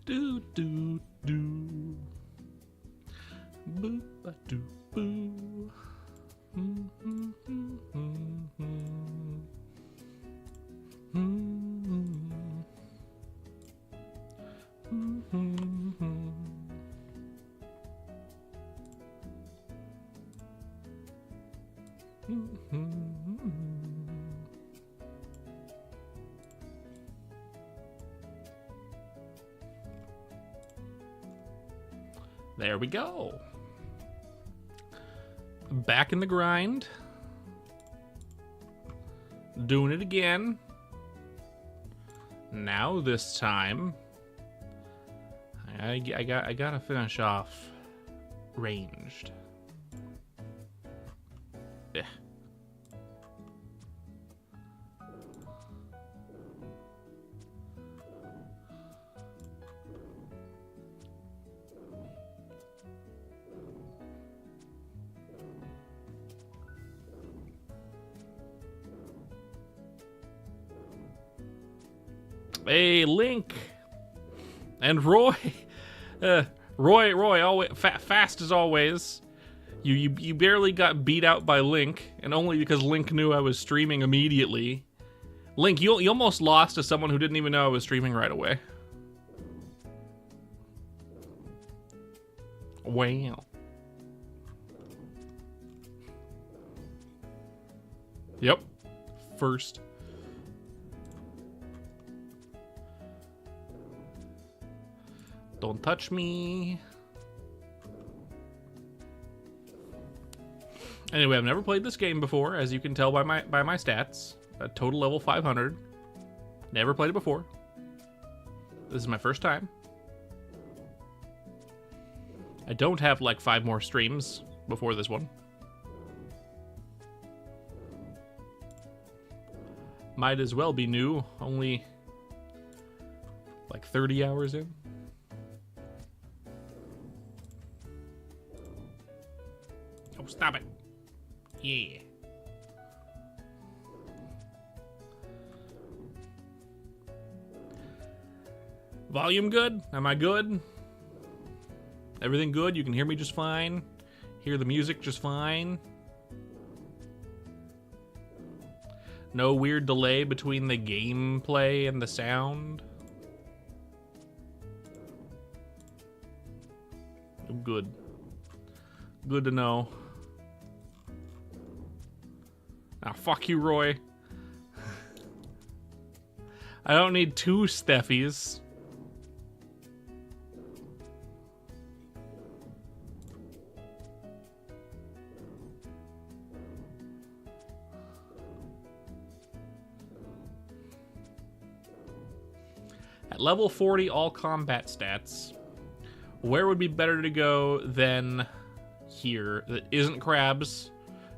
Do do do. Boo ba doo boo. There we go. Back in the grind. Doing it again. Now this time, I gotta finish off ranged. Yeah. Hey, Link and Roy. Roy, always fast as always. You barely got beat out by Link, and only because Link knew I was streaming immediately. Link, you almost lost to someone who didn't even know I was streaming right away. Wow. Yep. First. Don't touch me. Anyway, I've never played this game before, as you can tell by my stats. A total level 500. Never played it before. This is my first time. I don't have like 5 more streams before this one. Might as well be new. Only like 30 hours in. Oh, stop it. Yeah. Volume good? Am I good? Everything good? You can hear me just fine? Hear the music just fine? No weird delay between the gameplay and the sound? Good. Good to know. Ah, fuck you, Roy. I don't need 2 Steffies. At level 40, all combat stats. Where would be better to go than here? That isn't crabs.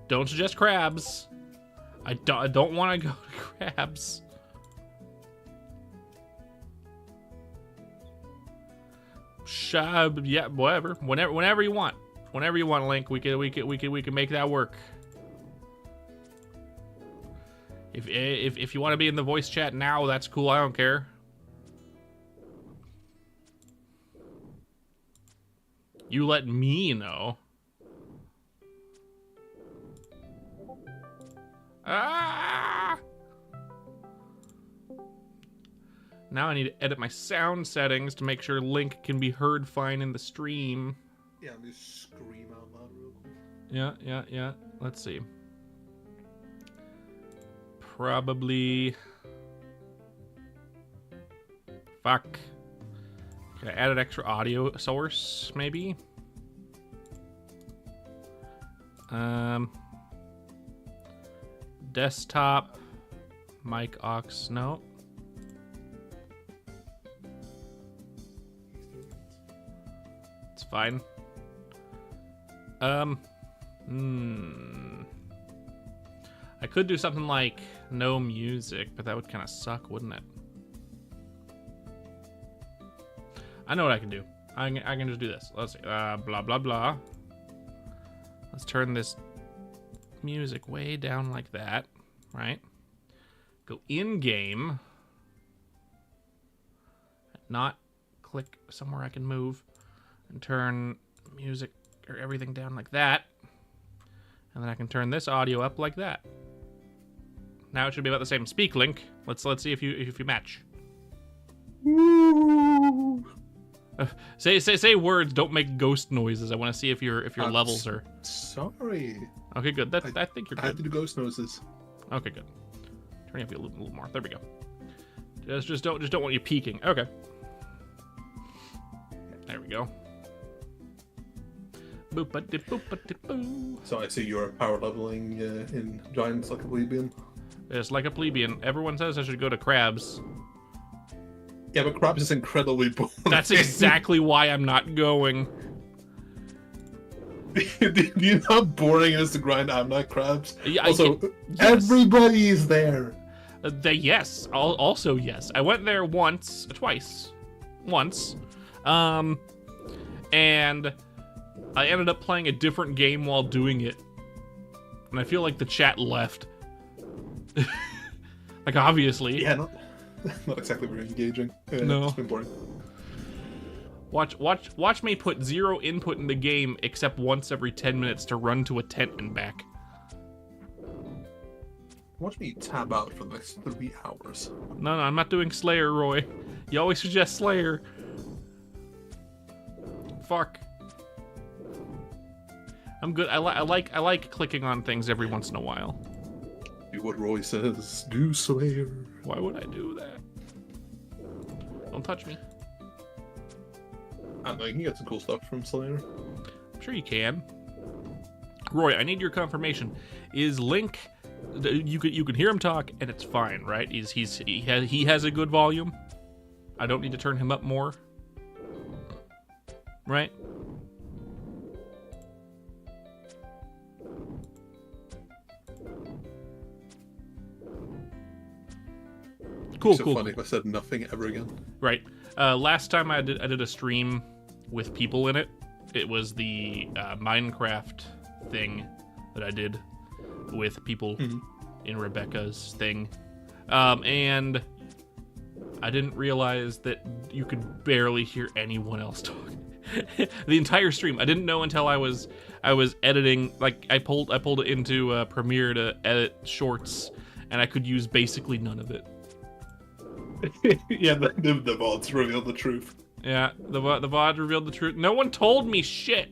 Don't suggest crabs. I don't want to go to crabs. Yeah, whatever. Whenever you want. Whenever you want, Link. We can make that work. If you want to be in the voice chat now, that's cool. I don't care. You let me know. Ah! Now I need to edit my sound settings to make sure Link can be heard fine in the stream. Yeah, I'm just scream out loud real quick. Yeah. Let's see. Probably... Fuck. Can I add an extra audio source, maybe? Desktop, mic aux, no. It's fine. I could do something like no music, but that would kind of suck, wouldn't it? I know what I can do. I can just do this. Let's see. Blah, blah, blah. Let's turn this music way down like that, right? Go in game. Not click somewhere I can move and turn music or everything down like that. And then I can turn this audio up like that. Now it should be about the same. Speak, Link. Let's see if you match. Say words. Don't make ghost noises. I want to see if your levels are. Sorry. Okay, good. I think you're good. I had to do ghost noises. Okay, good. Turn up a little more. There we go. Just don't want you peeking. Okay. There we go. Boop-a-dip-boop-a-dip-boo. So I see you're power leveling in Giants like a plebeian. It's like a plebeian. Everyone says I should go to Crabs. Yeah, but Crabs is incredibly boring. That's exactly why I'm not going. Do you know how boring it is to grind Amnite Crabs? Yeah, also, yes. Everybody is there. Yes. Also, yes. I went there twice. And I ended up playing a different game while doing it. And I feel like the chat left. Like, obviously. Yeah, not exactly very engaging. No. It's been boring. Watch me put 0 input in the game except once every 10 minutes to run to a tent and back. Watch me tab out for the next 3 hours. No, I'm not doing Slayer, Roy. You always suggest Slayer. Fuck. I'm good. I like clicking on things every once in a while. Do what Roy says. Do Slayer. Why would I do that? Don't touch me. I don't know, you can get some cool stuff from Slayer. I'm sure you can. Roy, I need your confirmation. Is Link? You can hear him talk and it's fine, right? He has a good volume. I don't need to turn him up more. Right? Cool, so cool. Funny if I said nothing ever again. Right. Last time I did a stream with people in it. It was the Minecraft thing that I did with people in Rebecca's thing, and I didn't realize that you could barely hear anyone else talk. The entire stream. I didn't know until I was editing. Like I pulled it into Premiere to edit shorts, and I could use basically none of it. Yeah, the VODs revealed the truth. Yeah, the VOD revealed the truth. No one told me shit.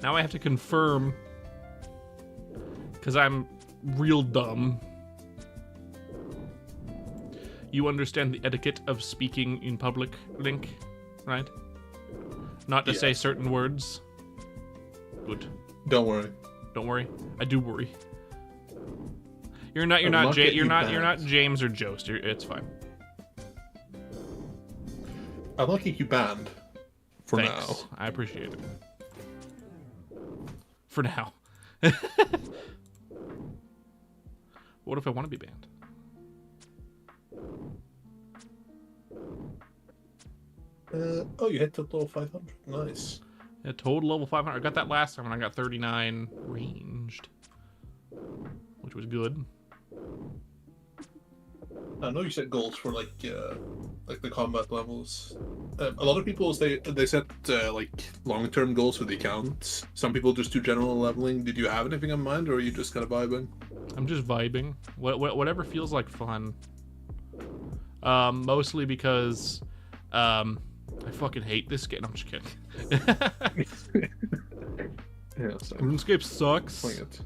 Now I have to confirm, because I'm real dumb. You understand the etiquette of speaking in public, Link, right? Not to say certain words. Good. Don't worry. Don't worry. I do worry. You're not James or Jost. It's fine. I'll not get you banned. For Thanks. now. I appreciate it. For now. What if I want to be banned? Oh, you hit the level 500. Nice. Yeah, total level 500. I got that last time when I got 39 ranged, which was good. I know you set goals for like the combat levels. A lot of people they set like long-term goals for the accounts. Some people just do general leveling. Did you have anything in mind, or are you just kind of vibing? I'm just vibing. Whatever feels like fun. Mostly because I fucking hate this game. I'm just kidding. Yeah, so. RuneScape sucks. Playing it.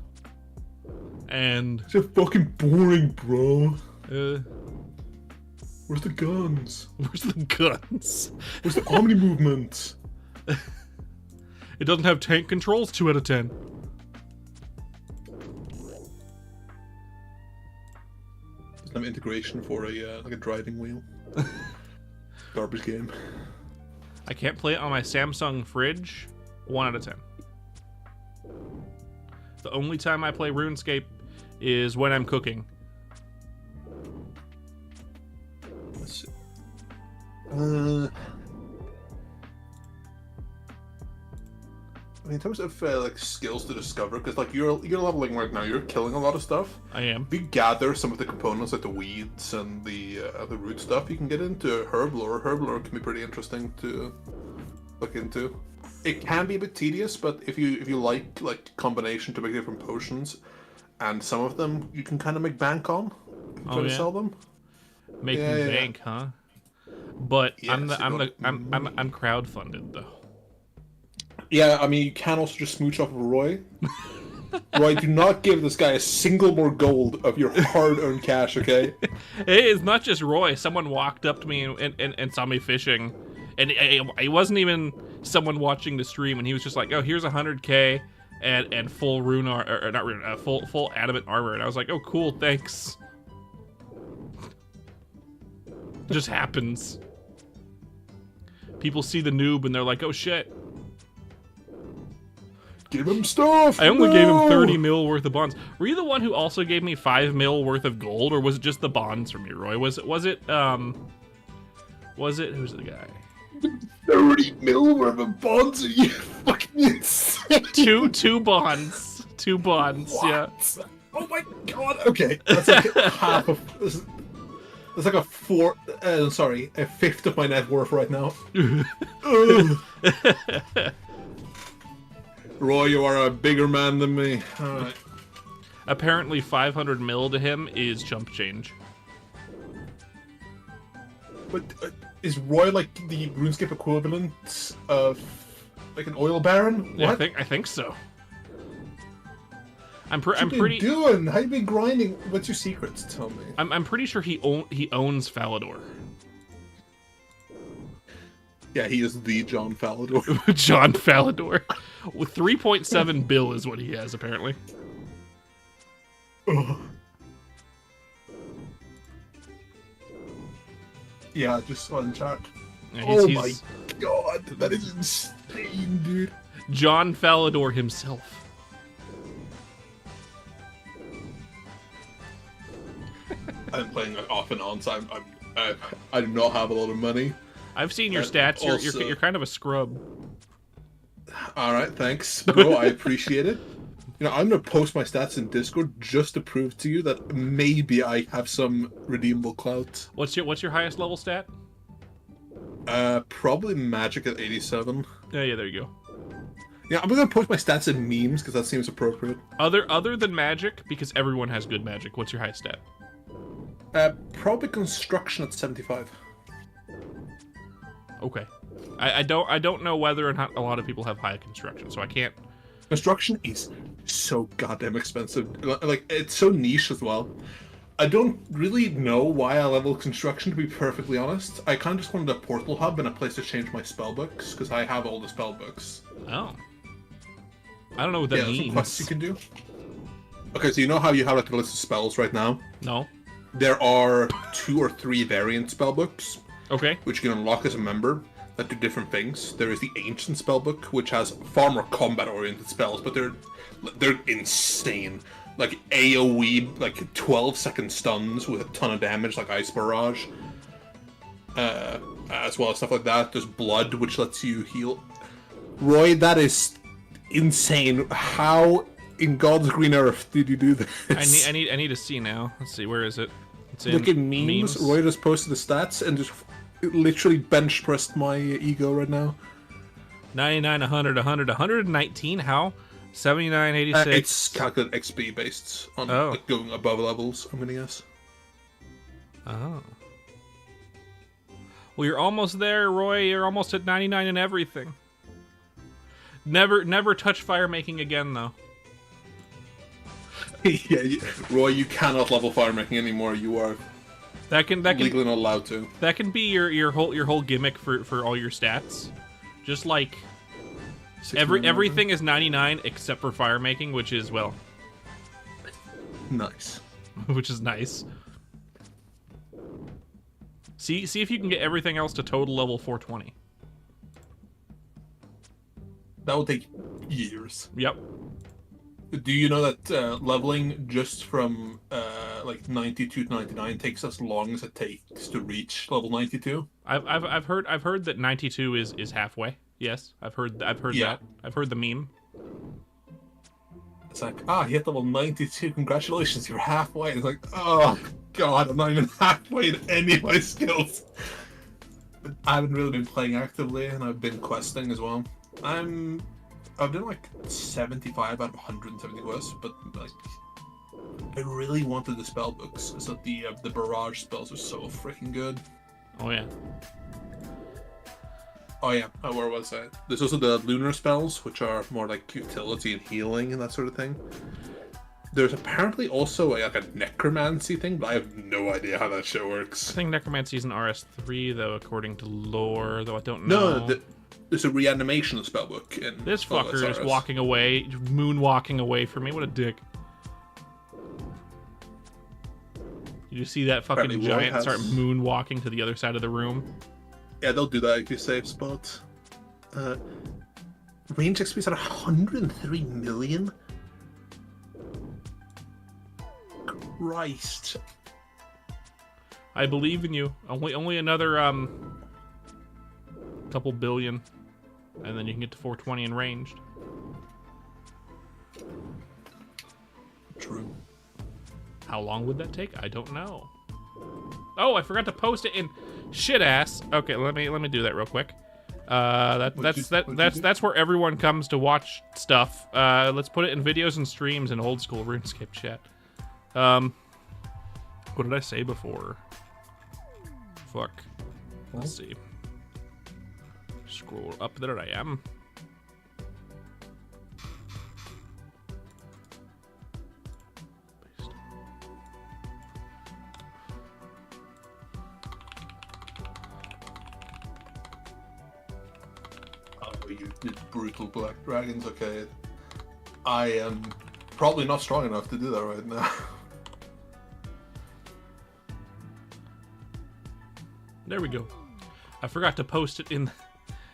And it's just fucking boring, bro. Where's the guns? Where's the guns? Where's the Omni movement? It doesn't have tank controls. 2 out of 10. Doesn't have integration for a like a driving wheel. Garbage game. I can't play it on my Samsung fridge. 1 out of 10. The only time I play RuneScape is when I'm cooking. Let's see. in terms of like skills to discover, because like you're leveling right now, you're killing a lot of stuff. I am. If you gather some of the components like the weeds and the root stuff, you can get into herb lore. Herb lore can be pretty interesting to look into. It can be a bit tedious, but if you like combination to make different potions, and some of them you can kind of make bank on, try to sell them. Making bank, huh? But Yes, I'm crowdfunded though. Yeah, I mean, you can also just smooch off of Roy. Roy, do not give this guy a single more gold of your hard-earned cash, okay? Hey, it's not just Roy. Someone walked up to me and saw me fishing. And it wasn't even someone watching the stream, and he was just like, oh, here's 100K and full rune, or not rune, full adamant armor. And I was like, oh, cool, thanks. It just happens. People see the noob, and they're like, oh, shit. Give him stuff! I only gave him 30 mil worth of bonds. Were you the one who also gave me 5 mil worth of gold, or was it just the bonds from you, Roy? Was it who's the guy? 30 mil worth of bonds? Are you fucking insane? Two bonds. 2 bonds, What? yeah. Oh my god, okay. That's like half of... That's like a fifth of my net worth right now. Roy, you are a bigger man than me. Alright. Apparently 500 mil to him is chump change. But is Roy like the RuneScape equivalent of like an oil baron? Yeah, What? I think so. I'm What you pretty been doing? How you been grinding? What's your secrets? Tell me. I'm pretty sure he owns Falador. Yeah, he is the John Falador. John Falador. With 3.7 bill is what he has apparently. Yeah, I just saw in chat. Yeah, Oh he's my god, that is insane, dude. John Falador himself. I'm playing off and on, so I do not have a lot of money. I've seen your stats. Also- You're kind of a scrub. All right, thanks, bro. I appreciate it. You know, I'm gonna post my stats in Discord just to prove to you that maybe I have some redeemable clout. What's your highest level stat? Probably magic at 87. Yeah, there you go. Yeah, I'm gonna post my stats in memes because that seems appropriate. Other than magic, because everyone has good magic. What's your highest stat? Probably construction at 75. Okay. I don't know whether or not a lot of people have high construction, so I can't. Construction is so goddamn expensive. Like, it's so niche as well. I don't really know why I level construction, to be perfectly honest. I kind of just wanted a portal hub and a place to change my spell books, because I have all the spell books. Oh. I don't know what that Some means. quests you can do. Okay, so you know how you have like a list of spells right now? No. There are 2 or 3 variant spell books, Okay. which you can unlock as a member, that do different things. There is the Ancient Spellbook, which has far more combat-oriented spells, but they're insane. Like AoE, like 12-second stuns with a ton of damage, like Ice Barrage, as well as stuff like that. There's Blood, which lets you heal. Roy, that is insane. How in God's green earth did you do this? I need to see now. Let's see, where is it? It's in Look at memes. Roy just posted the stats and just literally bench pressed my ego right now. 99, 100, 100, 119. How? 79, 86. It's calculated XP based on like, going above levels, I'm gonna guess. Oh. Well, you're almost there, Roy. You're almost at 99 and everything. Never touch fire making again, though. Yeah, Roy, you cannot level fire making anymore. You are That can legally not allowed to. That can be your whole gimmick for all your stats. Just like everything is 99 except for fire making, which is nice. which is nice. See if you can get everything else to total level 420. That will take years. Yep. Do you know that leveling just from like 92 to 99 takes as long as it takes to reach level 92? I've heard that 92 is halfway. Yes, I've heard Yeah. that. I've heard the meme. It's like, hit level 92. Congratulations, you're halfway. It's like, oh god, I'm not even halfway to any of my skills. But I haven't really been playing actively, and I've been questing as well. I've done like 75 out of 170 quests, but like, I really wanted the spell books, so the barrage spells are so freaking good. Oh yeah. Oh yeah, where was I? There's also the lunar spells, which are more like utility and healing and that sort of thing. There's apparently also like a necromancy thing, but I have no idea how that shit works. I think necromancy is an RS3 though, according to lore, though I don't know. No, there's a reanimation spellbook in This fucker is OSRS. walking away, moonwalking away from me. What a dick. You see that fucking Apparently giant Roy start has- moonwalking to the other side of the room? Yeah, they'll do that if you save spot. Range XP is at 103 million? Christ. I believe in you. Only another couple billion, and then you can get to 420 in ranged. True. How long would that take? I don't know. Oh, I forgot to post it in shit ass. Okay, let me do that real quick. That's where everyone comes to watch stuff. Let's put it in videos and streams in old school RuneScape chat. What did I say before? Fuck. Let's see. Scroll up. There I am. You brutal black dragons, okay. I am probably not strong enough to do that right now. There we go. I forgot to post it in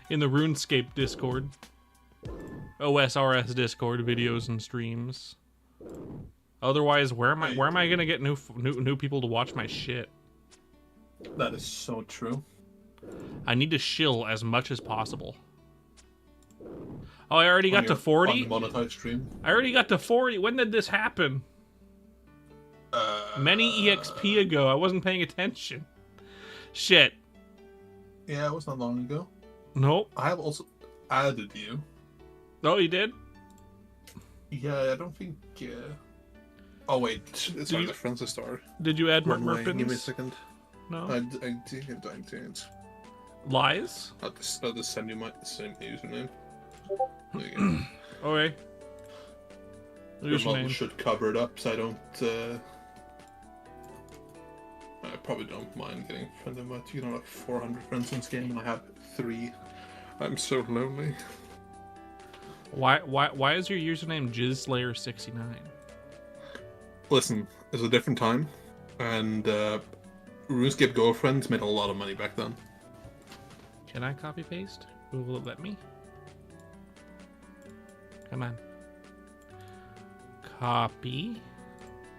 the RuneScape Discord. OSRS Discord videos and streams. Otherwise, where am I gonna get new people to watch my shit? That is so true. I need to shill as much as possible. Oh, I already got to 40? Unmonetized stream. I already got to 40. When did this happen? Many EXP ago. I wasn't paying attention. Shit. Yeah, it was not long ago. Nope. I have also added you. Oh, you did? Yeah, I don't think... Oh, wait. It's you- not the Francis Star. Did you add Run away. Give me a Merpins? second. No. I did. Lies? I'll just send you my same username. There you go. Okay. Your model Username. should cover it up so I don't... I probably don't mind getting friended much. You know, like 400 friends in this game, and I have 3. I'm so lonely. Why is your username JizzSlayer69? Listen, it's a different time, and RuneScape girlfriends made a lot of money back then. Can I copy paste? Will it let me? Come on. Copy.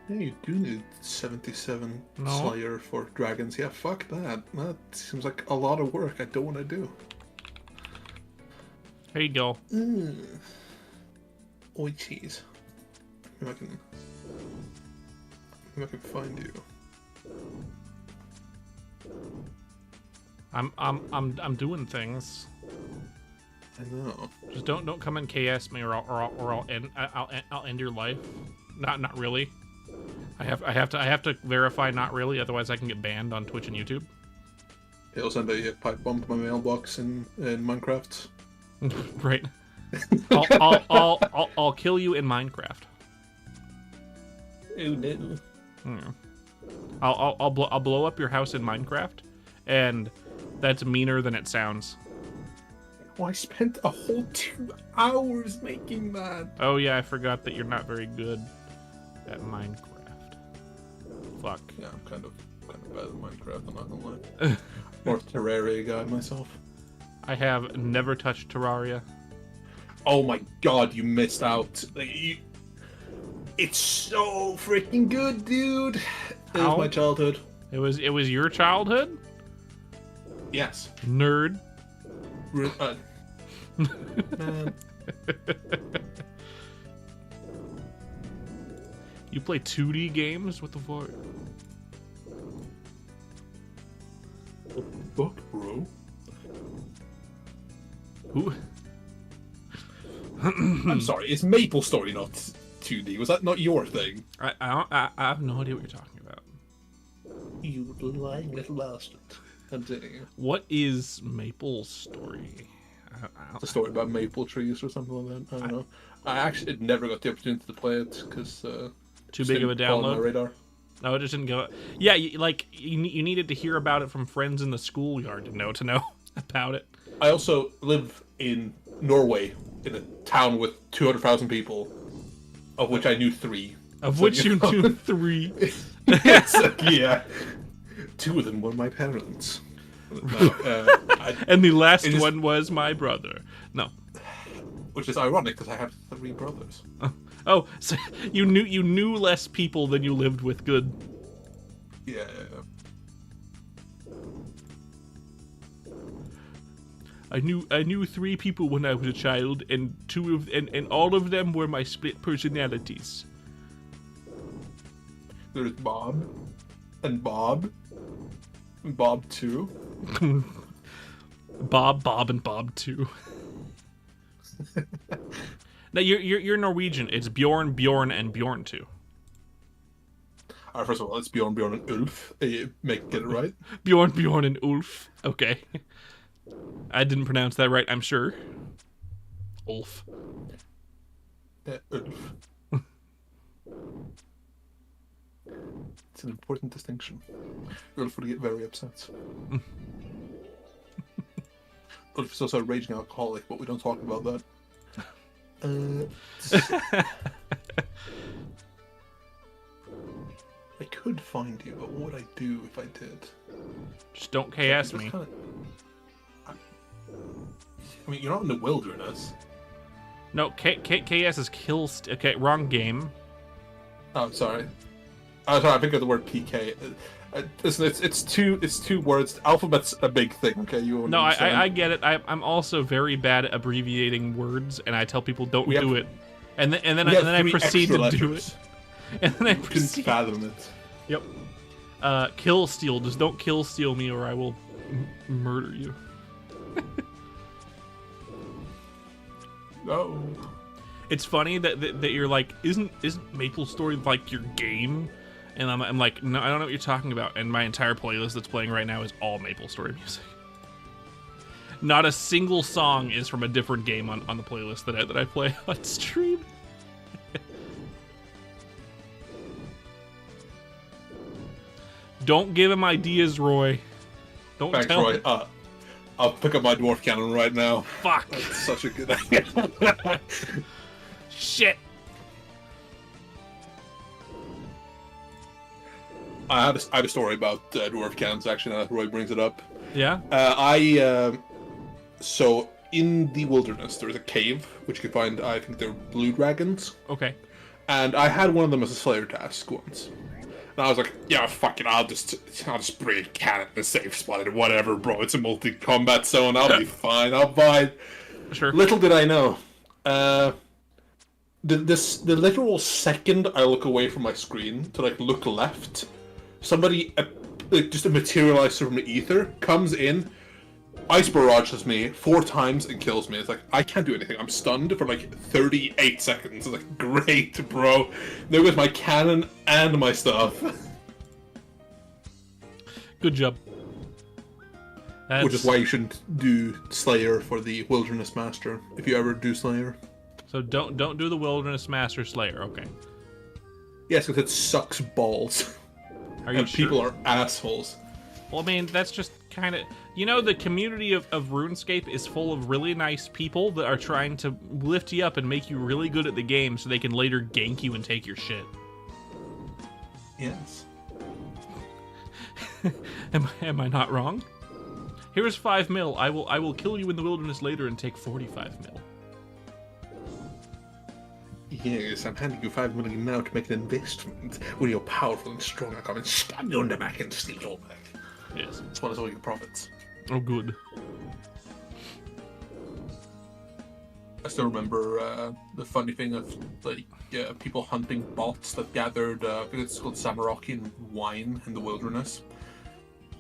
Yeah, you do need 77 No. Slayer for dragons. Yeah, fuck that. That seems like a lot of work I don't want to do. Here you go. Oi, cheese. Maybe I can find you. I'm doing things. I know. Just don't come and KS me, or I'll end your life. Not really. I have to verify not really, otherwise I can get banned on Twitch and YouTube. It'll send a pipe bomb to my mailbox in Minecraft. Right. I'll kill you in Minecraft. Oh no. Hmm. I'll blow up your house in Minecraft, and that's meaner than it sounds. Oh, I spent a whole 2 hours making that. Oh yeah, I forgot that you're not very good at Minecraft. Fuck. Yeah, I'm kind of bad at Minecraft, I'm not gonna lie. Or Terraria guy myself. I have never touched Terraria. Oh my god, you missed out. It's so freaking good, dude. It How? was my childhood. It was your childhood? Yes. Nerd. Man. You play 2D games? What the fuck? What the fuck, bro? Who? I'm sorry, it's Maple Story, not 2D. Was that not your thing? I have no idea what you're talking about. You lying little bastard. I'm telling you. What is Maple Story? It's a story about maple trees or something like that. I don't know. I actually never got the opportunity to play it because too big of a download. On my radar. No, it just didn't go. Yeah, you needed to hear about it from friends in the schoolyard to know about it. I also live in Norway, in a town with 200,000 people, of which I knew 3. Of which you knew 3. Yeah. 2 of them were my parents. And the last one was my brother. No. Which is ironic because I have 3 brothers. Oh, so you knew less people than you lived with. Good. Yeah. I knew 3 people when I was a child, and all of them were my split personalities. There's Bob, and Bob 2. Bob, and Bob too. Now you're Norwegian. It's Bjorn, and Bjorn too. Alright, first of all, it's Bjorn, and Ulf. Get it right. Bjorn, and Ulf. Okay. I didn't pronounce that right, I'm sure. Ulf. Ulf. It's an important distinction. Ulf would get very upset. Ulf is also a raging alcoholic, but we don't talk about that. I could find you, but what would I do if I did? Just don't KS me. I mean, you're not in the wilderness. No, KS is kill. Okay, wrong game. Oh, I'm sorry. Oh, sorry, I think of the word PK. Listen, it's two words. Alphabet's a big thing. Okay, you. No, I get it. I'm also very bad at abbreviating words, and I tell people don't do it, and then I proceed to do it, and then I proceed. Couldn't fathom it. Yep. Kill steal. Just don't kill steal me, or I will murder you. No. It's funny that you're like, isn't Maple Story like your game? And I'm like, no, I don't know what you're talking about. And my entire playlist that's playing right now is all Maple Story music. Not a single song is from a different game on the playlist that I play on stream. Don't give him ideas, Roy. Don't Thanks, tell Roy. him. I'll pick up my dwarf cannon right now. Fuck. That's such a good idea. Shit. I have a story about dwarf cannons, actually, now that Roy brings it up. Yeah? So, in the wilderness, there's a cave, which you can find, I think they're blue dragons. Okay. And I had one of them as a Slayer task once. And I was like, yeah, fuck it, I'll just bring a cannon in a safe spot and whatever, bro. It's a multi-combat zone, I'll be fine, I'll buy. Sure. Little did I know. The literal second I look away from my screen to, like, look left, somebody, just a materializer from the ether, comes in, ice barrages me 4 times and kills me. It's like, I can't do anything. I'm stunned for like 38 seconds. It's like, great, bro. There goes my cannon and my stuff. Good job. Which is why you shouldn't do Slayer for the Wilderness Master, if you ever do Slayer. So don't do the Wilderness Master Slayer, okay. Yes, because it sucks balls. Are you and sure? People are assholes. Well, I mean, that's just kind of... You know, the community of RuneScape is full of really nice people that are trying to lift you up and make you really good at the game so they can later gank you and take your shit. Yes. Am I not wrong? Here's 5 mil. I will kill you in the wilderness later and take 45 mil. Yes, I'm handing you 5 million now to make an investment. When you're powerful and strong, I come and stab you on the back and steal your back. Yes. As well as all your profits. Oh, good. I still remember the funny thing of like people hunting bots that gathered, I think it's called Samarakian wine in the wilderness.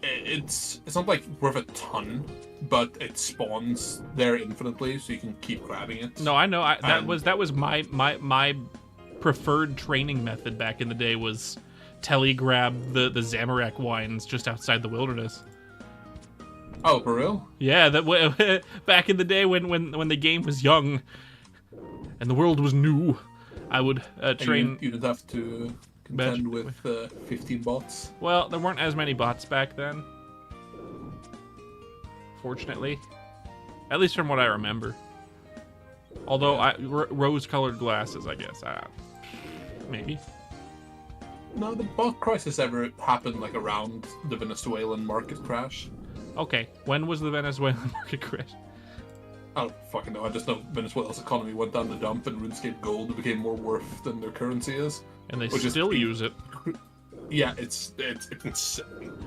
It's not like worth a ton, but it spawns there infinitely, so you can keep grabbing it. No, I know. That was my preferred training method back in the day was telegrab the Zamorak wines just outside the wilderness. Oh, for real? Yeah, that back in the day when the game was young and the world was new, I would train. You didn't have to contend with 15 bots. Well, there weren't as many bots back then. Fortunately, at least from what I remember. Although rose-colored glasses, I guess. Maybe. No, the bot crisis ever happened like around the Venezuelan market crash. Okay, when was the Venezuelan market crash? I don't fucking know. I just know Venezuela's economy went down the dump and RuneScape Gold became more worth than their currency is. And they still use it. Yeah, it's insane.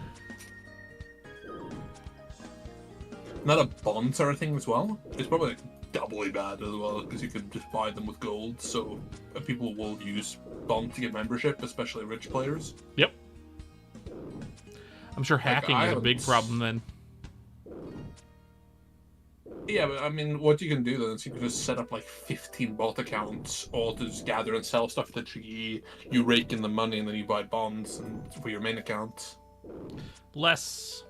Now that bonds are a thing as well, it's probably like doubly bad as well because you could just buy them with gold. So people will use bond to get membership, especially rich players. Yep. I'm sure hacking is a big problem then. Yeah, but I mean, what you can do then is you can just set up like 15 bot accounts, all to just gather and sell stuff to GE. You rake in the money and then you buy bonds and for your main account. Less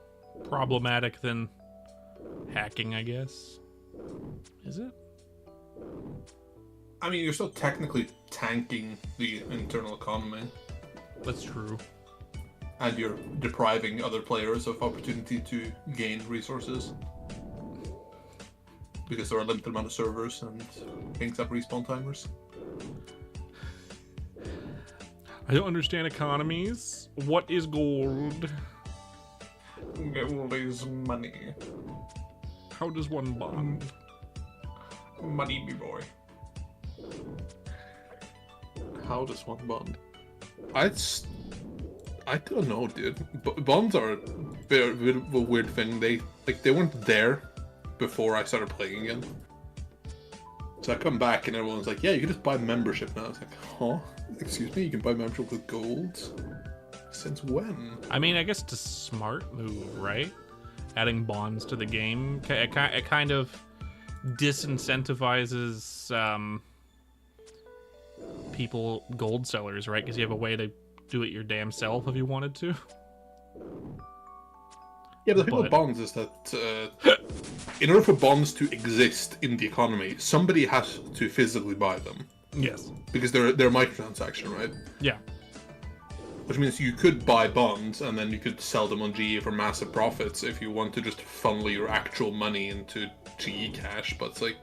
problematic than hacking, I guess. Is it? I mean, you're still technically tanking the internal economy. That's true. And you're depriving other players of opportunity to gain resources. Because there are a limited amount of servers and things have respawn timers. I don't understand economies. What is gold? Gold is money. How does one bond? Money, me boy. How does one bond? I don't know, dude. Bonds are a bit of a weird thing. They weren't there before I started playing again. So I come back and everyone's like, yeah, you can just buy membership now. I was like, huh? Excuse me, you can buy membership with gold? Since when? I mean, I guess it's a smart move, right? Adding bonds to the game. It kind of disincentivizes people, gold sellers, right? Because you have a way to do it your damn self if you wanted to. Yeah, but the thing with bonds is that in order for bonds to exist in the economy, somebody has to physically buy them. Yes. Because they're a microtransaction, right? Yeah. Which means you could buy bonds and then you could sell them on GE for massive profits if you want to just funnel your actual money into GE cash. But it's like,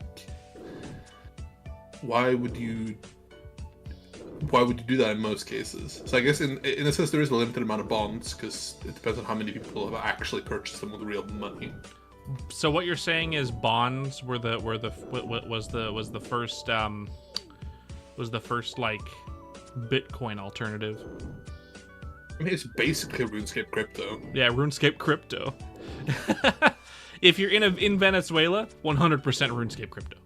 why would you do that in most cases? So I guess in a sense there is a limited amount of bonds because it depends on how many people have actually purchased them with real money. So what you're saying is bonds was the first like Bitcoin alternative. I mean, it's basically RuneScape crypto. Yeah, RuneScape crypto. If you're in Venezuela, 100% RuneScape crypto.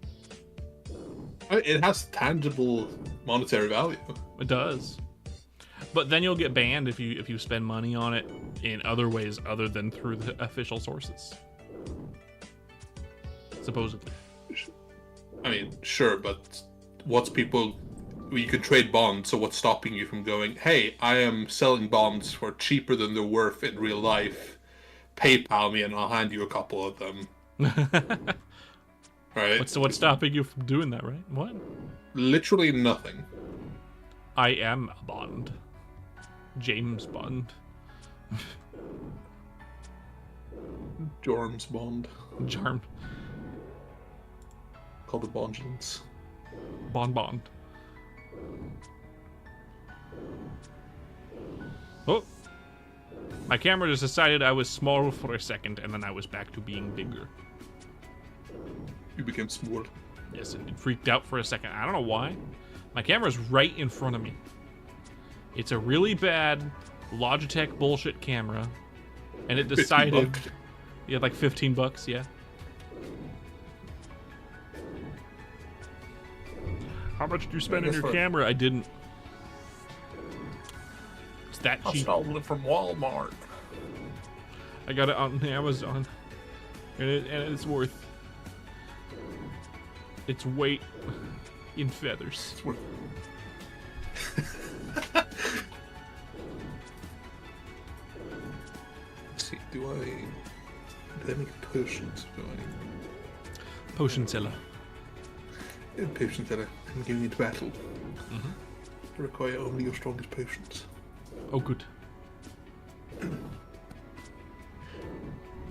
It has tangible monetary value. It does. But then you'll get banned if you spend money on it in other ways other than through the official sources. Supposedly. I mean, sure, but you can trade bonds, so what's stopping you from going, hey, I am selling bonds for cheaper than they're worth in real life. PayPal me and I'll hand you a couple of them. Right? What's stopping you from doing that, right? What? Literally nothing. I am a Bond. James Bond. Jorm's Bond. Jarm. Called the Bondulance. Bond. Oh! My camera just decided I was small for a second, and then I was back to being bigger. You became small. Yes, it freaked out for a second. I don't know why. My camera's right in front of me. It's a really bad Logitech bullshit camera, and it decided... Yeah, like $15, yeah. How much did you spend I on guess your camera? I didn't. It's that I cheap. stole it from Walmart. I got it on Amazon, and it's worth its weight in feathers. It's worth. Let's see, do I make potions? Potion seller. Potions that I'm going into battle. Require only your strongest potions. Oh, good.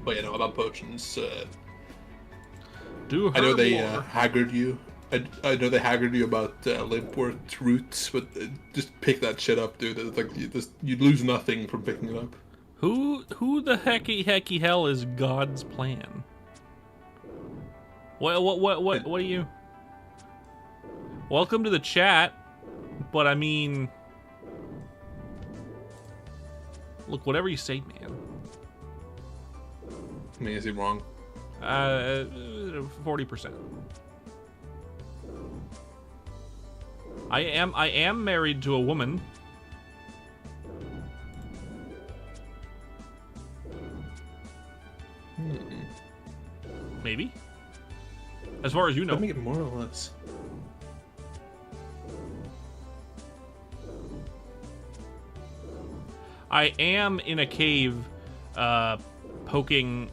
But you know about potions. Do I know they herbivore. haggard you. I know they haggard you about Limpwort roots, but just pick that shit up, dude. It's like you lose nothing from picking it up. Who the hecky hell is God's plan? What are you? Welcome to the chat, but I mean, look, whatever you say, man. I mean, is he wrong? 40%. I am married to a woman. Maybe. As far as you know. Let me get more or less. I am in a cave, poking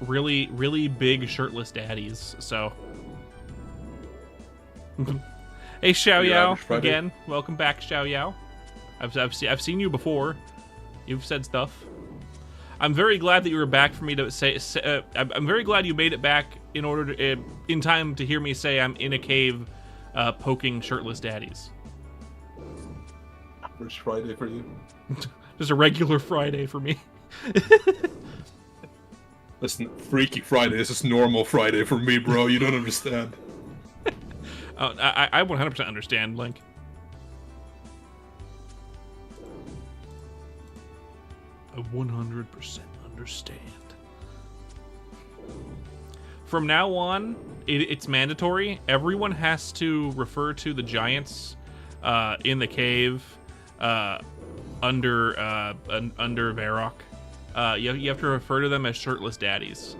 really big shirtless daddies. So, hey Xiao Yao again. Welcome back, Xiao Yao. I've seen you before. You've said stuff. I'm very glad that you were back for me to say. I'm very glad you made it back in order to in time to hear me say I'm in a cave, poking shirtless daddies. First Friday for you. Just a regular Friday for me. Listen, Freaky Friday. This is normal Friday for me, bro. You don't understand. I 100% understand, Link. I 100% understand. From now on, it's mandatory. Everyone has to refer to the giants in the cave under Varrock. You have to refer to them as shirtless daddies.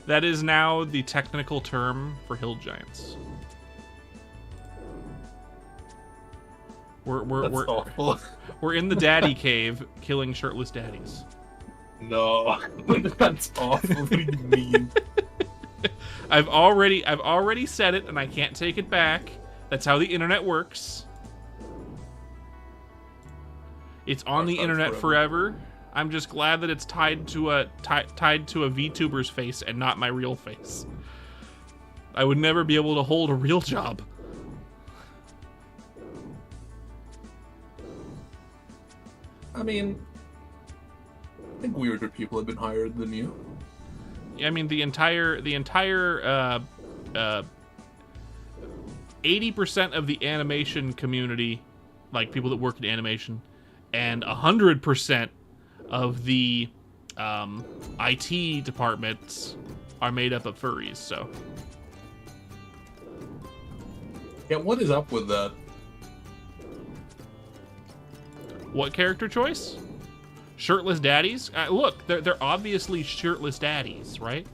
That is now the technical term for hill giants. That's awful. We're in the daddy cave killing shirtless daddies. No, that's awful. What do you mean? I've already said it and I can't take it back. That's how the internet works. It's on the internet forever. I'm just glad that it's tied to a VTuber's face and not my real face. I would never be able to hold a real job. I mean, I think weirder people have been hired than you. I mean, the entire 80% of the animation community, like people that work in animation, and 100% of the IT departments are made up of furries. So, yeah, what is up with that? what character choice? Shirtless daddies? Look, they're obviously shirtless daddies, right?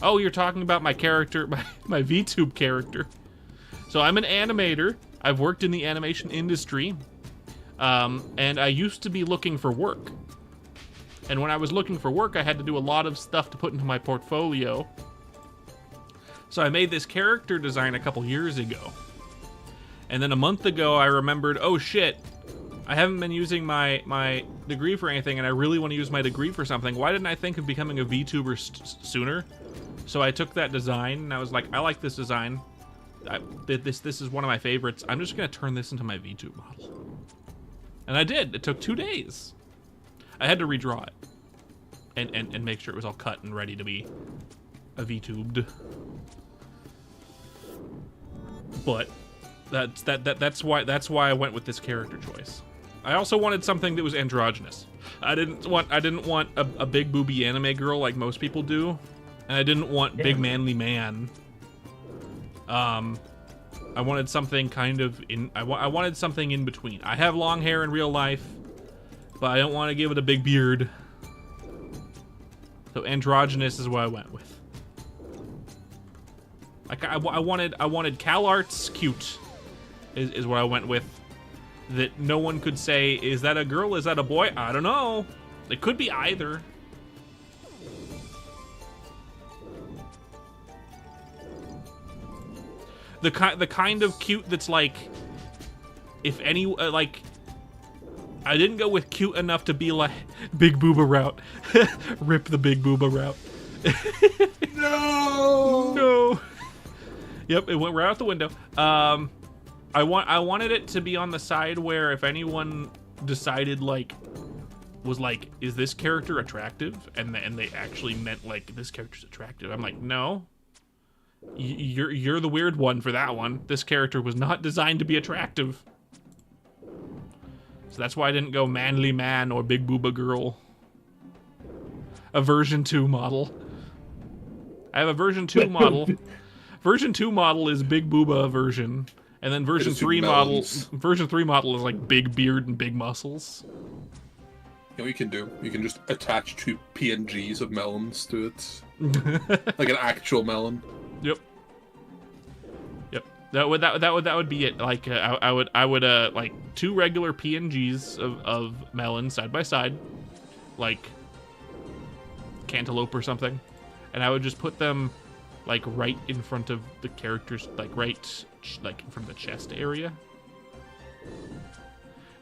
Oh, you're talking about my character, my VTube character. So I'm an animator. I've worked in the animation industry. And I used to be looking for work. And when I was looking for work, I had to do a lot of stuff to put into my portfolio. So I made this character design a couple years ago. And then a month ago, I remembered, oh shit, I haven't been using my degree for anything, and I really want to use my degree for something. Why didn't I think of becoming a VTuber sooner? So I took that design, and I was like, I like this design. This is one of my favorites. I'm just going to turn this into my VTube model. And I did. It took 2 days. I had to redraw it. And make sure it was all cut and ready to be a VTubed. But that's why I went with this character choice. I also wanted something that was androgynous. I didn't want a big booby anime girl like most people do, and I didn't want big manly man. I wanted something kind of I wanted something in between. I have long hair in real life, but I don't want to give it a big beard. So androgynous is what I went with. Like I wanted CalArts cute is what I went with. That no one could say, is that a girl? Is that a boy? I don't know. It could be either. The kind of cute that's like, if any like, I didn't go with cute enough to be like big booba route. Rip the big booba route. No. Yep, it went right out the window. I wanted it to be on the side where if anyone decided was like, is this character attractive? And they actually meant like, this character's attractive. I'm like, no. You're the weird one for that one. This character was not designed to be attractive. So that's why I didn't go manly man or big booba girl. A version 2 model. I have a version 2 model. Version 2 model is big booba version. And then version 3 model is like big beard and big muscles. You know what you can do? You can just attach 2 PNGs of melons to it. Like an actual melon. Yep. That would be it. Like I would like 2 regular PNGs of melons side by side, like cantaloupe or something, and I would just put them like right in front of the characters, like in front of the chest area.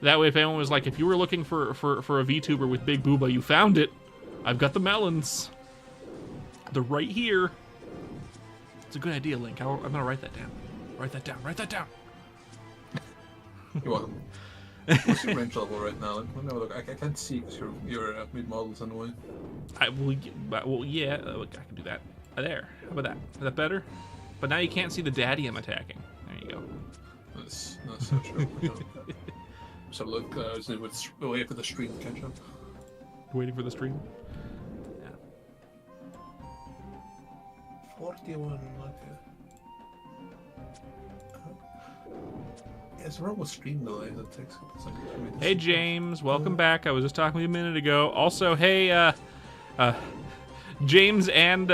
That way, if anyone was like, if you were looking for a VTuber with big booba, you found it. I've got the melons. They're right here. It's a good idea, Link. I'm gonna write that down. Write that down. You're welcome. What's your range level right now? Let me have a look. I can't see because your mid model's in the way. Well, yeah, I can do that. There. How about that? Is that better? But now you can't see the daddy I'm attacking. There you go. That's so true. So look, I was waiting for the stream to catch up. Waiting for the stream? Yeah. 41, okay. Yeah, it's wrong with stream delay. That takes a couple seconds. Hey James, welcome back. I was just talking to you a minute ago. Also, hey, James and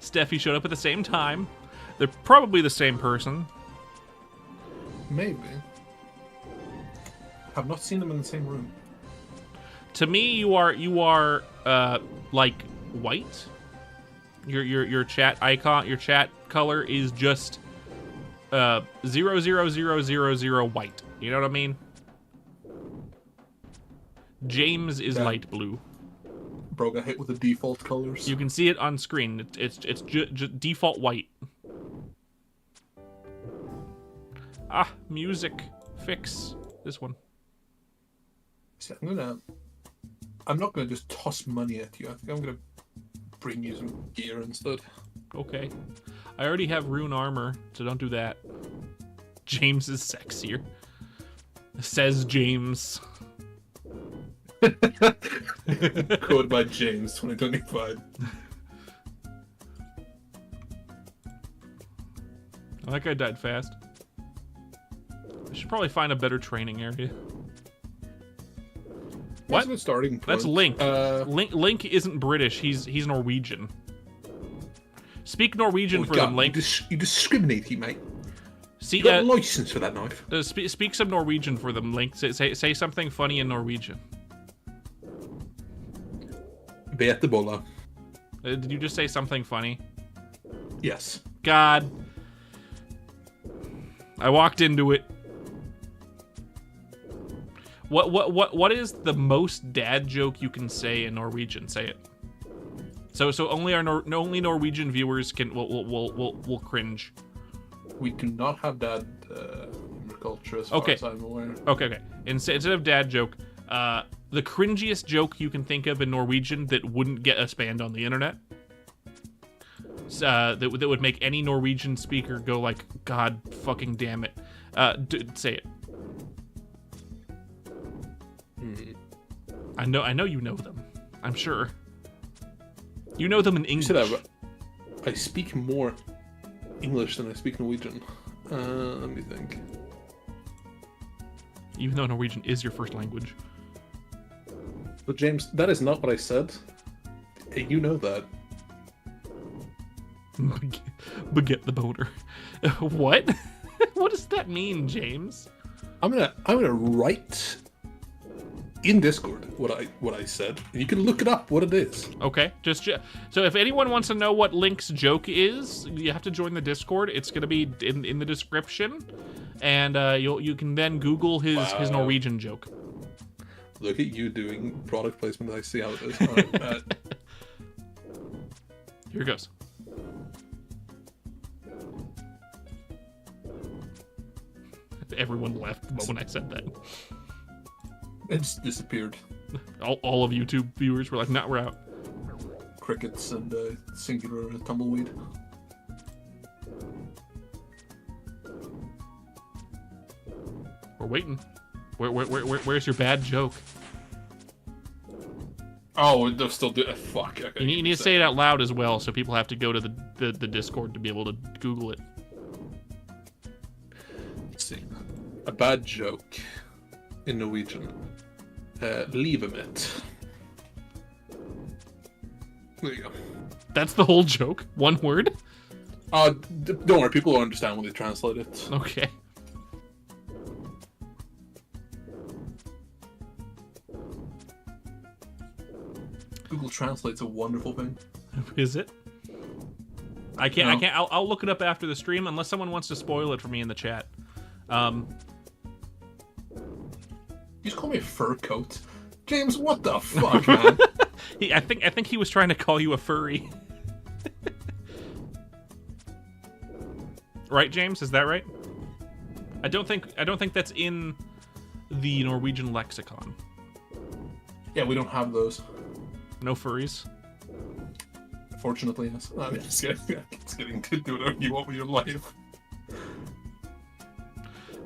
Steffi showed up at the same time. They're probably the same person. Maybe. I've not seen them in the same room. To me, you are like white. Your chat icon, your chat color is just 00000 white. You know what I mean? James is light blue. Bro got hit with the default colors. You can see it on screen. It's default white. Ah, music. Fix this one. See, I'm not gonna just toss money at you. I think I'm gonna bring you some gear instead. Okay. I already have rune armor, so don't do that. James is sexier. Says James. Code by James 2025. Oh, that guy died fast. I should probably find a better training area. What? That's starting point. That's Link. Link isn't British. He's Norwegian. Speak Norwegian for them, Link. You discriminate, mate. See, you got a license for that knife. Speak some Norwegian for them, Link. Say something funny in Norwegian. Betebolla. Did you just say something funny? Yes. God. I walked into it. What is the most dad joke you can say in Norwegian? Say it. So only only Norwegian viewers will cringe. We do not have dad culture as far as I'm aware. Okay. Instead of dad joke, the cringiest joke you can think of in Norwegian that wouldn't get us banned on the internet. That would make any Norwegian speaker go like, God fucking damn it. Say it. I know you know them. I'm sure. You know them in You said English. I speak more English than I speak Norwegian. Let me think. Even though Norwegian is your first language. But James, that is not what I said. Hey, you know that. Beget the boner. What? What does that mean, James? I'm gonna write in Discord what I said. You can look it up what it is. Okay, so if anyone wants to know what Link's joke is, you have to join the Discord. It's gonna be in the description, and you can then Google his Norwegian joke. Look at you doing product placement. I see how it is. All right, Here goes. Everyone left the moment I said that. it just disappeared. All of YouTube viewers were like, "Nah, we're out." Crickets and singular tumbleweed. We're waiting. Where's your bad joke? Oh, they'll still do it. Fuck. Okay, You need to say it out loud as well, so people have to go to the Discord to be able to Google it. Let's see. A bad joke in Norwegian. Leave him it. There you go. That's the whole joke? One word? Don't worry, people will understand when they translate it. Okay. Google Translate's a wonderful thing. Is it? I can't. No. I can't. I'll look it up after the stream, unless someone wants to spoil it for me in the chat. You just call me a fur coat, James. What the fuck, man? I think he was trying to call you a furry. Right, James? Is that right? I don't think that's in the Norwegian lexicon. Yeah, we don't have those. No furries. Fortunately, yes. I'm just getting to do whatever you want with your life.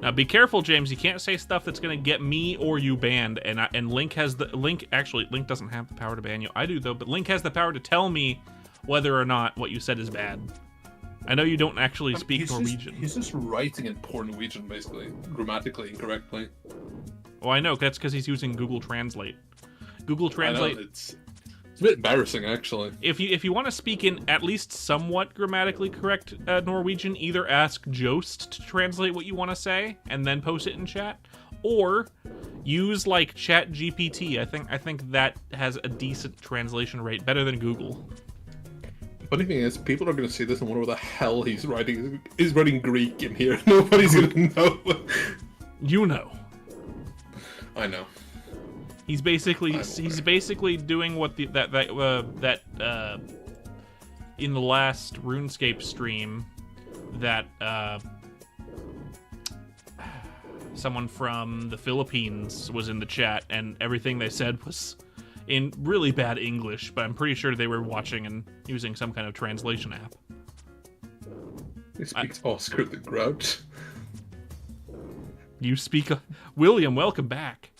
Now be careful, James. You can't say stuff that's gonna get me or you banned. And Link has the Link. Actually, Link doesn't have the power to ban you. I do though. But Link has the power to tell me whether or not what you said is bad. I know you don't actually speak Norwegian. He's just writing in poor Norwegian, basically, grammatically incorrectly. Oh, I know. That's because he's using Google Translate. Google Translate. I know, it's a bit embarrassing, actually. If you want to speak in at least somewhat grammatically correct Norwegian, either ask Jost to translate what you want to say and then post it in chat, or use like Chat GPT. I think that has a decent translation rate, better than Google. The funny thing is, people are going to see this and wonder what the hell he's writing. He's writing Greek in here. Nobody's going to know. You know. I know. He's basically doing what that in the last RuneScape stream that someone from the Philippines was in the chat, and everything they said was in really bad English, but I'm pretty sure they were watching and using some kind of translation app. He speaks Oscar the Grouch. You speak, William. Welcome back.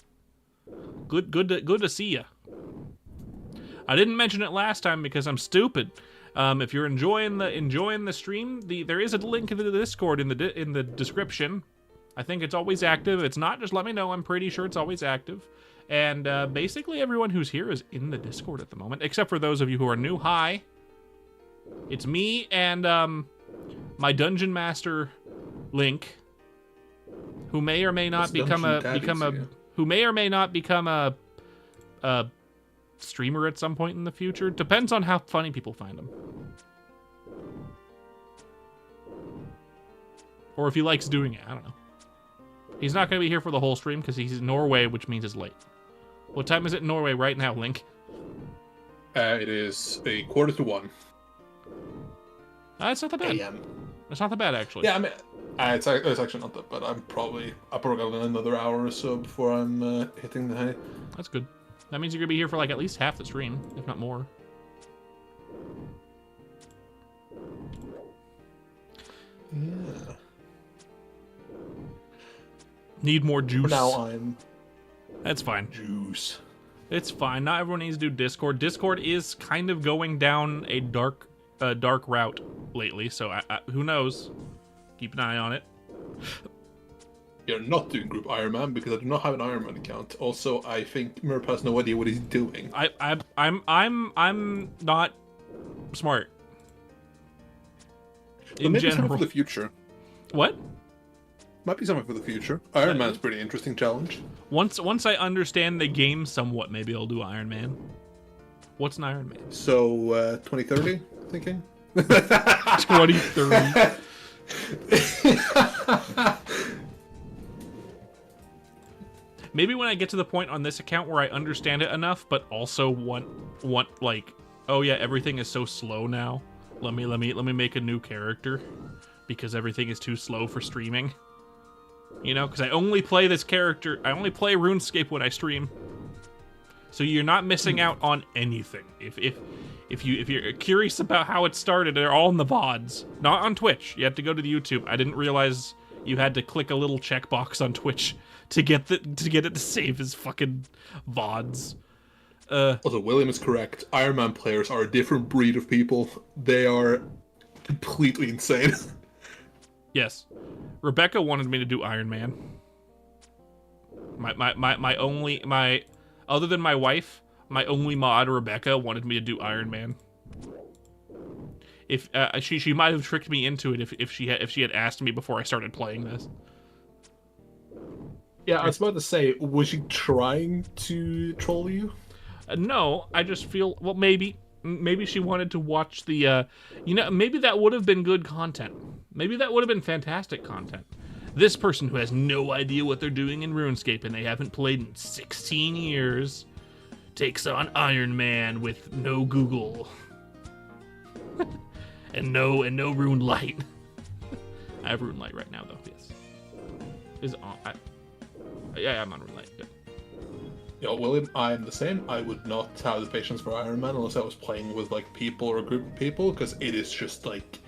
Good to see you. I didn't mention it last time because I'm stupid. If you're enjoying the stream, there is a link to the Discord in the description. I think it's always active. It's not, just let me know. I'm pretty sure it's always active. And basically everyone who's here is in the Discord at the moment, except for those of you who are new. Hi. It's me and my dungeon master, Link, who may or may not become a streamer at some point in the future. Depends on how funny people find him. Or if he likes doing it, I don't know. He's not going to be here for the whole stream because he's in Norway, which means it's late. What time is it in Norway right now, Link? It is 1:45. It's not that bad. AM. It's not that bad, actually. Yeah, I mean, it's actually not that bad. I'll probably got another hour or so before I'm hitting the hay. That's good. That means you're going to be here for like at least half the stream, if not more. Yeah. Need more juice. For now I'm That's fine. juice. It's fine. Not everyone needs to do Discord. Discord is kind of going down a dark route lately, so who knows? Keep an eye on it. You're not doing group Iron Man because I do not have an Iron Man account. Also, I think Merp has no idea what he's doing. I'm not smart. But maybe something for the future. What? Might be something for the future. Iron Man's pretty interesting challenge. Once I understand the game somewhat, maybe I'll do Iron Man. What's an Iron Man? So 2030, thinking. 2030. Maybe when I get to the point on this account where I understand it enough, but also want like, oh yeah, everything is so slow now. Let me make a new character because everything is too slow for streaming. You know, because I only play this character. I only play RuneScape when I stream. So you're not missing out on anything. If you're curious about how it started, they're all in the VODs, not on Twitch. You have to go to the YouTube. I didn't realize you had to click a little checkbox on Twitch to get it to save his fucking VODs. Also, William is correct. Iron Man players are a different breed of people. They are completely insane. Yes. Rebecca wanted me to do Iron Man. Other than my wife, my only mod, Rebecca, wanted me to do Iron Man. If she might have tricked me into it if she had asked me before I started playing this. Yeah, I was about to say, was she trying to troll you? No, I just feel, well, maybe she wanted to watch the, maybe that would have been good content. Maybe that would have been fantastic content. This person who has no idea what they're doing in RuneScape and they haven't played in 16 years takes on Iron Man with no Google and no Rune Light. I have Rune Light right now though. Yes, is on. Yeah, I'm on Rune Light. Good. Yeah, William, I am the same. I would not have the patience for Iron Man unless I was playing with like people or a group of people, because it is just like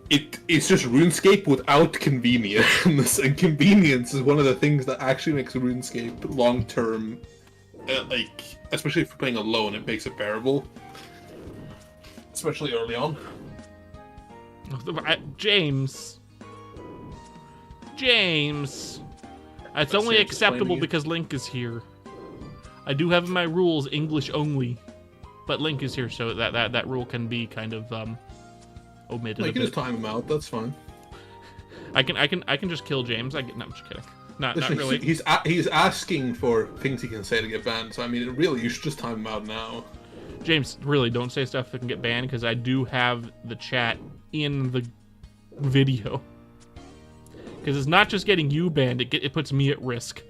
it's just RuneScape without convenience, and convenience is one of the things that actually makes RuneScape long term, like especially if you're playing alone, it makes it bearable, especially early on. James. It's only acceptable because Link is here. I do have in my rules English only, but Link is here, so that rule can be kind of omitted. No, you can just time him out. That's fine. I can just kill James. No, I'm just kidding. Not really. He's asking for things he can say to get banned. So I mean, really, you should just time him out now. James, really, don't say stuff that can get banned, because I do have the chat in the video. Because it's not just getting you banned; it puts me at risk.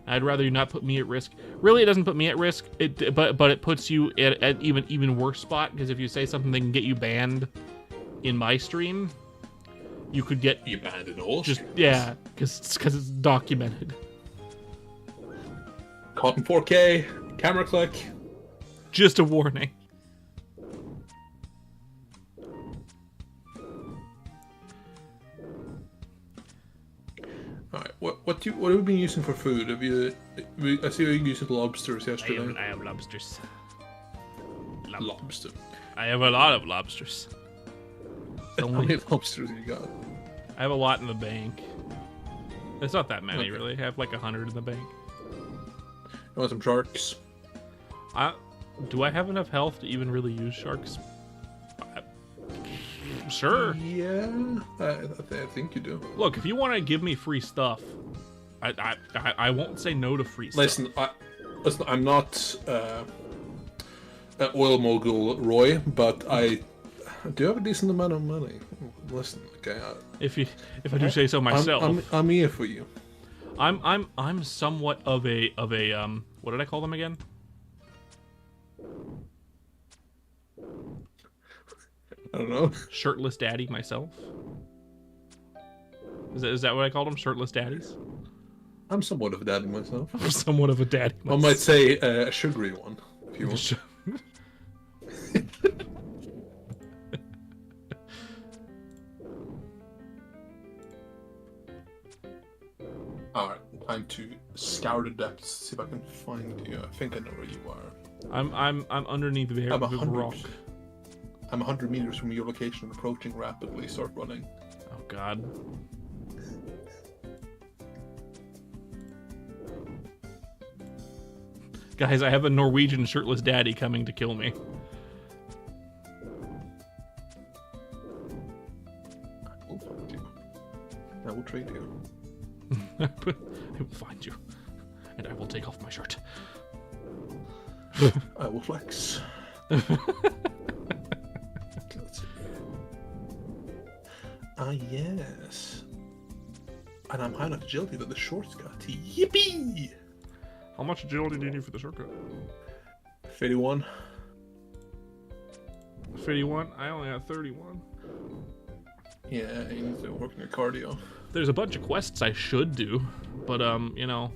I'd rather you not put me at risk. Really, it doesn't put me at risk. But it puts you at even worse spot, because if you say something that can get you banned in my stream, you could get you banned in all. Just streams. Yeah, because it's documented. Caught in 4K, camera click. Just a warning. Alright, what have you been using for food? I see you using lobsters yesterday. I have lobsters. Lobster. I have a lot of lobsters. How many lobsters you got? I have a lot in the bank. It's not that many, really. I have like 100 in the bank. You want some sharks? Do I have enough health to even really use sharks? Sure. Yeah, I think you do. Look, if you want to give me free stuff, I won't say no to free stuff. Listen, I'm not an oil mogul, Roy, but I do have a decent amount of money. Listen, okay. If I do say so myself, I'm here for you. I'm somewhat of a what did I call them again? I don't know. Shirtless daddy myself. Is that what I called them? Shirtless daddies? I'm somewhat of a daddy myself. I'm somewhat of a daddy myself. I might say a sugary one, if you want. Alright, time to scour the depths, see if I can find you. I think I know where you are. I'm underneath the I'm rock. I'm 100 meters from your location, approaching rapidly. Start running. Oh God. Guys, I have a Norwegian shirtless daddy coming to kill me. I will find you. I will trade you. I will find you, and I will take off my shirt. I will flex. Yes. And I'm high enough agility that the shorts got. Yippee! How much agility do you need for the shortcut? 51. 51? I only have 31. Yeah, you need to work on your cardio. There's a bunch of quests I should do, but you know,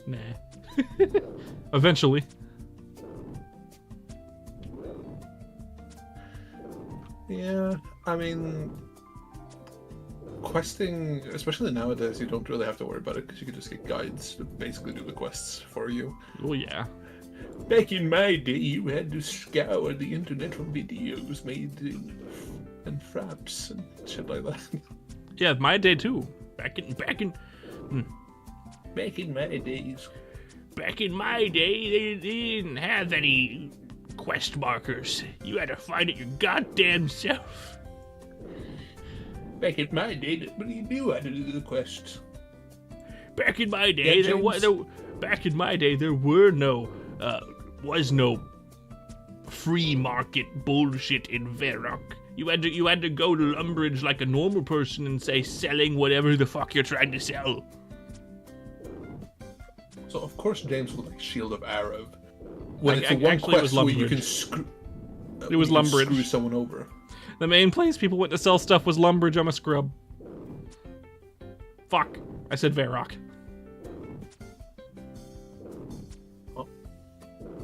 nah. Eventually. Yeah, I mean, questing, especially nowadays, you don't really have to worry about it because you can just get guides to basically do the quests for you. Oh yeah. Back in my day, you had to scour the internet for videos made and fraps and shit like that. Yeah, my day too. Back in Back in my days. Back in my day, they didn't have any quest markers. You had to find it your goddamn self. Back in my day, nobody knew how to do the quests. Back in my day, Yeah, there was no free market bullshit in Varrock. You had to go to Lumbridge like a normal person and say selling whatever the fuck you're trying to sell. So of course James was like Shield of Arab. When it's a one Actually, it was quest where you Lumbridge. can screw. It was Lumbridge. Screw someone over. The main place people went to sell stuff was Lumbridge. I'm a scrub. Fuck. I said Varrock. Oh.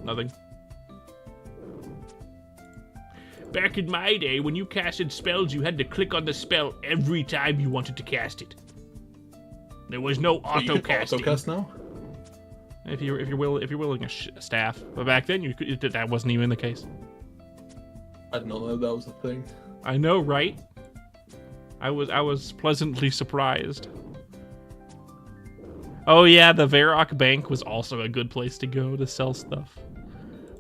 Nothing. Back in my day, when you casted spells, you had to click on the spell every time you wanted to cast it. There was no auto casting. Auto-cast now? If you're willing a staff, but back then that wasn't even the case. I didn't know that was a thing. I know, right? I was pleasantly surprised. Oh yeah, the Varrock Bank was also a good place to go to sell stuff.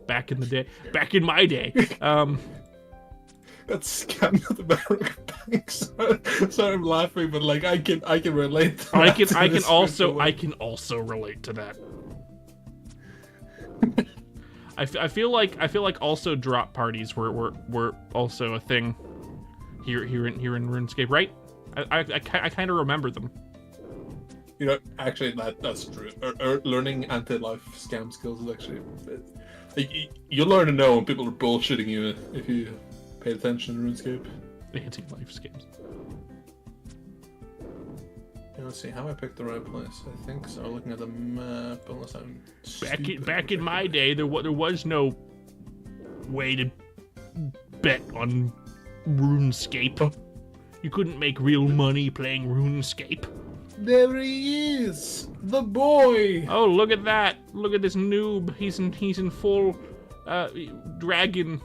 Back in the day, back in my day. That's scammed at the Varrock Bank. Sorry, I'm laughing, but like I can relate. To I that can also relate to that. I feel like also drop parties were also a thing here in RuneScape, right? I kind of remember them. You know, actually, that's true. Learning anti-life scam skills is actually you learn to know when people are bullshitting you if you pay attention in RuneScape. Anti-life scams. Yeah, let's see, have I picked the right place? I think so. Looking at the map, unless I'm stupid. Back in my day, there was no way to bet on RuneScape. You couldn't make real money playing RuneScape. There he is, the boy. Oh, look at that! Look at this noob. He's in full dragon.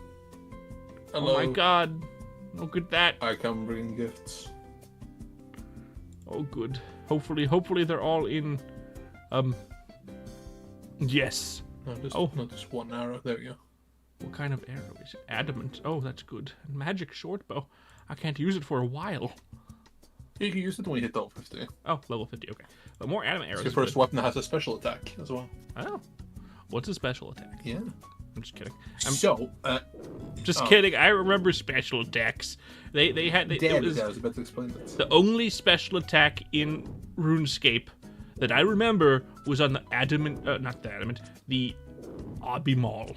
Hello. Oh my god! Look at that! I come bring gifts. Oh, good. Hopefully they're all in. Yes. No, not just one arrow. There we go. What kind of arrow is it? Adamant. Oh, that's good. Magic short bow. I can't use it for a while. You can use it when you hit level 50. Oh, level 50. Okay. But more adamant arrows. It's your first weapon that has a special attack as well. Oh. What's a special attack? Yeah. I'm just kidding. Just kidding. I remember special attacks. They had. I was about to explain that. The only special attack in RuneScape that I remember was on the adamant. Not the adamant. The Abimal.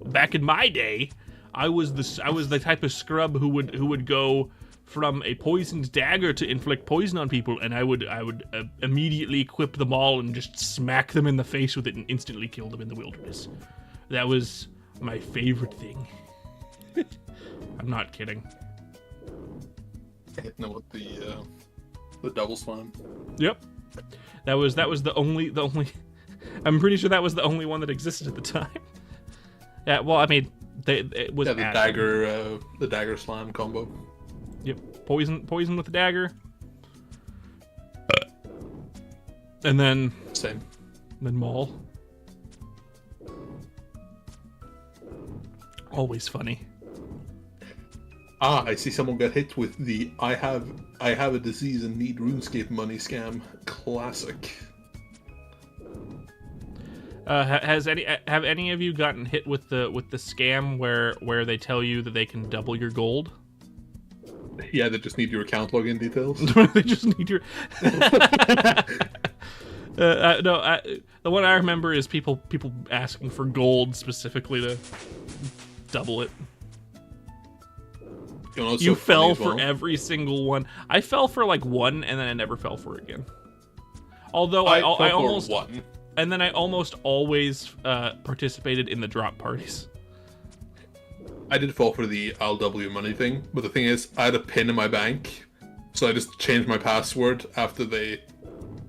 Back in my day, I was the type of scrub who would go from a poisoned dagger to inflict poison on people, and I would immediately equip them all and just smack them in the face with it and instantly kill them in the wilderness. That was my favorite thing. I'm not kidding. Hitting them with the double slam. Yep. That was the only. I'm pretty sure that was the only one that existed at the time. Yeah, well, I mean, it was Yeah, the dagger slam combo. Yep, poison with the dagger, and then maul. Always funny. Ah, I see someone got hit with the I have a disease and need RuneScape money scam. Classic. Have any of you gotten hit with the scam where they tell you that they can double your gold? Yeah, they just need your account login details. They just need your. No, the one I remember is people asking for gold specifically to double it. You know, You fell for every single one. I fell for like one, and then I never fell for it again. Although I almost one. And then I almost always participated in the drop parties. I did fall for the LW money thing, but the thing is, I had a pin in my bank, so I just changed my password after the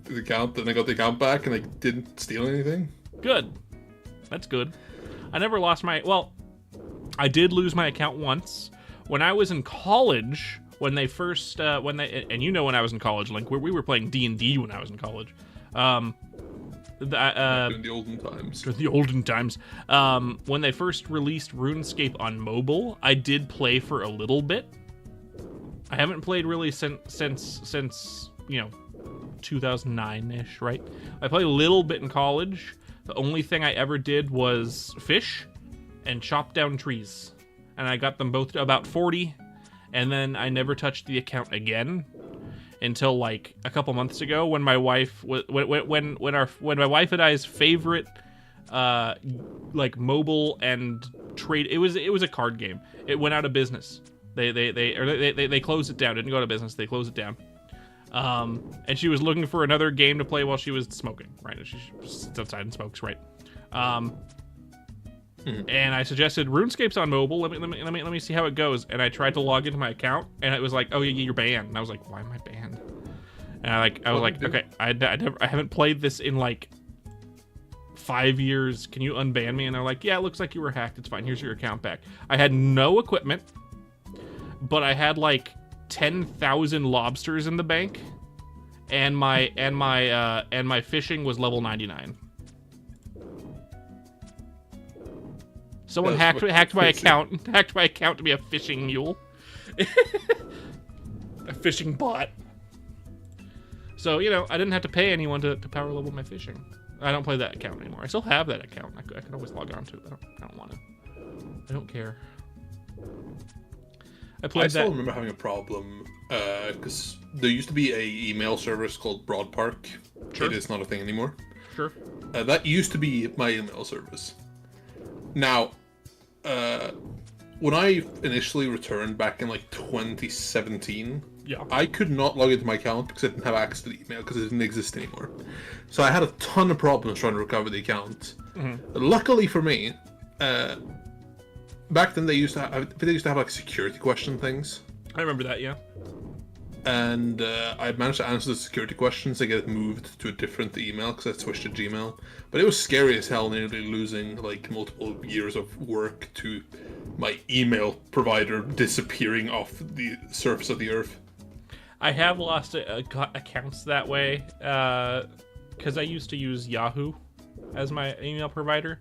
account, then I got the account back, and I didn't steal anything. Good. That's good. I never lost my... Well, I did lose my account once. When I was in college, when they first... and you know when I was in college, Link, we were playing D&D when I was in college. During the olden times. During the olden times. When they first released RuneScape on mobile, I did play for a little bit. I haven't played really since 2009-ish, right? I played a little bit in college. The only thing I ever did was fish and chop down trees. And I got them both to about 40, and then I never touched the account again until like a couple months ago when my wife when my wife and I's favorite like mobile and trade, it was a card game. It went out of business. They closed it down. Didn't go out of business. They closed it down. And she was looking for another game to play while she was smoking, right? She sits outside and smokes, right? And I suggested RuneScape's on mobile. Let me see how it goes. And I tried to log into my account, and it was like, oh yeah, you're banned. And I was like, why am I banned? And I was like, okay, I haven't played this in like 5 years. Can you unban me? And they're like, yeah, it looks like you were hacked. It's fine. Here's your account back. I had no equipment, but I had like 10,000 lobsters in the bank, and my fishing was level 99. Someone hacked my account to be a fishing mule. A fishing bot. So, I didn't have to pay anyone to power level my fishing. I don't play that account anymore. I still have that account. I can always log on to it. I don't want to. I don't care. I still remember having a problem because there used to be a email service called Broadpark. Sure. It is not a thing anymore. Sure. That used to be my email service. Now, when I initially returned back in like 2017, yeah, I could not log into my account because I didn't have access to the email because it didn't exist anymore. So I had a ton of problems trying to recover the account. Mm-hmm. Luckily for me, back then they used to have like security question things. I remember that, yeah. And I managed to answer the security questions and get it moved to a different email because I switched to Gmail. But it was scary as hell, nearly losing like multiple years of work to my email provider disappearing off the surface of the earth. I have lost accounts that way because I used to use Yahoo as my email provider.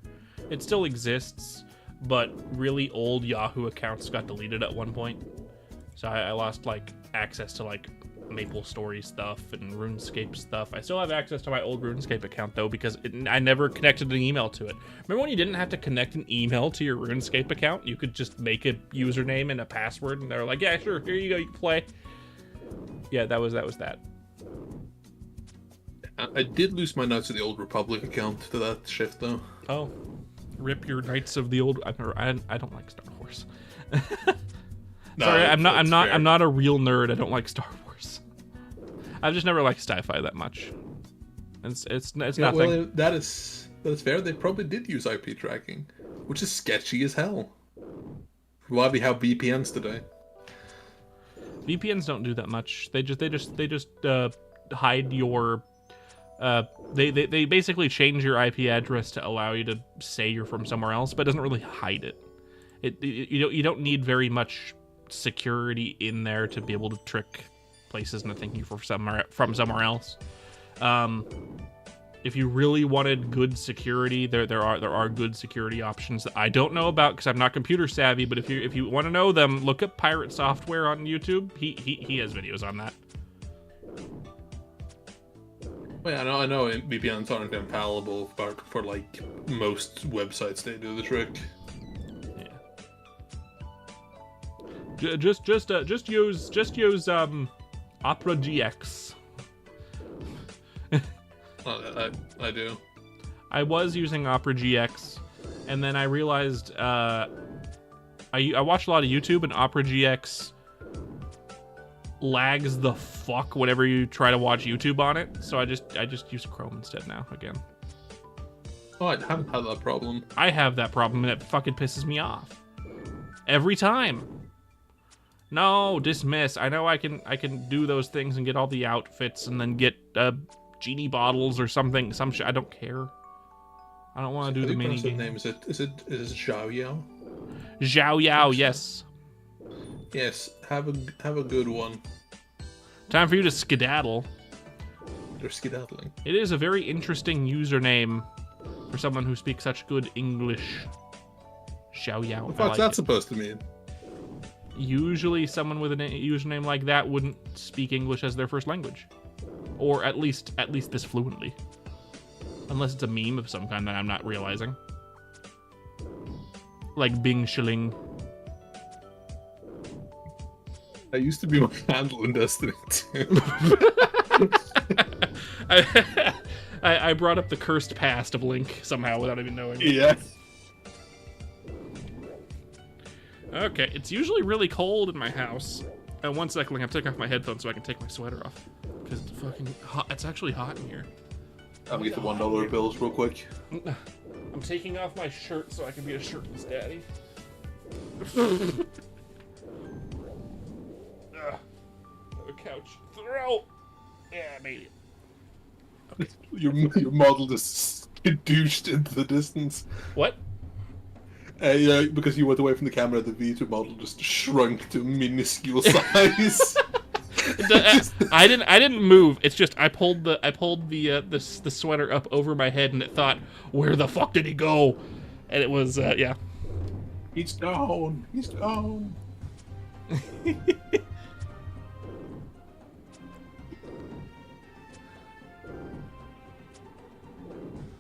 It still exists, but really old Yahoo accounts got deleted at one point. So I lost like access to like Maple Story stuff and RuneScape stuff. I still have access to my old RuneScape account though because I never connected an email to it. Remember when you didn't have to connect an email to your RuneScape account? You could just make a username and a password, and they're like, "Yeah, sure, here you go, you can play." Yeah, that was that. I did lose my Knights of the Old Republic account to that shift though. Oh, rip your Knights of the Old. I don't like Star Wars. No, sorry, I'm not a real nerd. I don't like Star Wars. I've just never liked sci-fi that much. It's nothing. Well, that is fair. They probably did use IP tracking, which is sketchy as hell. Why we have VPNs today? VPNs don't do that much. They just hide your They basically change your IP address to allow you to say you're from somewhere else, but it doesn't really hide it. You don't need very much security in there to be able to trick places into thinking you're from somewhere else. If you really wanted good security, there are good security options that I don't know about because I'm not computer savvy. But if you want to know them, look up Pirate Software on YouTube. He has videos on that. Well, yeah, I know VPNs aren't infallible, but for like most websites, they do the trick. Yeah. Just use Opera GX. I do. I was using Opera GX, and then I realized I watched a lot of YouTube, and Opera GX lags the fuck whenever you try to watch YouTube on it. So I just use Chrome instead now again. Oh, I haven't had that problem. I have that problem, and it fucking pisses me off every time. No, dismiss. I know I can do those things and get all the outfits, and then get genie bottles or something. Some shit. I don't care. I don't want to do the mini game. Name is it Xiao Yao? Xiao Yao, yes. Yes, have a good one. Time for you to skedaddle. They're skedaddling. It is a very interesting username for someone who speaks such good English. Xiao Yao. What the fuck's that supposed to mean? Usually someone with a username like that wouldn't speak English as their first language. Or at least this fluently. Unless it's a meme of some kind that I'm not realizing. Like Bing Shilling. That used to be my handle in Destiny 2. I brought up the cursed past of Link somehow without even knowing. Yeah. Okay, it's usually really cold in my house. One second, I'm taking off my headphones so I can take my sweater off. Because it's fucking hot. It's actually hot in here. I'm gonna get the $1 bills real quick. I'm taking off my shirt so I can be a shirtless daddy. A couch. Throw! Yeah, I made it. Okay. Your model just douched into the distance. What? Yeah, because you went away from the camera, the V2 model just shrunk to minuscule size. I didn't move. It's just I pulled the sweater up over my head, and it thought, "Where the fuck did he go?" And it was yeah. He's down. He's down.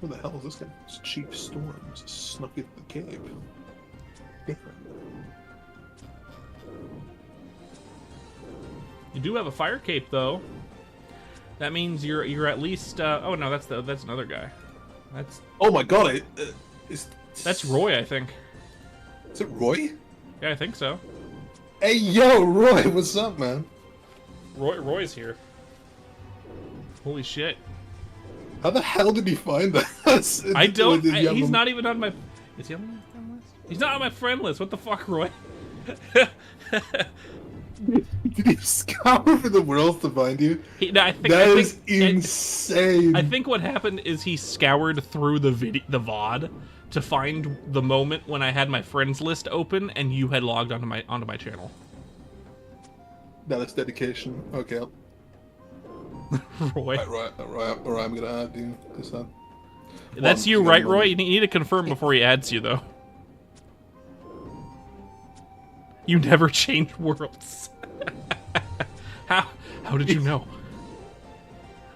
Where the hell is this guy? It's Chief Storms snuck into the cave. Different. You do have a fire cape though. That means you're at least. Oh no, that's another guy. That's. Oh my god! That's Roy, I think. Is it Roy? Yeah, I think so. Hey yo, Roy, what's up, man? Roy's here. Holy shit! How the hell did he find us? I don't. He's not even on my. Is he on my friend list? He's not on my friend list. What the fuck, Roy? Did he scour for the world to find you? I think that is insane. I think what happened is he scoured through the VOD to find the moment when I had my friends list open and you had logged onto my channel. That's dedication. Okay. Roy. Right, I'm gonna add you. That's you, right, Roy? You need to confirm before he adds you, though. You never change worlds. How did you know?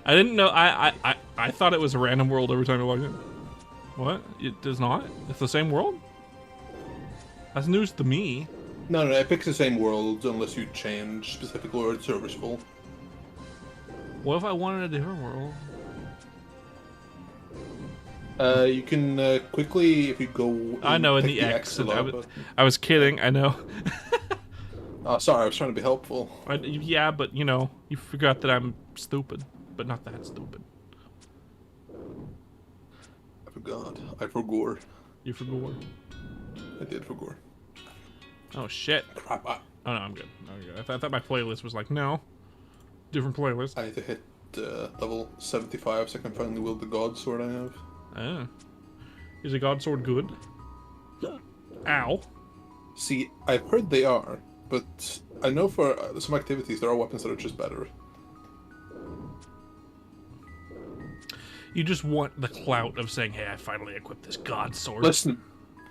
I didn't know. I thought it was a random world every time I logged in. What? It does not? It's the same world? That's news to me. No, it picks the same world unless you change specific words serviceable. What if I wanted a different world? You can quickly, if you go... I know, in the X. I was kidding, I know. Oh, sorry, I was trying to be helpful. Yeah, but, you know, you forgot that I'm stupid. But not that stupid. I forgot. I forgot. You forgot. I did forgot. Oh, shit. Crap. Oh, no, I'm good. I thought my playlist was like, no. Different playlist. I had to hit level 75 so I can finally wield the god sword I have. Oh. Is a god sword good? Ow. See, I've heard they are, but I know for some activities there are weapons that are just better. You just want the clout of saying, hey, I finally equipped this god sword.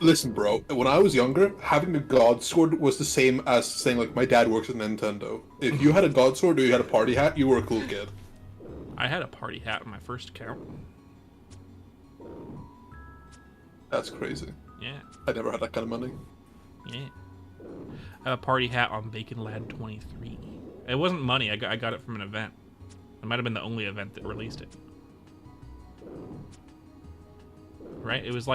Listen, bro. When I was younger, having a god sword was the same as saying, like, my dad works at Nintendo. If you had a god sword or you had a party hat, you were a cool kid. I had a party hat on my first account. That's crazy. Yeah. I never had that kind of money. Yeah. I have a party hat on Bacon Lad 23. It wasn't money. I got it from an event. It might have been the only event that released it. Right? It was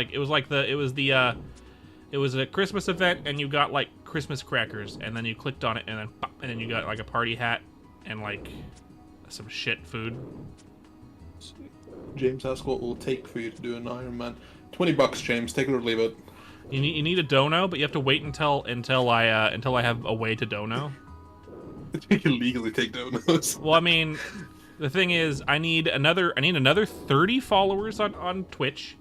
a Christmas event, and you got like Christmas crackers, and then you clicked on it, and then you got like a party hat and like some shit food. James asked what it will take for you to do an Iron Man. $20, James. Take it or leave it. You need a dono, but you have to wait until I have a way to dono. You can legally take donos. Well, I mean, the thing is, I need another 30 followers on Twitch,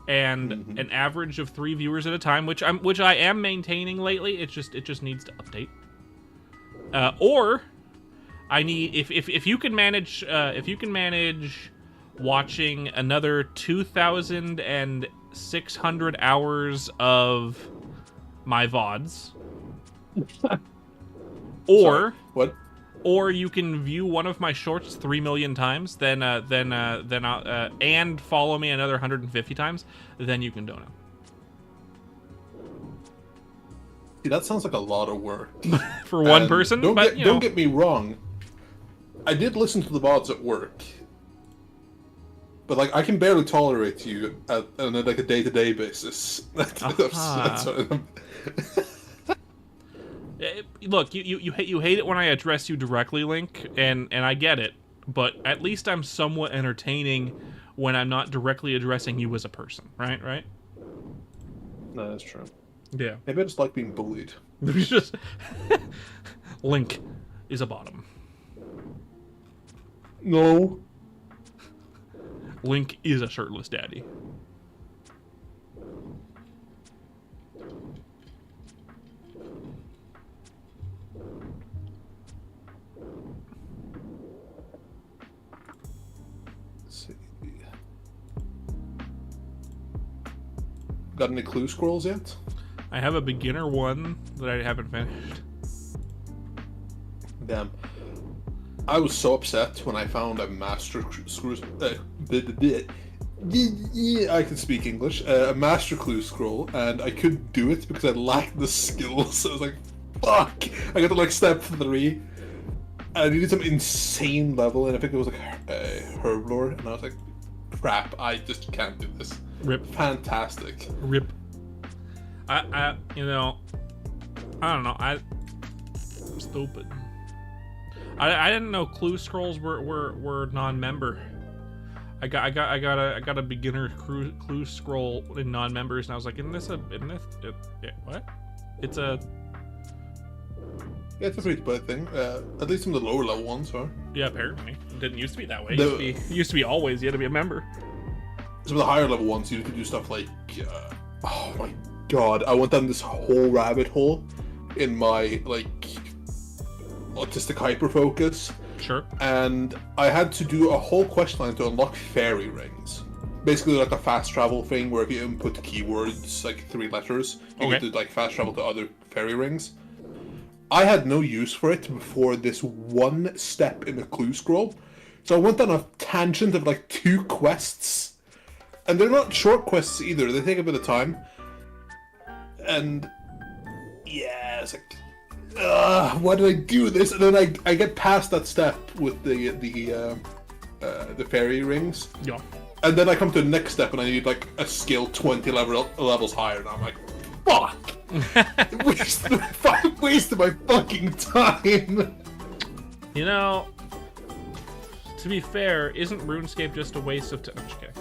and an average of 3 viewers at a time, which I am maintaining lately. It just needs to update. Or I need if you can manage watching another 2,600 hours of my VODs, or Sorry, what? Or you can view one of my shorts 3 million times, then and follow me another 150 times, then you can donate. See, that sounds like a lot of work For one person. Don't but don't get me wrong. I did listen to the VODs at work, but like I can barely tolerate you on like a day-to-day basis. That's what Look, you hate it when I address you directly, Link, and I get it, but at least I'm somewhat entertaining when I'm not directly addressing you as a person, right? No, that's true. Yeah. Maybe I just like being bullied. There's just Link is a bottom. No. Link is a shirtless daddy. Got any clue scrolls yet? I have a beginner one that I haven't finished. Damn. I was so upset when I found a master screw. I can speak English. A master clue scroll, and I couldn't do it because I lacked the skills. So I was like, "Fuck!" I got to like step 3. I needed some insane level, and I think it was like herblore, and I was like, "Crap! I just can't do this." Rip. Fantastic. Rip. I don't know. I'm stupid. I didn't know clue scrolls were non-member. I got a beginner clue scroll in non-members, and I was like, what? It's a Yeah, it's a free to play thing. At least some of the lower level ones are. Yeah, apparently. It didn't used to be that way. It used to be always you had to be a member. Some of the higher level ones, you could do stuff like, oh my god, I went down this whole rabbit hole in my like autistic hyper focus. Sure. And I had to do a whole quest line to unlock fairy rings. Basically like a fast travel thing where if you input keywords, like 3 letters, you get to like fast travel to other fairy rings. I had no use for it before this one step in the clue scroll. So I went on a tangent of like 2 quests. And they're not short quests either, they take a bit of time. And yeah, it's like, why did I do this? And then I get past that step with the fairy rings. Yeah. And then I come to the next step and I need like a skill 20 levels higher, and I'm like, fuck! wasted my fucking time! You know, to be fair, isn't RuneScape just a waste of time? I'm just kidding.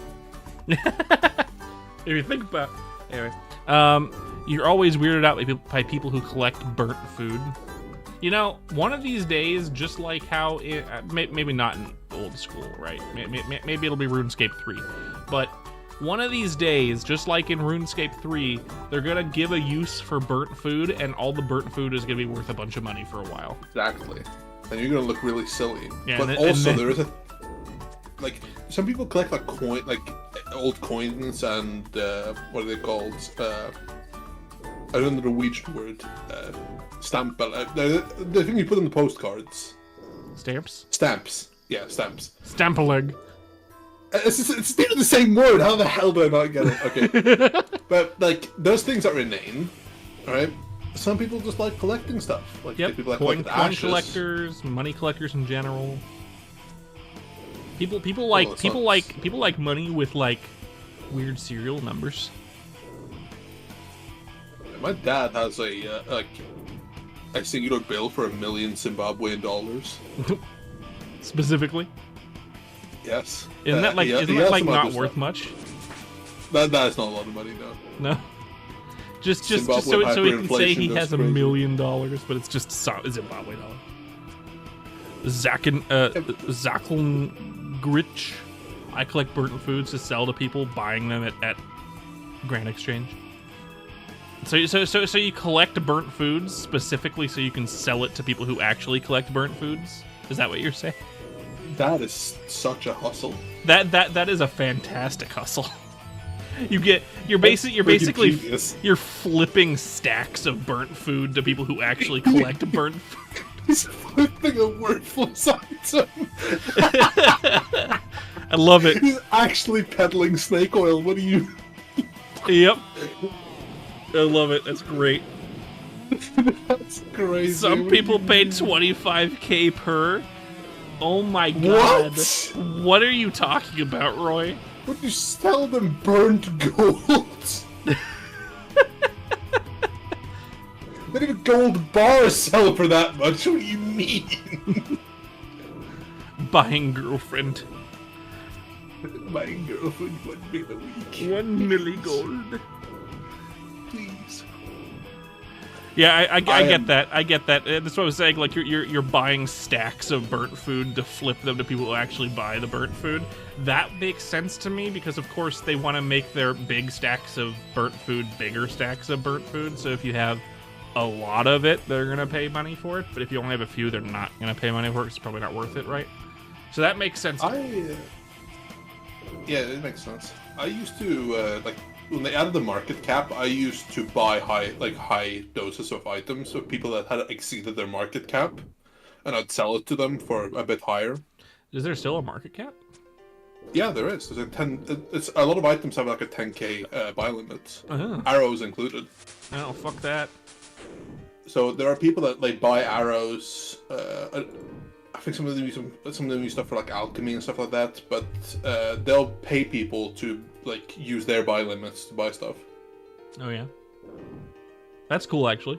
If you think about anyway, you're always weirded out by people who collect burnt food. You know, one of these days, just like how maybe not in old school, right? Maybe it'll be RuneScape 3. But one of these days, just like in RuneScape 3, they're gonna give a use for burnt food, and all the burnt food is gonna be worth a bunch of money for a while. Exactly. And you're gonna look really silly. Yeah, but and also, then, there is a... Like, some people collect, like, old coins and, what are they called? I don't know the Norwegian word. Stamp... the thing you put on the postcards. Stamps? Stamps. Yeah, stamps. Stamp-a-leg. It's still the same word. How the hell do I not get it? Okay. But, like, those things are inane, right? Some people just like collecting stuff. Like, people that coin collect collectors, money collectors in general. People like money with, like, weird serial numbers. My dad has a singular bill for $1 million Zimbabwean dollars. Specifically? Yes. Isn't that like not worth much? That is not a lot of money, no. No. Just so he can say he has $1 million, but it's just Zimbabwe dollar. Zaklin Grich. I collect burnt foods to sell to people buying them at Grand Exchange. So you collect burnt foods specifically so you can sell it to people who actually collect burnt foods? Is that what you're saying? That is such a hustle. That is a fantastic hustle. You're flipping stacks of burnt food to people who actually collect burnt food. He's flipping a worthless item. I love it. He's actually peddling snake oil. What do you? Yep. I love it. That's great. That's crazy. Some people paid $25K per. Oh my god. What are you talking about, Roy? Would you sell them burnt gold? Not even gold bars sell for that much. What do you mean? Buying girlfriend. Buying girlfriend $1 million a week. 1 milli gold. Please. Yeah, I get that. I get that. That's what I was saying. Like you're buying stacks of burnt food to flip them to people who actually buy the burnt food. That makes sense to me because, of course, they want to make their big stacks of burnt food bigger stacks of burnt food. So if you have a lot of it, they're gonna pay money for it. But if you only have a few, they're not gonna pay money for it. It's probably not worth it, right? So that makes sense. Yeah, it makes sense. I used to when they added the market cap, I used to buy high doses of items of people that had exceeded their market cap, and I'd sell it to them for a bit higher. Is there still a market cap? Yeah, there is. There's it's a lot of items have like a 10K buy limit, arrows included. Oh, fuck that. So there are people that like buy arrows. I think some of them use stuff for like alchemy and stuff like that, but they'll pay people to like use their buy limits to buy stuff. Oh yeah, that's cool actually.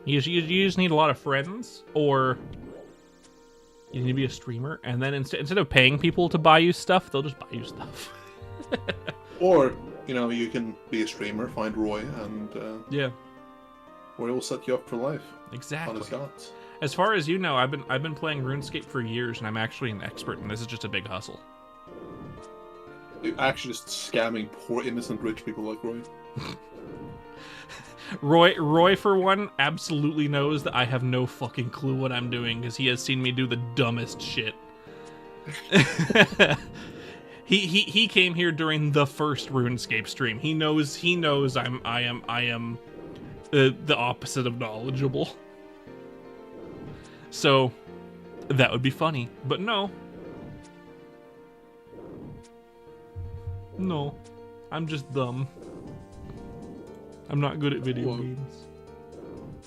You just need a lot of friends, or you need to be a streamer, and then instead of paying people to buy you stuff, they'll just buy you stuff. Or you can be a streamer, find Roy, and yeah, Roy will set you up for life. Exactly. On his gods. As far as you know, I've been playing RuneScape for years, and I'm actually an expert, and this is just a big hustle. You're actually just scamming poor innocent rich people like Roy. Roy, for one, absolutely knows that I have no fucking clue what I'm doing, because he has seen me do the dumbest shit. He came here during the first RuneScape stream. He knows I am the opposite of knowledgeable. So, that would be funny. But no. No. I'm just dumb. I'm not good at video games.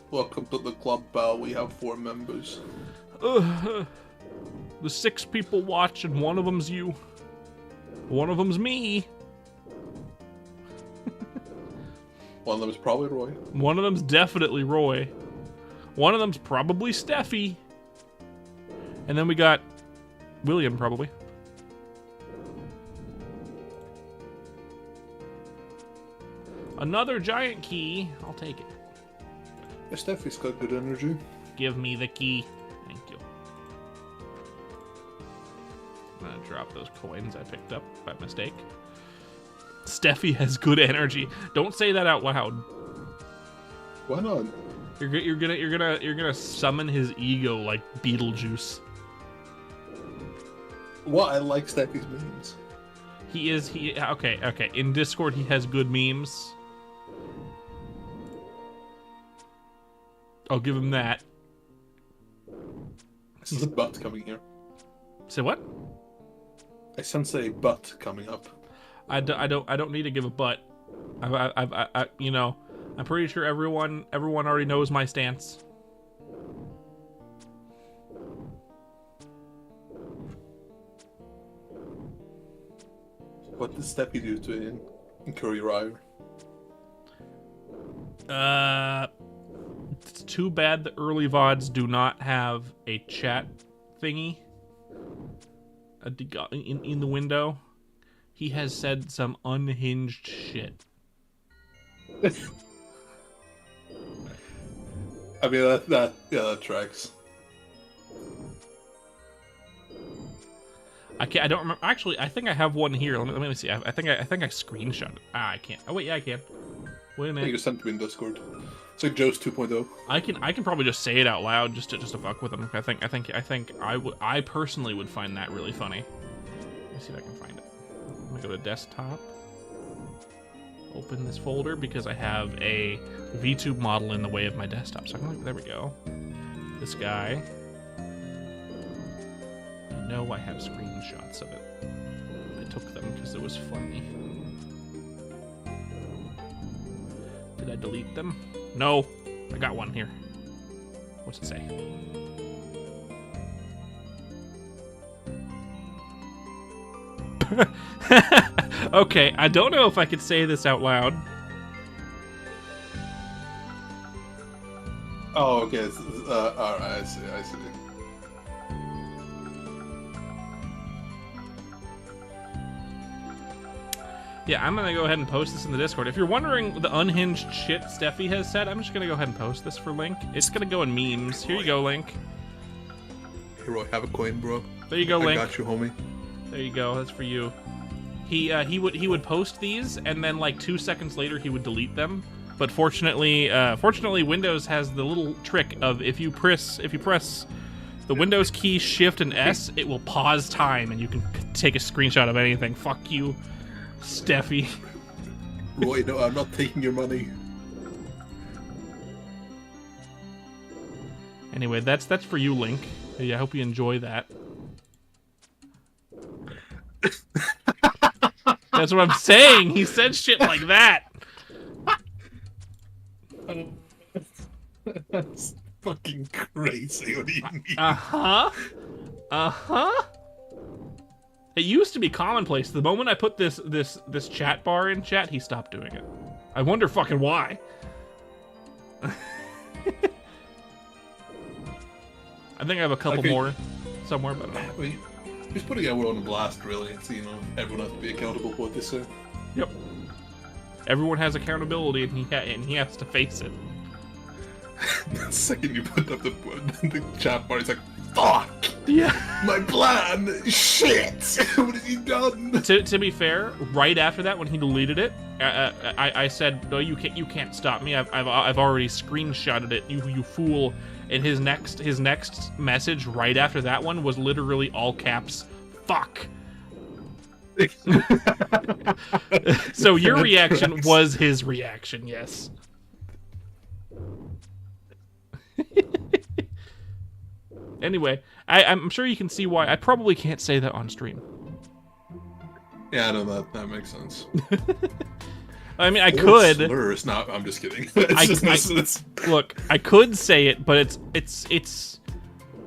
Welcome to the club, pal. We have 4 members. The 6 people watch, and one of them's you. One of them's me. One of them is probably Roy. One of them's definitely Roy. One of them's probably Steffi. And then we got William, probably. Another giant key. I'll take it. Yeah, Steffi's got good energy. Give me the key. Thank you. drop those coins I picked up by mistake. Steffi has good energy. Don't say that out loud. Why not? You're gonna summon his ego like Beetlejuice. What? I like Steffi's memes. Okay. In Discord, he has good memes. I'll give him that. There's a butt coming here. Say what? I sense a butt coming up. I don't need to give a butt. You know, I'm pretty sure everyone already knows my stance. What did Steffi do to incur your ire? It's too bad the early VODs do not have a chat thingy in the window. He has said some unhinged shit. I mean, that tracks. I don't remember. Actually, I think I have one here. Let me see. I think I screenshot it. I can't. Oh wait, yeah, I can. Wait a I think minute. you sent me in Discord. It's like Joe's 2.0. I can probably just say it out loud just to fuck with them. I personally would find that really funny. Let me see if I can find it. I'm gonna go to desktop. Open this folder because I have a VTube model in the way of my desktop. So I'm like, there we go. This guy. I know I have screenshots of it. I took them because it was funny. Did I delete them? No. I got one here. What's it say? Okay, I don't know if I could say this out loud. Oh, okay. Alright, I see. Yeah, I'm gonna go ahead and post this in the Discord. If you're wondering the unhinged shit Steffi has said, I'm just gonna go ahead and post this for Link. It's gonna go in memes. Here you go, Link. Here, Roy, have a coin, bro. There you go, Link. I got you, homie. There you go. That's for you. He would post these, and then like 2 seconds later he would delete them. But fortunately, Windows has the little trick of if you press the Windows key, Shift, and S, it will pause time, and you can take a screenshot of anything. Fuck you, Steffi. Roy, no, I'm not taking your money. Anyway, that's for you, Link. Yeah, I hope you enjoy that. That's what I'm saying. He said shit like that. That's fucking crazy. What do you mean? Uh-huh. It used to be commonplace. The moment I put this chat bar in chat, he stopped doing it. I wonder fucking why. I think I have a couple more somewhere, but I don't know. Just putting everyone on blast, really. So, you know, everyone has to be accountable for what they say. Yep. Everyone has accountability, and he has to face it. The second you put up the chat bar, it's like, fuck! Yeah. My plan! Shit! What has he done? To be fair, right after that, when he deleted it, I said, no, you can't stop me. I've already screenshotted it. You fool. And his next message right after that one was literally all caps, fuck. So your reaction was his reaction, yes. Anyway, I'm sure you can see why I probably can't say that on stream. Yeah, I know that makes sense. I mean, I could. Slurs. No, I'm just kidding. Look, I could say it, but it's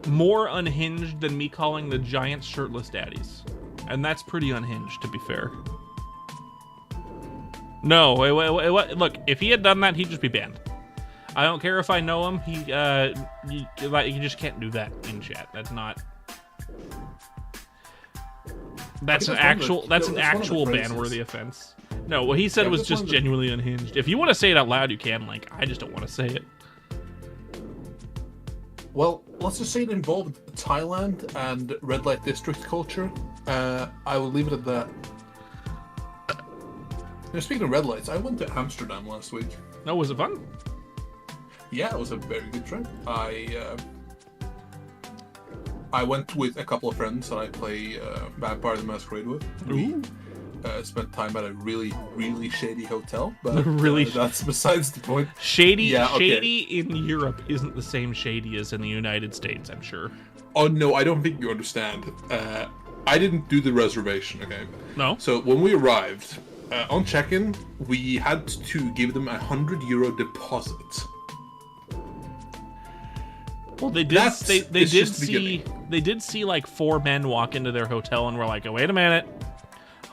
more unhinged than me calling the Giants shirtless daddies, and that's pretty unhinged, to be fair. No, wait, look, if he had done that, he'd just be banned. I don't care if I know him. You just can't do that in chat. That's not. That's an actual ban-worthy offense. No, what he said was just genuinely unhinged. If you want to say it out loud, you can, Link. I just don't want to say it. Well, let's just say it involved Thailand and red light district culture. I will leave it at that. Now, speaking of red lights, I went to Amsterdam last week. No, was it fun? Yeah, it was a very good trip. I went with a couple of friends that I play Vampire the Masquerade with. We spent time at a really, really shady hotel, but Really that's besides the point. Shady, Yeah, okay. shady in Europe isn't the same shady as in the United States, I'm sure. Oh no, I don't think you understand. I didn't do the reservation, okay? No? So when we arrived, on check-in, we had to give them €100 deposit. Well, they did. They did just the see. beginning. They did see like 4 men walk into their hotel and were like, "Oh, wait a minute,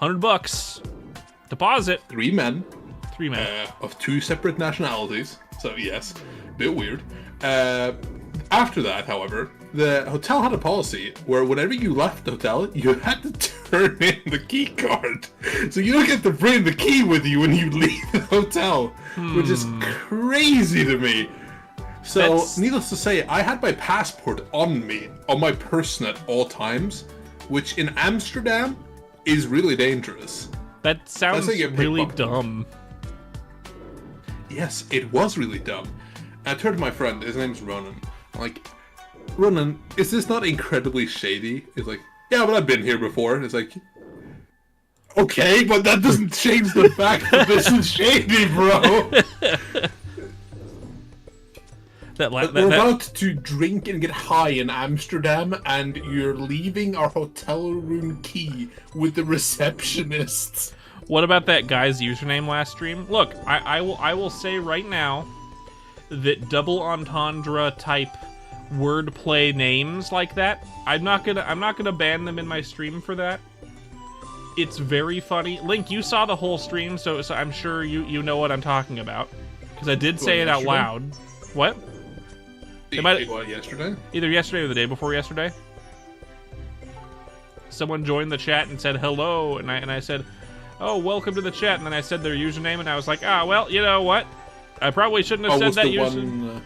$100 deposit." 3 men. 3 men. Of 2 separate nationalities. So yes, a bit weird. After that, however, the hotel had a policy where whenever you left the hotel, you had to turn in the key card. So you don't get to bring the key with you when you leave the hotel, which is crazy to me. So, needless to say, I had my passport on me, on my person at all times, which in Amsterdam is really dangerous. That sounds really dumb. Yes, it was really dumb. And I turned to my friend, his name's Ronan. I'm like, Ronan, is this not incredibly shady? He's like, yeah, but I've been here before. And it's like, okay, but that doesn't change the fact that this is shady, bro. We're about to drink and get high in Amsterdam, and you're leaving our hotel room key with the receptionist. What about that guy's username last stream? Look, I will say right now that double entendre type wordplay names like that, I'm not gonna ban them in my stream for that. It's very funny. Link, you saw the whole stream, so I'm sure you know what I'm talking about, because I did say it out loud. What? What, yesterday? Either yesterday or the day before yesterday. Someone joined the chat and said hello, and I said, "Oh, welcome to the chat," and then I said their username, and I was like, well, you know what? I probably shouldn't have said that username.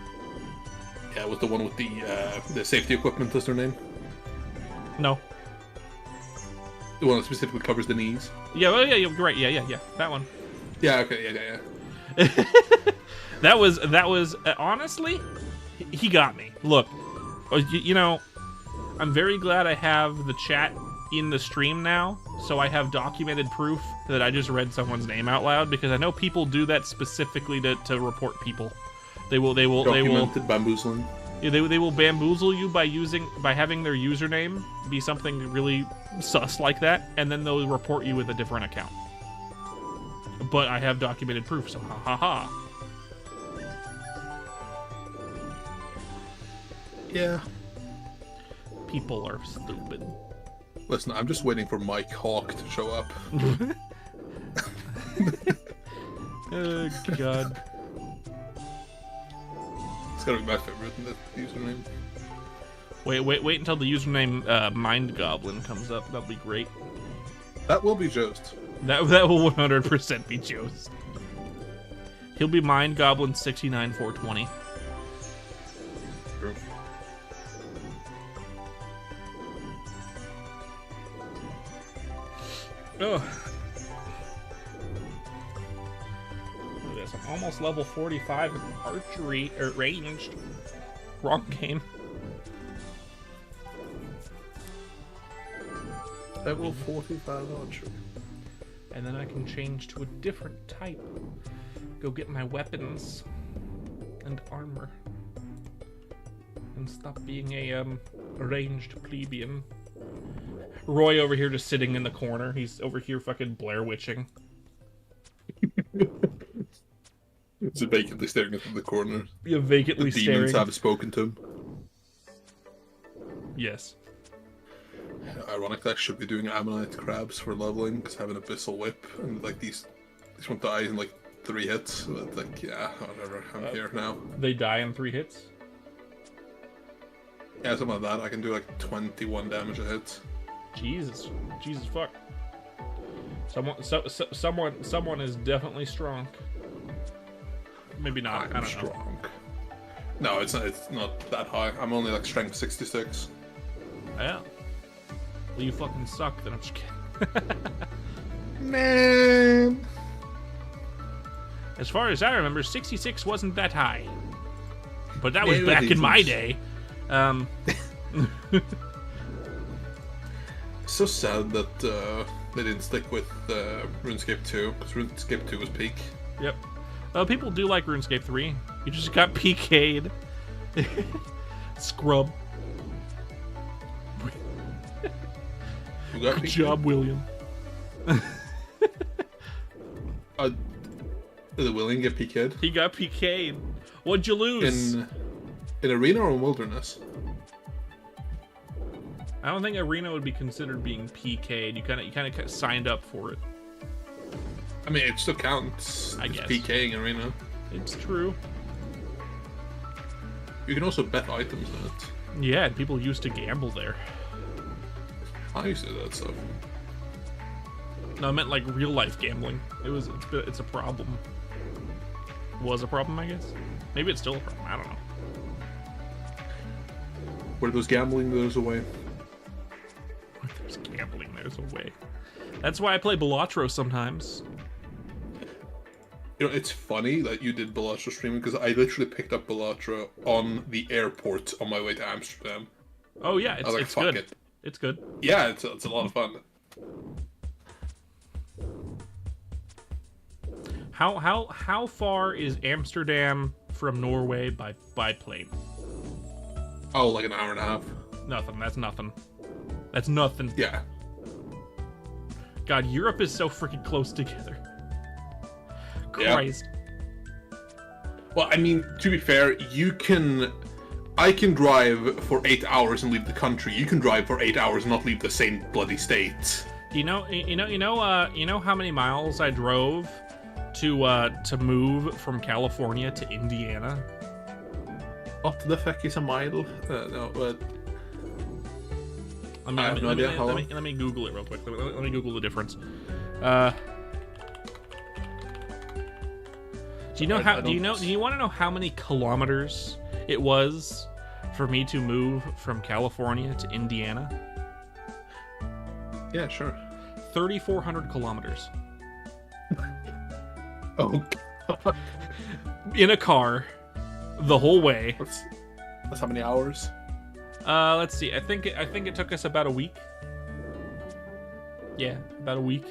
Yeah, was the one with the safety equipment as their name? No. The one that specifically covers the knees? Yeah, well, yeah, you're right. Yeah, that one. Yeah, okay, yeah. That was honestly, he got me. Look, you know, I'm very glad I have the chat in the stream now, so I have documented proof that I just read someone's name out loud, because I know people do that specifically to report people. They will documented bamboozling. Yeah, they will bamboozle you by having their username be something really sus like that, and then they'll report you with a different account. But I have documented proof, so ha ha ha. Yeah. People are stupid. Listen, I'm just waiting for Mike Hawk to show up. Oh, God. It's gotta be my favorite in the username. Wait until the username Mind Goblin comes up. That'll be great. That will be Jost. That will 100% be Jost. He'll be Mind Goblin 69420. True. Ugh. Look at this. I'm almost level 45 in archery, or ranged. Wrong game. Level 45 archery. And then I can change to a different type. Go get my weapons and armor. And stop being a ranged plebeian. Roy over here just sitting in the corner. He's over here fucking Blair Witching. It's vacantly staring into the corner. Yeah, vacantly the staring. demons have spoken to him. Yes. Ironically, I should be doing ammonite crabs for leveling, because I have an abyssal whip, and like these won't die in like 3 hits. But like, yeah, whatever. I'm here now. They die in 3 hits? Yeah, something like that. I can do like 21 damage a hit. Jesus fuck. Someone is definitely strong. Maybe not. I don't strong. No, it's not that high. I'm only like strength 66. Yeah. Well, you fucking suck. Then I'm just kidding. Man. As far as I remember, 66 wasn't that high. But that was Yeah, back in my it's- day. So sad that they didn't stick with RuneScape 2, because RuneScape 2 was peak. Yep. People do like RuneScape 3. You just got PK'd. Scrub. You got Good PK'd? job, William. Did William get PK'd? He got PK'd. What'd you lose? In Arena or in Wilderness? I don't think Arena would be considered being PK'd. You kind of signed up for it. I mean, it still counts. I It's guess. PKing Arena. It's true. You can also bet items in it. Yeah, and people used to gamble there. I used to do that stuff. No, I meant like real life gambling. It's a problem. Was a problem, I guess. Maybe it's still a problem. I don't know. Where there's gambling, there's a way. If there's gambling, there's a way. That's why I play Balatro sometimes. You know, it's funny that you did Balatro streaming, because I literally picked up Balatro on the airport on my way to Amsterdam. Oh yeah, I it's, was like, it's fuck good. it. It's good. Yeah, it's a lot of fun. How far is Amsterdam from Norway by plane? Oh, like an hour and a half. Nothing. That's nothing. That's nothing. Yeah. God, Europe is so freaking close together. Yeah. Christ. Well, I mean, to be fair, I can drive for 8 hours and leave the country. You can drive for 8 hours and not leave the same bloody state. You know how many miles I drove to move from California to Indiana? What the fuck is a mile? No, but I have no idea how long. Let me Google it real quick. Let me Google the difference. Do you know I do you don't- want to know how many kilometers it was for me to move from California to Indiana? Yeah, sure. 3,400 kilometers Oh, in a car, the whole way. that's how many hours? Let's see. I think it took us about a week. Yeah, about a week.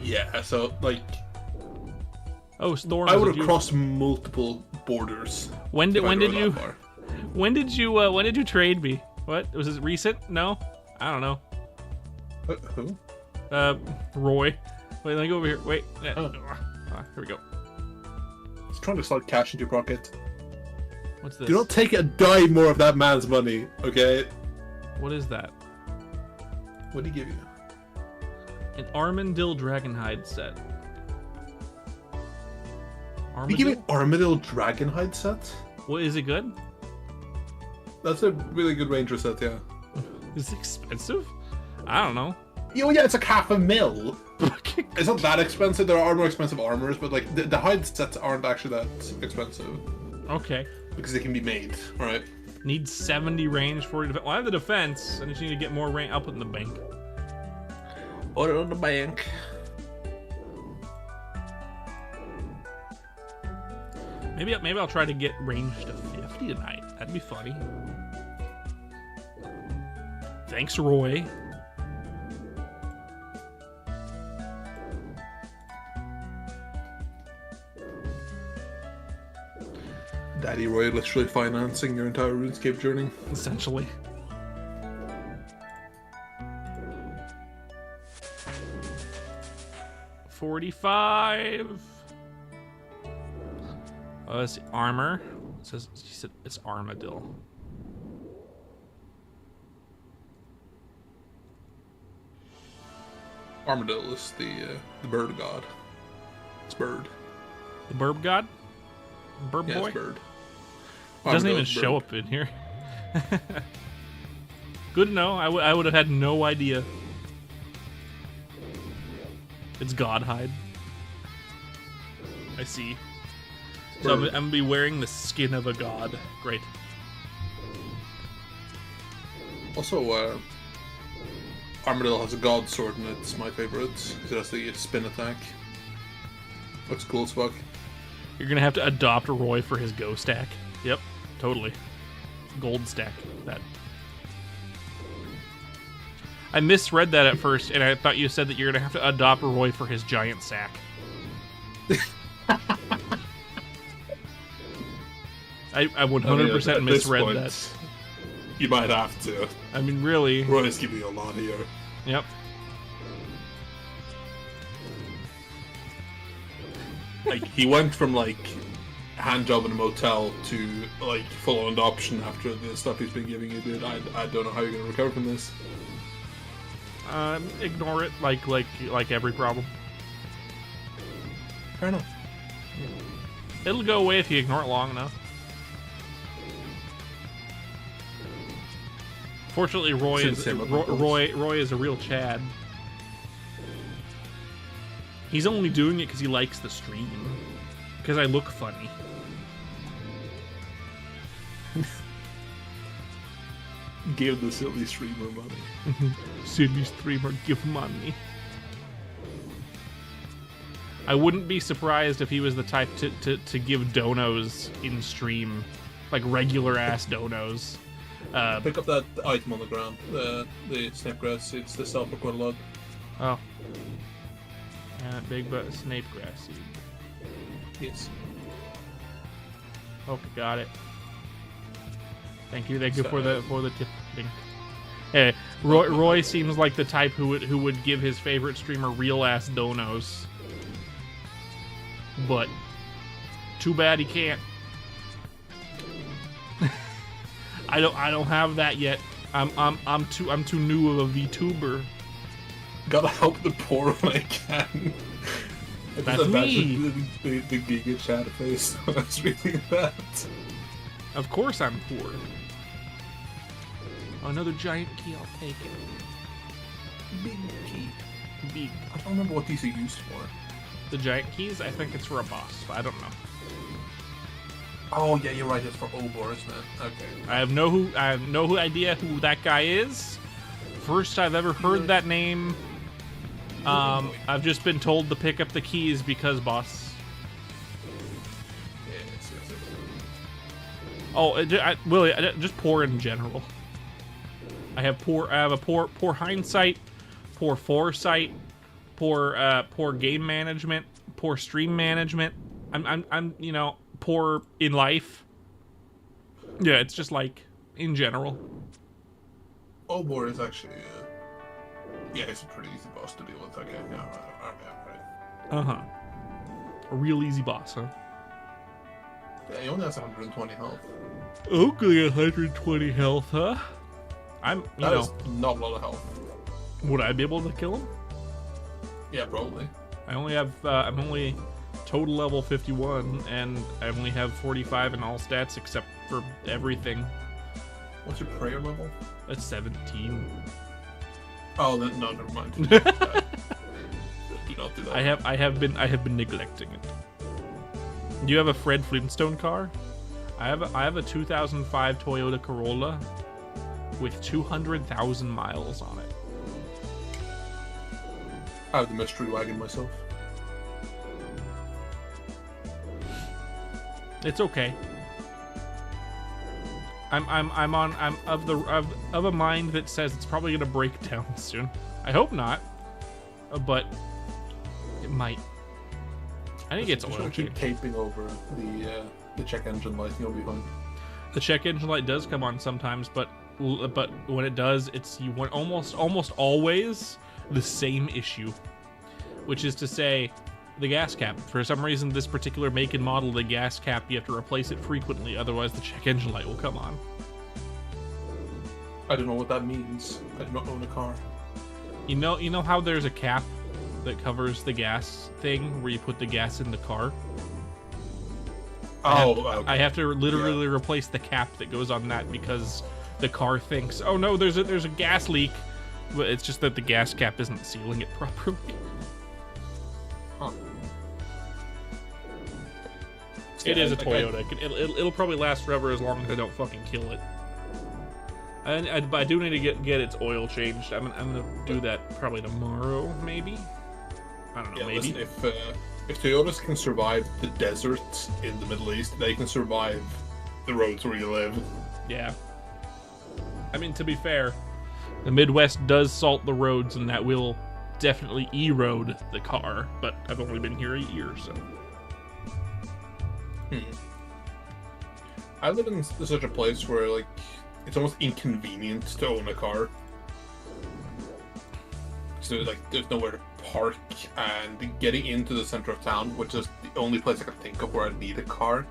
Yeah, so like Oh, Storm. I is would a have Jew. crossed multiple borders. When if I did drove that you far. when did you trade me? What was it recent? No, I don't know. Who? Roy. Wait, let me go over here. Wait. Oh. Here we go. He's trying to slide cash into your pocket. What's this? Do not take a dime more of that man's money, okay? What is that? What did he give you? An Armadillo Dragonhide set. He gave me Armadillo? an Armadillo Dragonhide set? What, is it good? That's a really good Ranger set, yeah. Is it expensive? I don't know. Yeah, it's like $500,000. It's not that expensive. There are more expensive armors, but like the hide sets aren't actually that expensive Okay. because they can be made, right? Need 70 range for it. Well, I have the defense. I just need to get more range. I'll put it in the bank. Put it on the bank. Maybe I'll try to get range to 50 tonight. That'd be funny. Thanks, Roy. Daddy Roy literally financing your entire RuneScape journey. Essentially. $45. Oh, let's see. Armor. It says she said it's Armadillo. Armadillo is the bird god. It's bird. The Burb God? Burb Yeah, Boy? it's bird. It doesn't even Armadillo's show bird. up in here. Good to know. I would have had no idea. It's Godhide. I see. So I'm gonna be wearing the skin of a god. Great. Also, Armadillo has a god sword, and it's my favorite. It has the spin attack. Looks cool as fuck. You're gonna have to adopt Roy for his go stack. Yep, totally. Gold stack. That. I misread that at first, and I thought you said that you're gonna have to adopt Roy for his giant sack. I 100% misread point, that. You might have to. I mean, really. Roy's giving you a lot here. Yep. Like, he went from, like, hand job in a motel to, like, full-on adoption after the stuff he's been giving you, dude. I don't know how you're gonna recover from this. Ignore it, like every problem. Fair enough. It'll go away if you ignore it long enough. Fortunately, Roy is a real Chad. He's only doing it because he likes the stream. Because I look funny. Give the silly streamer money. Silly streamer, give money. I wouldn't be surprised if he was the type to give donos in stream. Like regular ass donos. Pick up that item on the ground. The snake grass. It's the self-recorded log. Oh. And big butt snape grass seed. Yes. Okay, got it. Thank you for the tip. Hey, Roy seems like the type who would give his favorite streamer real ass donos. But too bad he can't. I don't have that yet. I'm too new of a VTuber. Gotta help the poor when I can. That's me. The Giga chat face. That's really bad. Of course I'm poor. Another giant key, I'll take it. Big key. Big. I don't remember what these are used for. The giant keys? I think it's for a boss, but I don't know. Oh yeah, you're right. It's for Obor, isn't it? Okay. I have no idea who that guy is. First I've ever heard that name. I've just been told to pick up the keys because boss. Yes. Oh, Willie, just poor in general. I have a poor hindsight, poor foresight, poor game management, poor stream management. I'm poor in life. Yeah, it's just like in general. Obor is actually yeah, it's a pretty easy boss to deal with. Okay, yeah, right. A real easy boss, huh? Yeah, he only has 120 health. Okay, 120 health, huh? That is not a lot of health. Would I be able to kill him? Yeah, probably. I only have, I'm only total level 51, and I only have 45 in all stats except for everything. What's your prayer level? That's 17. Oh, no, never mind. Do not do that. I have been neglecting it. Do you have a Fred Flintstone car? I have a 2005 Toyota Corolla with 200,000 miles on it. I have the mystery wagon myself. It's okay. I'm of a mind that says it's probably gonna break down soon. I hope not, but it might. I think it's oil keep taping over the check engine light. You'll be fine. The check engine light does come on sometimes, but when it does, it's almost always the same issue, which is to say, the gas cap. For some reason, this particular make and model, the gas cap, you have to replace it frequently, otherwise the check engine light will come on. I don't know what that means. I do not own a car. You know how there's a cap that covers the gas thing where you put the gas in the car? Okay. I have to literally replace the cap that goes on that because the car thinks, oh no, there's a gas leak. But it's just that the gas cap isn't sealing it properly. Huh. It is a Toyota. It'll probably last forever as long as I don't fucking kill it. But I do need to get its oil changed. I'm gonna do that probably tomorrow, maybe. I don't know, maybe. Listen, if Toyotas can survive the desert in the Middle East, they can survive the roads where you live. Yeah. I mean, to be fair, the Midwest does salt the roads, and that will definitely erode the car. But I've only been here a year, so. I live in such a place where, like, it's almost inconvenient to own a car. So, like, there's nowhere to park, and getting into the center of town, which is the only place I can think of where I need a car.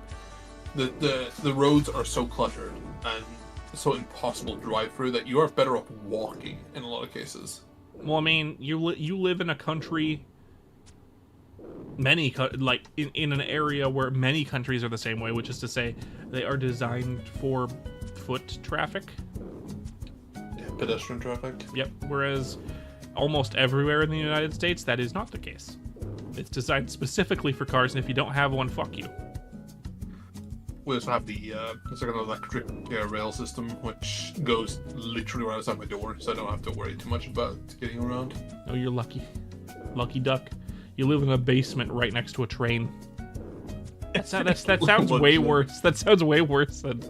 The roads are so cluttered and so impossible to drive through that you are better off walking in a lot of cases. Well, I mean, you live in a country, in an area where many countries are the same way, which is to say, they are designed for foot traffic. Yeah, pedestrian traffic. Yep. Whereas almost everywhere in the United States, that is not the case. It's designed specifically for cars, and if you don't have one, fuck you. We also have it's like an electric rail system, which goes literally right outside my door, so I don't have to worry too much about getting around. Oh, you're lucky. Lucky duck. You live in a basement right next to a train. That sounds way worse. That sounds way worse than...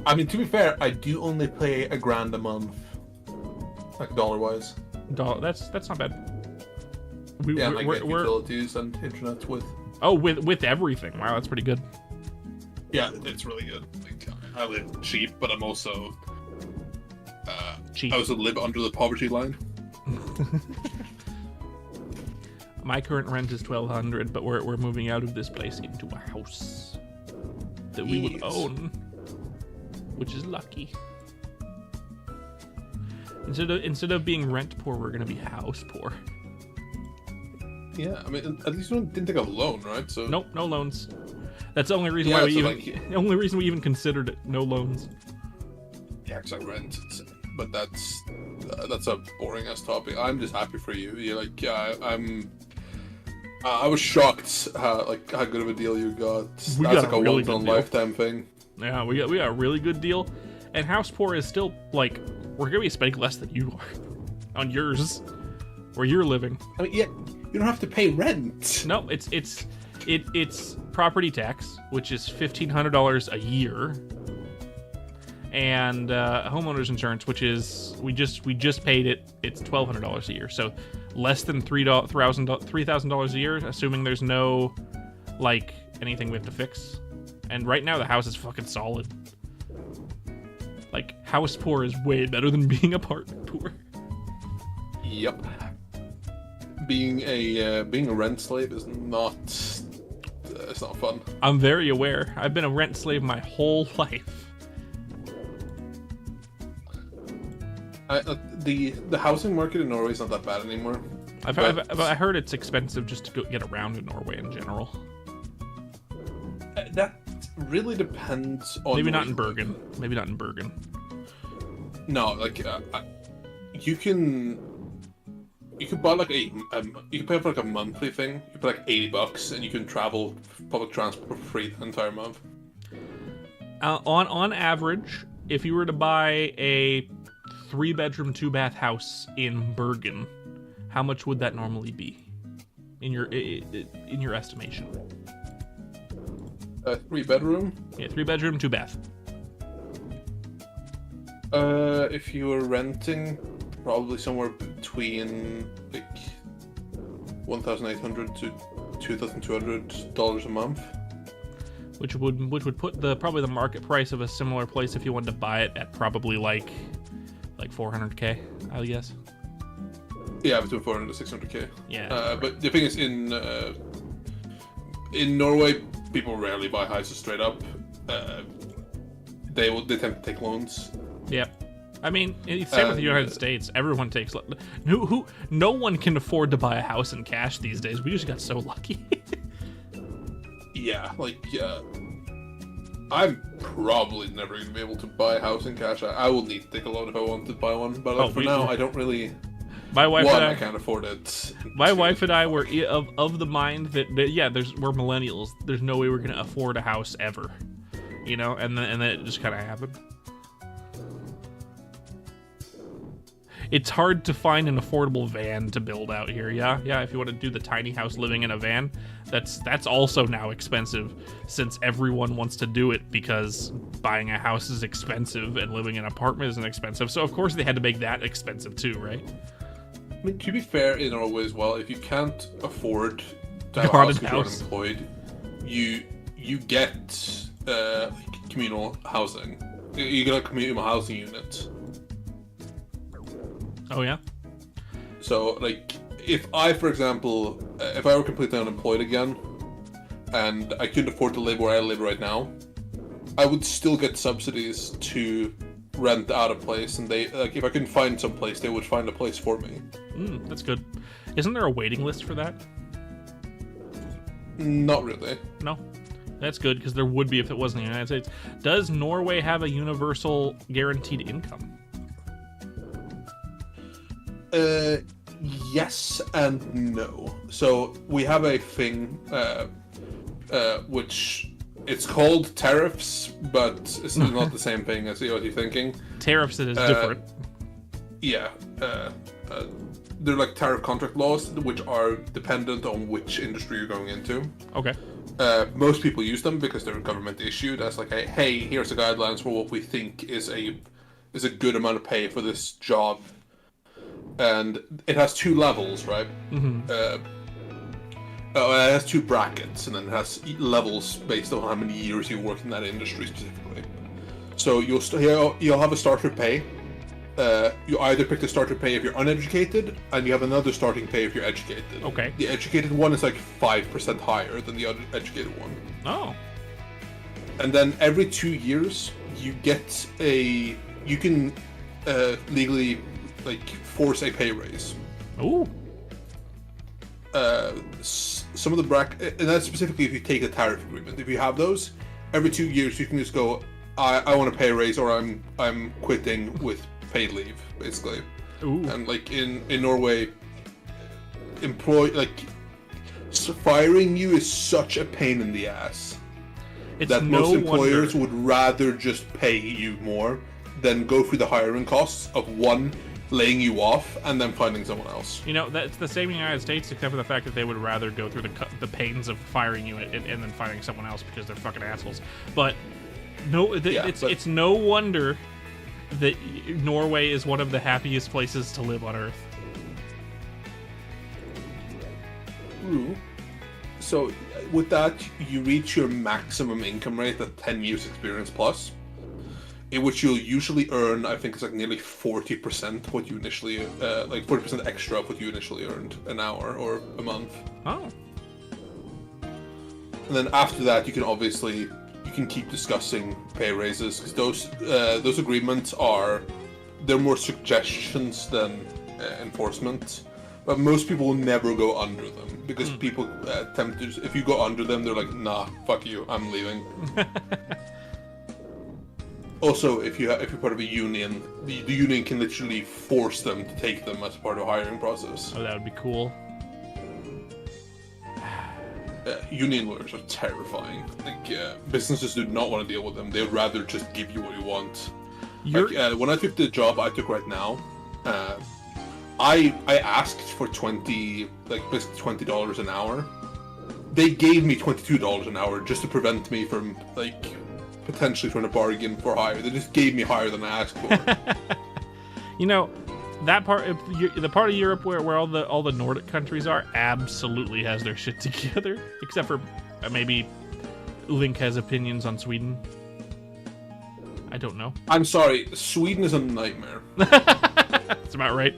I mean, to be fair, I do only pay $1,000 a month, like dollar-wise. That's not bad. I get utilities and internet with. Oh, with everything. Wow, that's pretty good. Yeah, it's really good. Like, I live cheap, but I'm also cheap. I also live under the poverty line. My current rent is $1,200, but we're moving out of this place into a house that we would own, which is lucky. Instead of being rent poor, we're gonna be house poor. Yeah, I mean, at least you didn't take a loan, right? So nope, no loans. That's the only reason why the only reason we even considered it. No loans. Yeah, because I rent. But that's a boring ass topic. I'm just happy for you. You're like, I was shocked how good of a deal you got. That's like a once in a lifetime thing. Yeah, we got a really good deal, and house poor is still like we're gonna be spending less than you are on yours, where you're living. I mean, yeah, you don't have to pay rent. No, it's property tax, which is $1,500 a year, and homeowners insurance, which is we just paid it. It's $1,200 a year, so less than $3,000 a year, assuming there's no like anything we have to fix. And right now the house is fucking solid. Like, house poor is way better than being apartment poor. Yep. Being a rent slave is not it's not fun. I'm very aware. I've been a rent slave my whole life. The housing market in Norway is not that bad anymore. I heard it's expensive just to get around in Norway in general. That really depends on. Maybe not in Bergen. Maybe not in Bergen. No, like you can buy like you can pay for like a monthly thing. You pay like $80 and you can travel public transport for free the entire month. On average, if you were to buy a 3-bedroom, 2-bath house in Bergen, how much would that normally be in your estimation? 3-bedroom? Yeah, 3-bedroom, 2-bath. If you were renting, probably somewhere between like $1,800 to $2,200 a month. Which would put probably the market price of a similar place if you wanted to buy it at probably like $400K, I guess. Yeah, between $400 to $600K. Yeah. But the thing is, in Norway, people rarely buy houses straight up. They tend to take loans. Yep. I mean, same with the United States. Everyone takes no one can afford to buy a house in cash these days. We just got so lucky. Yeah, I'm probably never going to be able to buy a house in cash. I will need to take a loan if I want to buy one, but for now, I don't really. My wife and I can't afford it. My wife and I were of the mind that we're millennials. There's no way we're going to afford a house ever, and then it just kind of happened. it's hard to find an affordable van to build out here. Yeah, if you want to do the tiny house living in a van, that's also now expensive, since everyone wants to do it because buying a house is expensive and living in an apartment isn't expensive. So of course they had to make that expensive too, right? I mean, to be fair, in Norway as well, if you can't afford to have a Haunted house if house. you're unemployed, you get like communal housing. You get a communal housing unit. Oh yeah. So, like, if I, for example, if I were completely unemployed again, and I couldn't afford to live where I live right now, I would still get subsidies to rent out a place, and they, like, if I couldn't find some place, they would find a place for me. That's good. Isn't there a waiting list for that? Not really. No. That's good, because there would be if it wasn't the United States. Does Norway have a universal guaranteed income? Yes and no. So we have a thing, which it's called tariffs, but it's not the same thing as what you're thinking. Tariffs is different. Yeah. They're like tariff contract laws, which are dependent on which industry you're going into. Okay. Most people use them because they're government issued as like, hey, here's the guidelines for what we think is a good amount of pay for this job. And it has two levels, right? Mm-hmm. It has two brackets, and then it has levels based on how many years you work in that industry specifically. So you'll have a starter pay. You either pick the starter pay if you're uneducated, and you have another starting pay if you're educated. Okay. The educated one is like 5% higher than the uneducated one. Oh. And then every 2 years, you can legally like force a pay raise. Ooh. Some of the bracket, and that's specifically if you take a tariff agreement. If you have those, every 2 years you can just go, I want a pay raise, or I'm quitting with paid leave, basically. Ooh. And like in Norway, firing you is such a pain in the ass that most employers would rather just pay you more than go through the hiring costs of one, laying you off, and then finding someone else. You know, that's the same in the United States, except for the fact that they would rather go through the pains of firing you and then finding someone else because they're fucking assholes. But no, it's no wonder that Norway is one of the happiest places to live on Earth. True. So with that, you reach your maximum income rate at 10 years experience plus, in which you'll usually earn, I think it's like nearly 40% what you initially, like 40% extra of what you initially earned an hour or a month. Oh. And then after that, you can keep discussing pay raises, because those agreements they're more suggestions than enforcement. But most people will never go under them, because people tend to, if you go under them, they're like, nah, fuck you, I'm leaving. Also, if you're part of a union, the union can literally force them to take them as part of the hiring process. Oh, that would be cool. Union lawyers are terrifying. Like, businesses do not want to deal with them. They'd rather just give you what you want. When I took the job I took right now, I asked for basically $20 an hour. They gave me $22 an hour just to prevent me from potentially trying to bargain for higher. They just gave me higher than I asked for. You know, that part, the part of Europe where all the Nordic countries are, absolutely has their shit together. Except for maybe Link has opinions on Sweden. I don't know. I'm sorry, Sweden is a nightmare. That's about right.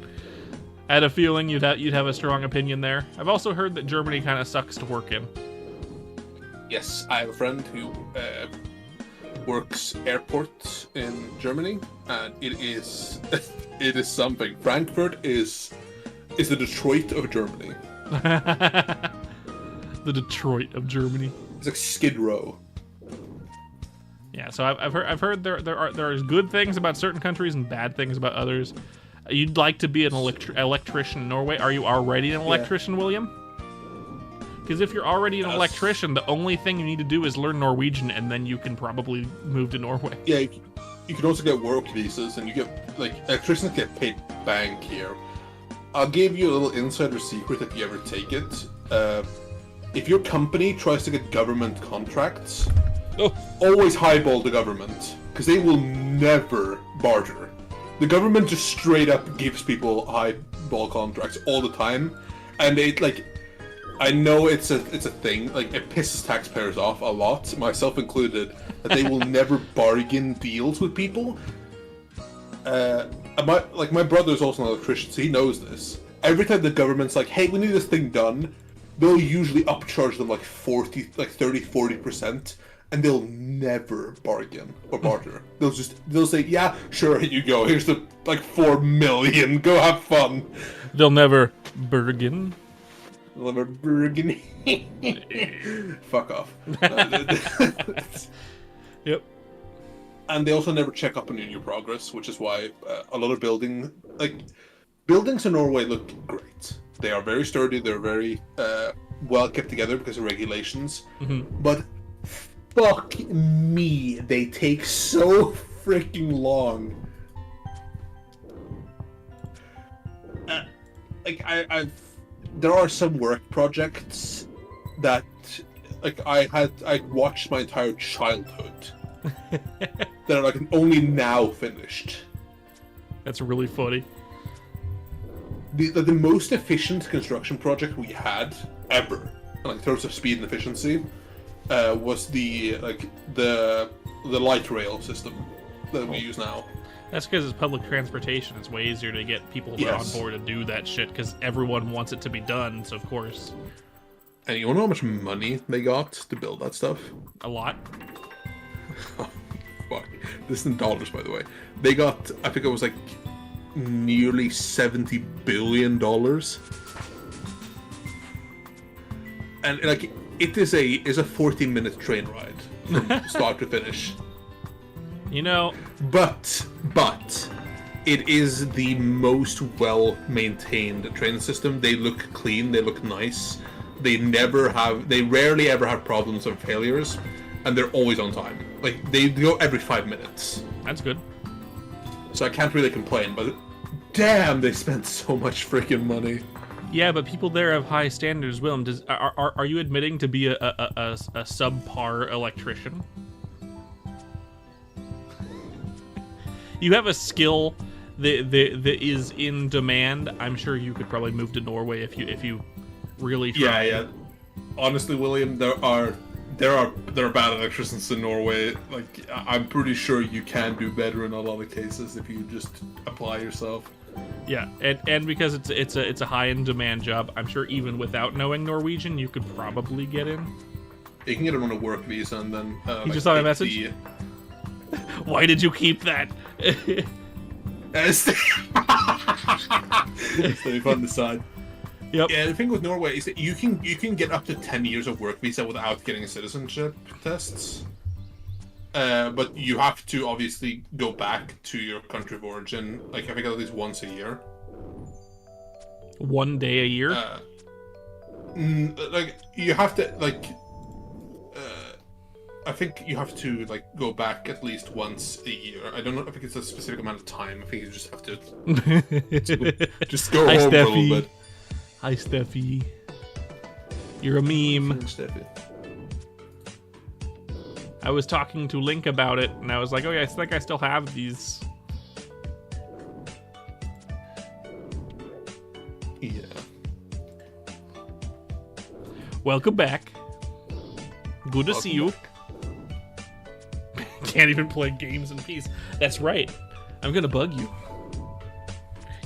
I had a feeling you'd have a strong opinion there. I've also heard that Germany kind of sucks to work in. Yes, I have a friend who works airports in Germany, and it is something. Frankfurt is the Detroit of Germany. The Detroit of Germany. It's like Skid Row. Yeah, so I've heard there are good things about certain countries and bad things about others. You'd like to be an electrician in Norway. Are you already an electrician, William? Because if you're already an electrician, the only thing you need to do is learn Norwegian, and then you can probably move to Norway. Yeah, you can also get work visas, and you get like electricians get paid bank here. I'll give you a little insider secret if you ever take it. If your company tries to get government contracts, always highball the government, because they will never barter. The government just straight up gives people highball contracts all the time, and it like, I know it's a thing. Like, it pisses taxpayers off a lot, myself included, that they will never bargain deals with people. My brother's also an electrician, so he knows this. Every time the government's like, "Hey, we need this thing done," they'll usually upcharge them like 30-40%, and they'll never bargain or barter. They'll say, "Yeah, sure, here you go. Here's the like 4 million. Go have fun." They'll never bargain. They'll never bargain. Fuck off. Yep. And they also never check up on your progress, which is why a lot of buildings in Norway look great. They are very sturdy. They're very well kept together because of regulations. Mm-hmm. But fuck me, they take so freaking long. There are some work projects that I watched my entire childhood that are like only now finished. That's really funny. The most efficient construction project we had ever, in terms of speed and efficiency, was the light rail system that we use now. That's because it's public transportation. It's way easier to get people on board to do that shit because everyone wants it to be done. So of course. And you wanna know how much money they got to build that stuff? A lot. Oh, fuck. This is in dollars, by the way. They got, I think it was like nearly $70 billion. And like, it is a 14-minute train ride from start to finish. You know, but it is the most well-maintained train system. They look clean, they look nice. They rarely ever have problems or failures, and they're always on time. Like, they go every 5 minutes. That's good. So I can't really complain, but damn, they spent so much freaking money. Yeah, but people there have high standards. Willem, are you admitting to be a subpar electrician? You have a skill that is in demand. I'm sure you could probably move to Norway if you really tried. Yeah. Honestly, William, there are bad electricians in Norway. Like, I'm pretty sure you can do better in a lot of cases if you just apply yourself. Yeah, and because it's a high in demand job, I'm sure even without knowing Norwegian, you could probably get in. You can get it on a work visa and then. You just saw a message. Why did you keep that? Stay on the side. Yep. Yeah, the thing with Norway is that you can get up to 10 years of work visa without getting citizenship tests. But you have to obviously go back to your country of origin, like I think at least once a year. 1 day a year? Like you have to I think you have to go back at least once a year. I don't know. I think it's a specific amount of time. I think you just have to just go Hi, home Steffi. for a little bit. Hi, Steffi. You're a meme. Steffi. I was talking to Link about it, and I was like, "Oh yeah, I think I still have these." Yeah. Welcome back. Good to see you. Can't even play games in peace. That's right. I'm gonna bug you.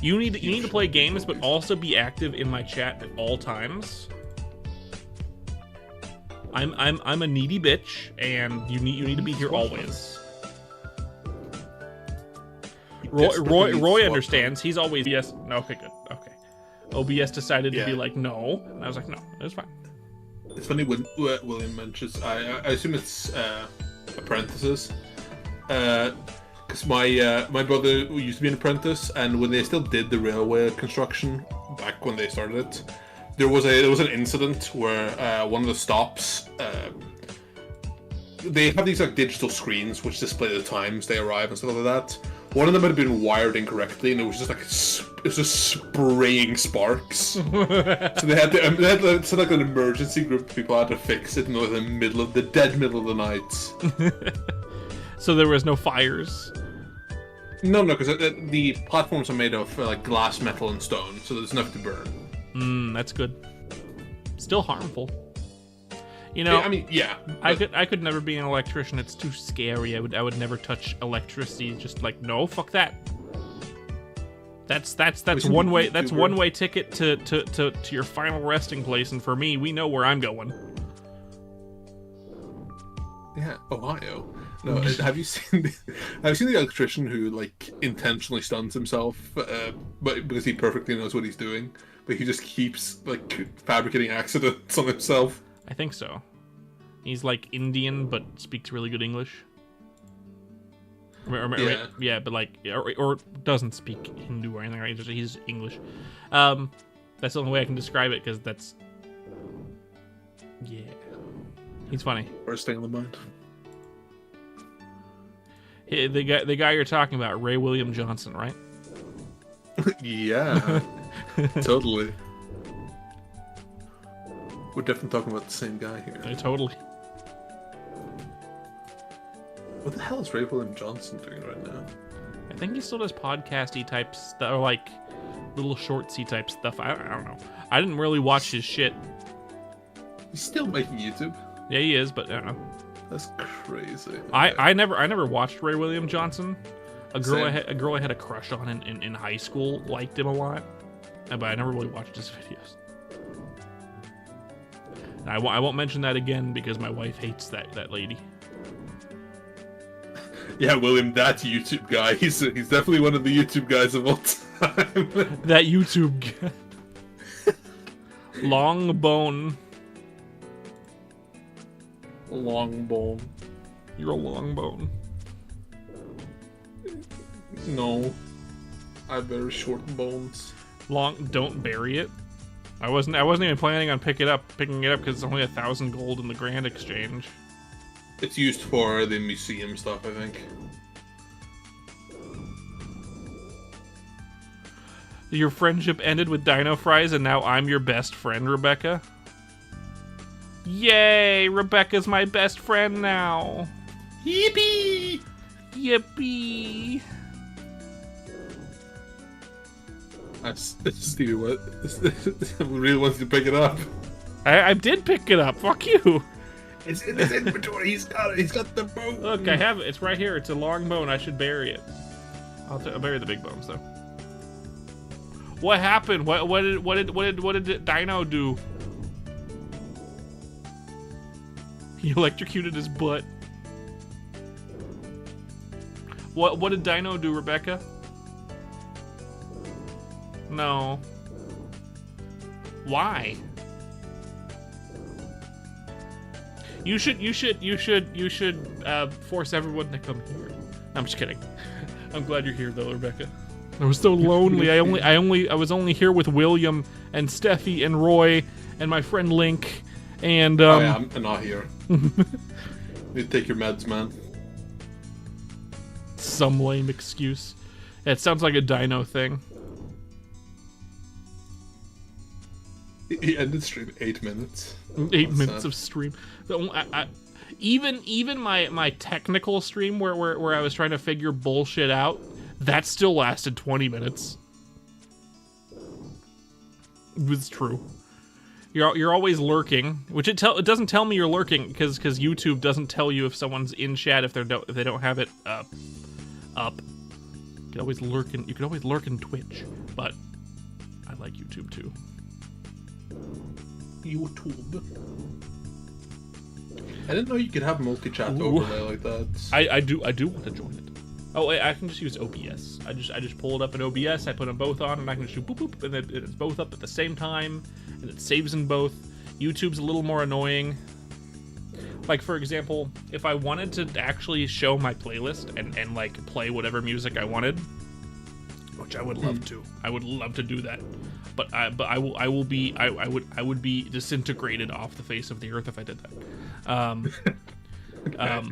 You need to play games, but also be active in my chat at all times. I'm a needy bitch, and you need to be here always. Roy understands. He's always yes. No, okay, good. Okay. OBS decided to be like no, and I was like no, it was fine. It's funny when William mentions. I assume it's apprentices, because my brother used to be an apprentice, and when they still did the railway construction back when they started it, there was an incident where one of the stops they have these like digital screens which display the times they arrive and stuff like that. One of them had been wired incorrectly, and it was just like it was just spraying sparks. So they had to like an emergency group of people had to fix it in the dead middle of the night. So there was no fires. No, because the platforms are made of like glass, metal, and stone, so there's nothing to burn. That's good. Still harmful. You know, I mean, yeah. I could never be an electrician. It's too scary. I would never touch electricity. Just like, no, fuck that. That's one way. That's one way ticket to your final resting place. And for me, we know where I'm going. Yeah, Ohio. No, have you seen the electrician who like intentionally stuns himself, but because he perfectly knows what he's doing, but he just keeps like fabricating accidents on himself? I think so. He's like Indian, but speaks really good English. Yeah, but like, or doesn't speak Hindu or anything, right? He's English. That's the only way I can describe it, because that's... Yeah. He's funny. First thing on the mind. Hey, the guy you're talking about, Ray William Johnson, right? Yeah. Totally. We're definitely talking about the same guy here. Yeah, totally. What the hell is Ray William Johnson doing right now? I think he still does podcasty type stuff, or like little shortsy type stuff. I don't know. I didn't really watch his shit. He's still making YouTube. Yeah, he is, but I don't know. That's crazy. Okay. I never watched Ray William Johnson. A girl Same. I had a crush on in high school liked him a lot, but I never really watched his videos. And I won't mention that again because my wife hates that lady. Yeah, William, that YouTube guy. He's definitely one of the YouTube guys of all time. That YouTube guy. Long bone. Long bone. You're a long bone. No. I have very short bones. Long. Don't bury it. I wasn't even planning on picking it up because it's only 1,000 gold in the Grand Exchange. It's used for the museum stuff, I think. Your friendship ended with Dino Fries, and now I'm your best friend, Rebecca. Yay! Rebecca's my best friend now. Yippee! Yippee! Stevie, what? Really wants to pick it up. I did pick it up. Fuck you. It's in his inventory. He's got the bone. Look, I have it. It's right here. It's a long bone. I should bury it. I'll bury the big bones though. What happened? What did Dino do? He electrocuted his butt. What did Dino do, Rebecca? No. Why? You should force everyone to come here. I'm just kidding. I'm glad you're here though, Rebecca. I was so lonely. I was only here with William and Steffi and Roy and my friend Link and Oh yeah, I'm not here. You need to take your meds, man. Some lame excuse. It sounds like a Dino thing. He ended stream 8 minutes. 8 minutes of stream. Even my technical stream where I was trying to figure bullshit out, that still lasted 20 minutes. It was true. You're always lurking, which it doesn't tell me you're lurking because YouTube doesn't tell you if someone's in chat if they don't have it up. You can always lurk in Twitch, but I like YouTube too. YouTube. I didn't know you could have multi-chat overlay like that. I do want to join it. Oh, wait, I can just use OBS. I just pull it up in OBS. I put them both on, and I can just do boop boop, and it's both up at the same time, and it saves in both. YouTube's a little more annoying. Like for example, if I wanted to actually show my playlist and like play whatever music I wanted, which I would love to. I would love to do that. But I would be disintegrated off the face of the earth if I did that. I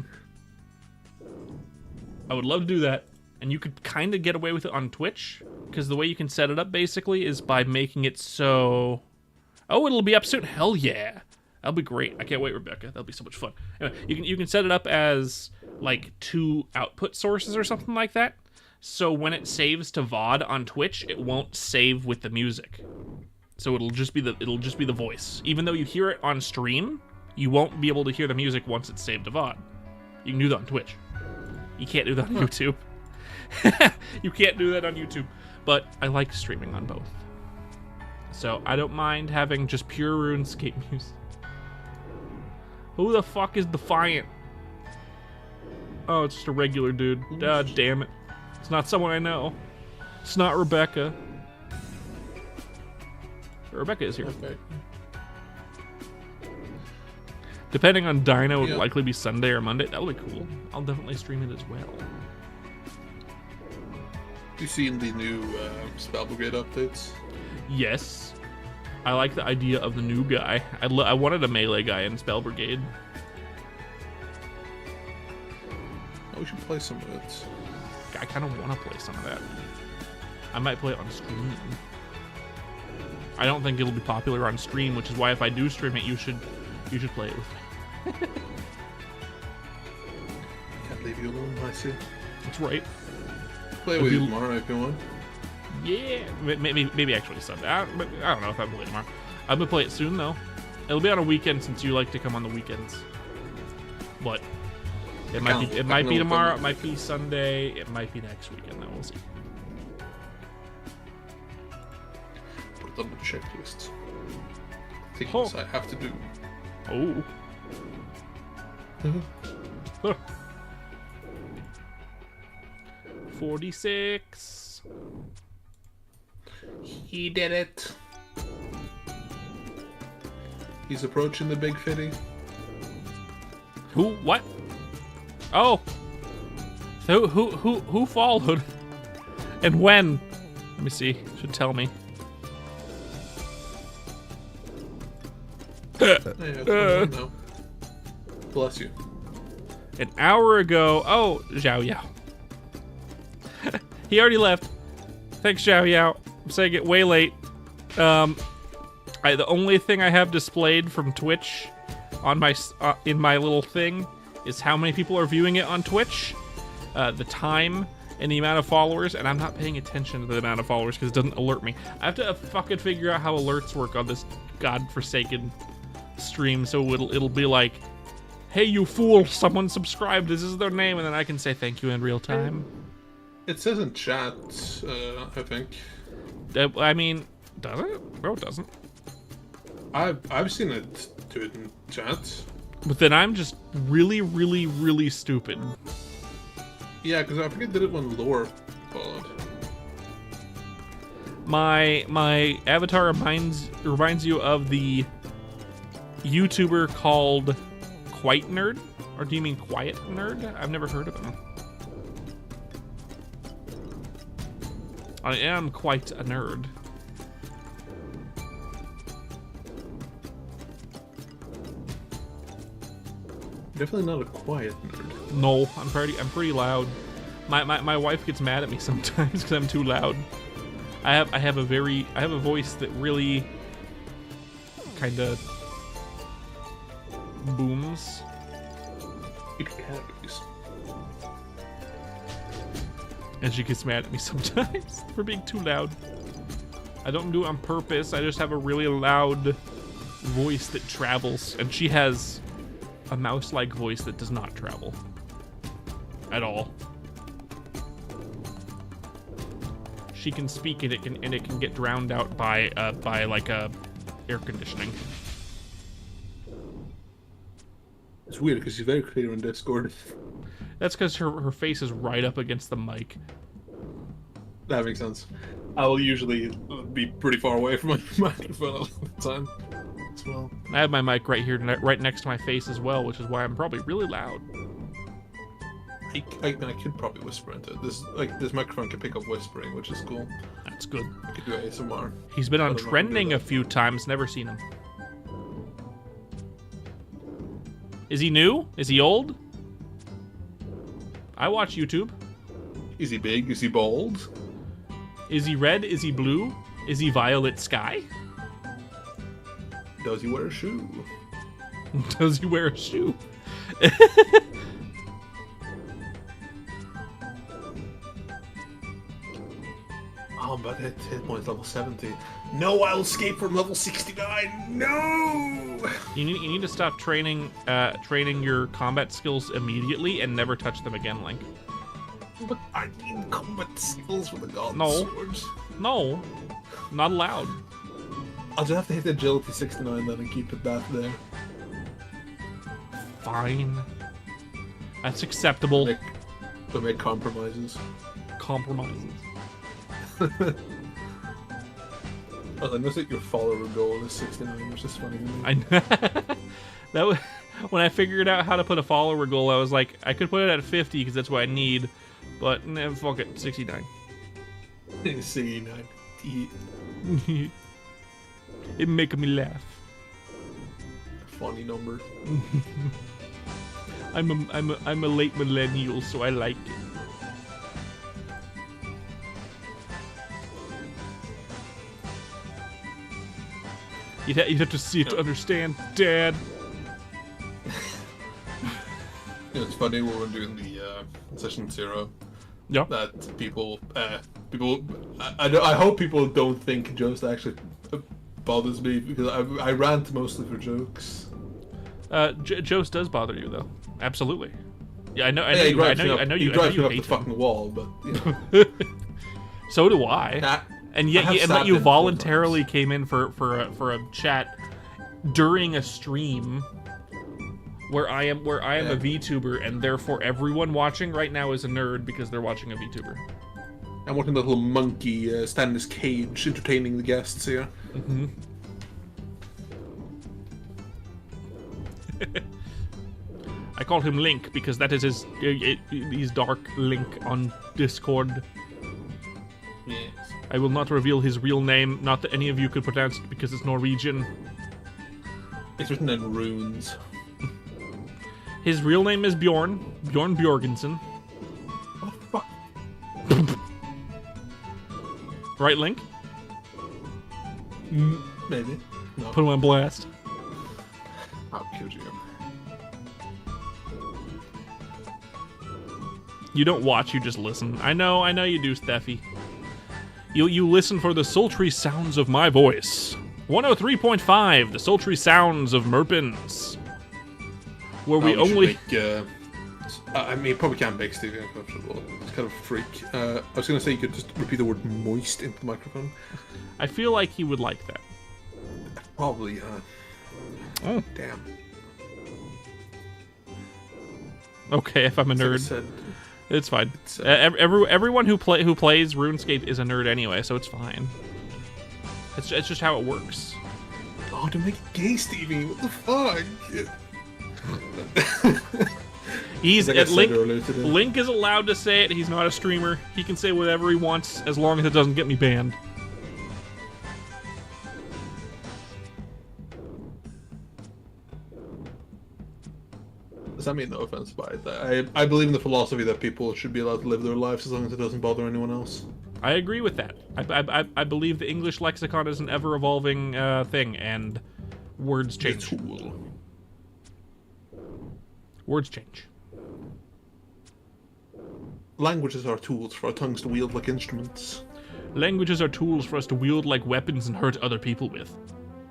would love to do that, and you could kind of get away with it on Twitch, because the way you can set it up basically is by making it so... Oh, it'll be up soon. Hell yeah. That'll be great. I can't wait, Rebecca. That'll be so much fun. Anyway, you can set it up as like 2 output sources or something like that. So when it saves to VOD on Twitch, it won't save with the music. So it'll just be the voice. Even though you hear it on stream, you won't be able to hear the music once it's saved to VOD. You can do that on Twitch. You can't do that on YouTube. You can't do that on YouTube. But I like streaming on both. So I don't mind having just pure RuneScape music. Who the fuck is Defiant? Oh, it's just a regular dude. Damn it. It's not someone I know. It's not Rebecca. Rebecca is here. Okay. Depending on Dino, it would likely be Sunday or Monday. That'll be cool. I'll definitely stream it as well. You seen the new Spell Brigade updates? Yes. I like the idea of the new guy. I wanted a melee guy in Spell Brigade. Oh, we should play some of it. I kind of want to play some of that. I might play it on stream. I don't think it'll be popular on stream, which is why if I do stream it, you should play it with me. Can't leave you alone, I see. That's right. Play with you tomorrow if you want. Yeah, maybe actually Sunday. I don't know if I play tomorrow. I'm gonna play it soon though. It'll be on a weekend since you like to come on the weekends. But it might be tomorrow. It might be Sunday. It might be next weekend. Though we'll see. Put it on the checklist. Things I have to do. Oh. Huh. 46. He did it. He's approaching the big fitty. Who? What? Oh. Who followed? And when? Let me see. Should tell me. No. Bless you. An hour ago. Oh, Zhao Yao. He already left. Thanks, Zhao Yao. I'm saying it way late. The only thing I have displayed from Twitch on my in my little thing is how many people are viewing it on Twitch, the time, and the amount of followers, and I'm not paying attention to the amount of followers because it doesn't alert me. I have to fucking figure out how alerts work on this godforsaken stream, so it'll be like, hey, you fool, someone subscribed, this is their name, and then I can say thank you in real time. It says in chat, I think. I mean, does it? No, it doesn't. I've seen it do it in chat. But then I'm just really, really, really stupid. Yeah, because I think it did it when Lore followed. My avatar reminds you of the YouTuber called Quite Nerd? Or do you mean Quiet Nerd? I've never heard of him. I am quite a nerd. Definitely not a quiet nerd. No, I'm pretty loud. My wife gets mad at me sometimes because I'm too loud. I have a voice that really kind of booms. Eat calories. And she gets mad at me sometimes for being too loud. I don't do it on purpose. I just have a really loud voice that travels, and she has a mouse-like voice that does not travel at all. She can speak and it can get drowned out by like air conditioning. It's weird because she's very clear on Discord. That's because her face is right up against the mic. That makes sense. I will usually be pretty far away from my microphone all the time as well. I have my mic right here, right next to my face as well, which is why I'm probably really loud. I could probably whisper into it. This microphone can pick up whispering, which is cool. That's good. I could do ASMR. He's been on trending a few times. Never seen him. Is he new? Is he old? I watch YouTube. Is he big? Is he bald? Is he red? Is he blue? Is he violet sky? Does he wear a shoe? Does he wear a shoe? Oh, but hit points level 70. No, I'll escape from level 69. No! You need to stop training your combat skills immediately and never touch them again, Link. But I need combat skills for the god No. swords. No, not allowed. I'll just have to hit agility 69 then and keep it that there. Fine. That's acceptable. Make compromises. Compromises. I noticed that your follower goal is 69, which is funny to me. I that was, when I figured out how to put a follower goal, I was like, I could put it at 50 because that's what I need, but nah, fuck it, 69. 69. It make me laugh. Funny number. I'm a late millennial, so I like it. You'd have to see it to understand, Dad. It's funny when we're doing the session 0. Yeah. That people, I hope people don't think Jost actually bothers me because I rant mostly for jokes. Jost does bother you though. Absolutely. Yeah, I know. He drives me up the hate fucking wall, but you know. So do I. And yet you voluntarily came in for a chat during a stream where I am a VTuber, and therefore everyone watching right now is a nerd because they're watching a VTuber. I'm watching the little monkey stand in his cage, entertaining the guests here. Mm-hmm. I call him Link because that is his dark Link on Discord. Yes. I will not reveal his real name, not that any of you could pronounce it because it's Norwegian. It's written in runes. His real name is Bjorn Bjorgensen. What the fuck? Right, Link? Maybe. No. Put him on blast. How could you? You don't watch, you just listen. I know you do, Steffi. You listen for the sultry sounds of my voice. 103.5, the sultry sounds of Merpins. Where we only... I mean, you probably can't make Stevie uncomfortable. It's kind of a freak. I was going to say you could just repeat the word moist into the microphone. I feel like he would like that. Probably, Oh. Damn. Okay, if I'm a nerd. Said, it's fine. Everyone who plays RuneScape is a nerd anyway, so it's fine. It's just how it works. Oh, to make it gay, Stevie! What the fuck? Link is allowed to say it. He's not a streamer. He can say whatever he wants as long as it doesn't get me banned. Does that mean no offense by it? I believe in the philosophy that people should be allowed to live their lives as long as it doesn't bother anyone else. I agree with that. I believe the English lexicon is an ever-evolving thing, and words change. Words change. Languages are tools for our tongues to wield like instruments. Languages are tools for us to wield like weapons and hurt other people with.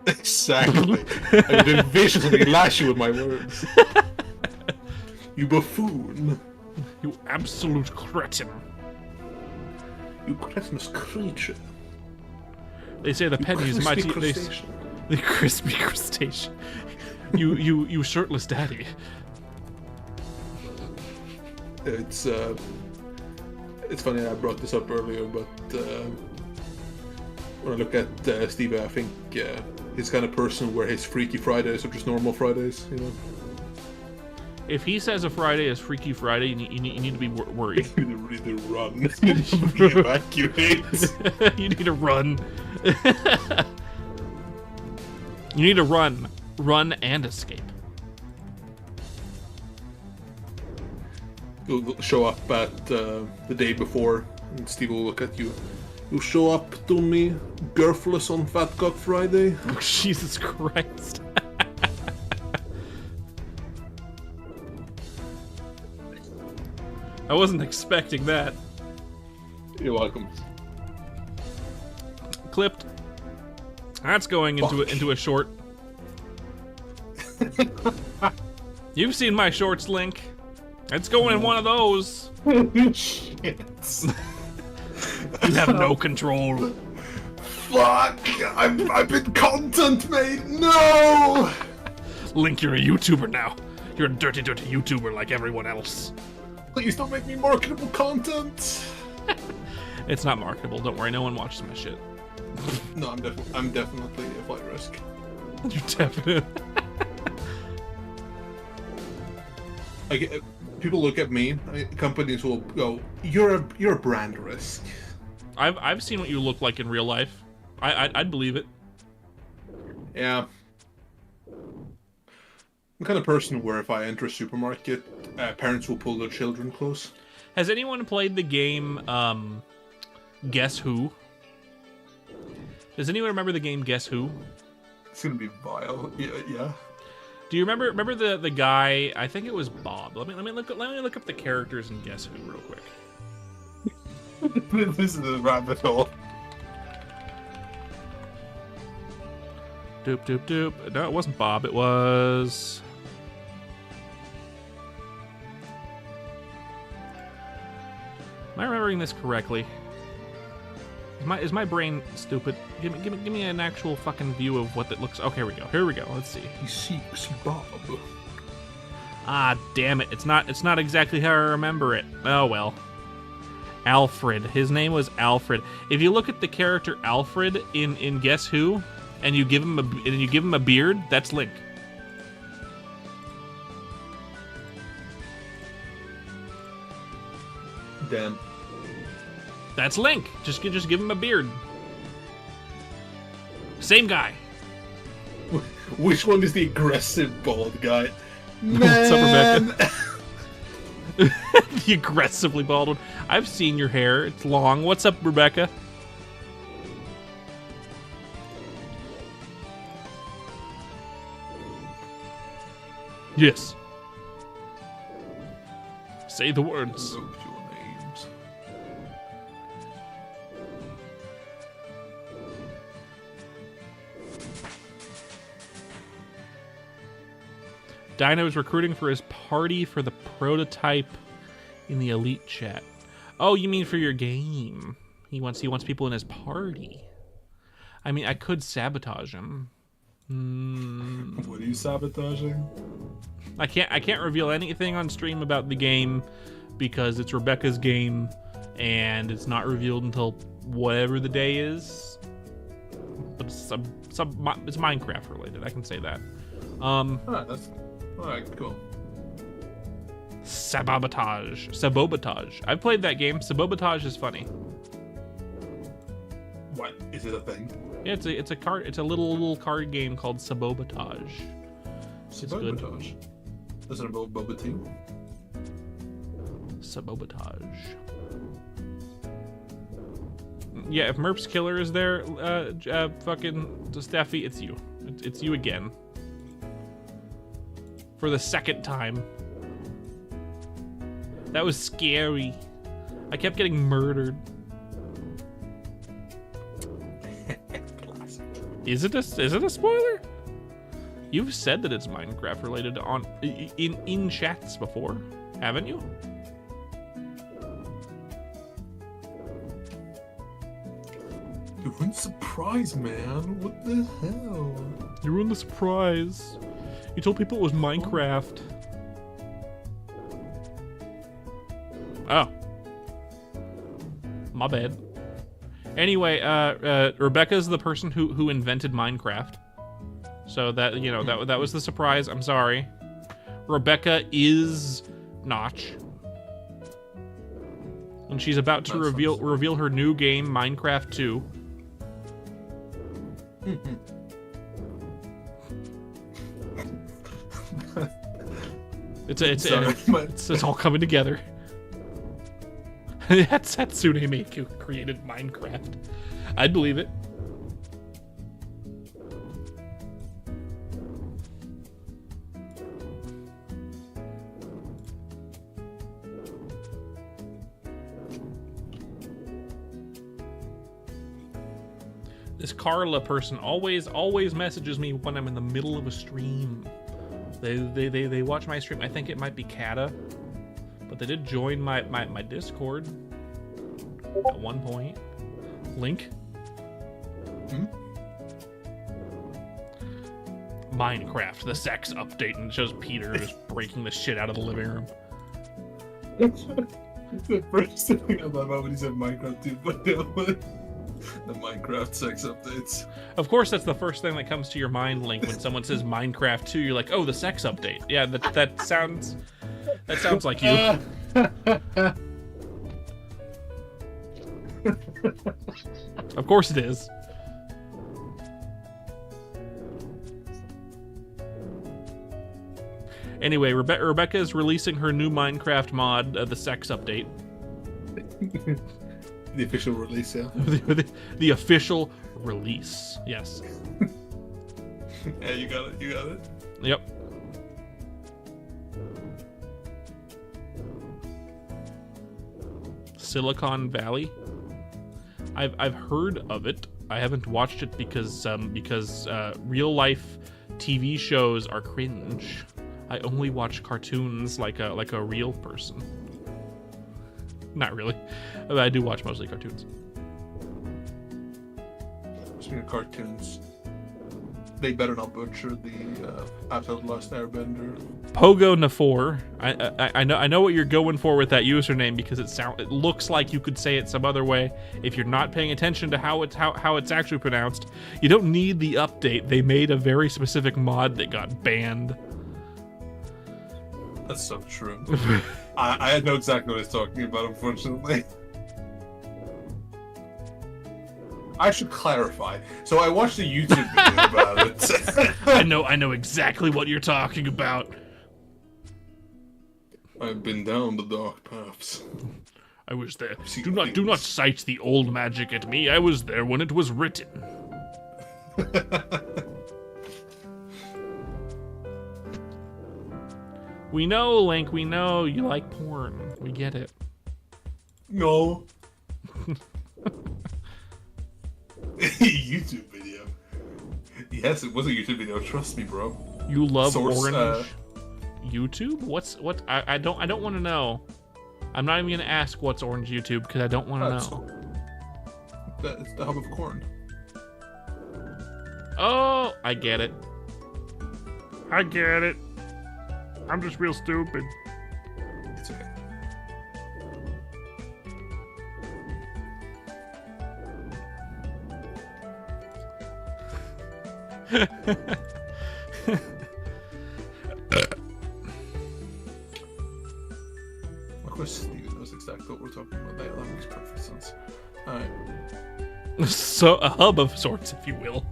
Exactly. I would envision lash you with my words. You buffoon. You absolute cretin. You cretinous creature. They say the penny is mighty. The crispy crustacean. You shirtless daddy. It's funny I brought this up earlier, but when I look at Steve, I think he's the kind of person where his Freaky Fridays are just normal Fridays, you know? If he says a Friday is Freaky Friday, you need to be worried. You need to run. You need to evacuate. You need to run. You need to run. Run and escape. You'll show up at the day before, and Steve will look at you. You show up to me, girthless on Fat Cock Friday. Oh, Jesus Christ. I wasn't expecting that. You're welcome. Clipped. That's going into a short. You've seen my shorts, Link. It's going in one of those. Shit. You have no control. Fuck! I've been content made. No. Link, you're a YouTuber now. You're a dirty, dirty YouTuber like everyone else. Please don't make me marketable content. It's not marketable. Don't worry. No one watches my shit. No, I'm definitely a flight risk. You're definitely. People look at me. Companies will go, "You're a brand risk." I've seen what you look like in real life. I'd believe it. Yeah. I'm the kind of person where if I enter a supermarket, parents will pull their children close. Has anyone played the game Guess Who? Does anyone remember the game Guess Who? It's gonna be vile. Yeah. Do you remember the guy? I think it was Bob. Let me look up the characters in Guess Who real quick. This is a rabbit hole. Doop doop doop. No, it wasn't Bob. It was. Am I remembering this correctly? Is my brain stupid? Give me an actual fucking view of what that looks. Okay, here we go. Let's see. He seeks Bob. Ah, damn it! It's not exactly how I remember it. Oh well. Alfred. His name was Alfred. If you look at the character Alfred in Guess Who, and you give him a beard, that's Link. Damn. That's Link. Just give him a beard. Same guy. Which one is the aggressive bald guy? What's up, Rebecca? The aggressively bald one. I've seen your hair. It's long. What's up, Rebecca? Yes. Say the words. Dino is recruiting for his party for the prototype in the elite chat. Oh, you mean for your game? He wants people in his party. I mean, I could sabotage him. What are you sabotaging? I can't reveal anything on stream about the game because it's Rebecca's game and it's not revealed until whatever the day is. But it's Minecraft related. I can say that. Alright, cool. Sabotage. I've played that game. Sabotage is funny. What? Is it a thing? Yeah, it's a little card game called Sabotage. Sabotage. Is it about Boba Tea? Sabotage. Yeah, if Merp's Killer is there, fucking Steffi, it's you. It's you again. For the second time. That was scary. I kept getting murdered. Is it a spoiler? You've said that it's Minecraft related in chats before, haven't you? You ruined the surprise, man. What the hell? You ruined the surprise. You told people it was Minecraft. Oh. My bad. Anyway, Rebecca's the person who invented Minecraft. So that, you know, that was the surprise. I'm sorry. Rebecca is Notch. And she's about to reveal her new game, Minecraft 2. It's all coming together. That's Hatsune Miku created Minecraft. I'd believe it. This Carla person always messages me when I'm in the middle of a stream. They watch my stream. I think it might be Kata, but they did join my Discord at one point. Link. Minecraft, the sex update, and it shows Peter just breaking the shit out of the living room. It's the first thing I thought about when he said Minecraft 2.0. The Minecraft sex updates. Of course, that's the first thing that comes to your mind, Link, when someone says Minecraft 2. You're like, oh, the sex update. Yeah, that sounds like you. Of course it is. Anyway, Rebecca is releasing her new Minecraft mod, the sex update. The official release, yeah. The official release, yes. Yeah, you got it. Yep. Silicon Valley. I've heard of it. I haven't watched it because real life TV shows are cringe. I only watch cartoons like a real person. Not really, but I do watch mostly cartoons. Speaking of cartoons, they better not butcher the Avatar: The Last Airbender. Pogo Nafor. I know what you're going for with that username because it looks like you could say it some other way. If you're not paying attention to how it's actually pronounced, you don't need the update. They made a very specific mod that got banned. That's so true. I know exactly what he's talking about, unfortunately. I should clarify. So I watched a YouTube video about it. I know exactly what you're talking about. I've been down the dark paths. I was there. Do not cite the old magic at me. I was there when it was written. We know, Link, we know you like porn. We get it. No. YouTube video. Yes, it was a YouTube video. Trust me, bro. You love orange. YouTube? What? I don't want to know. I'm not even gonna ask what's orange YouTube because I don't want to know. It's the hub of corn. Oh, I get it. I get it. I'm just real stupid. It's okay. Of course, Steven knows exactly what we're talking about. That makes perfect sense. Alright. So, a hub of sorts, if you will.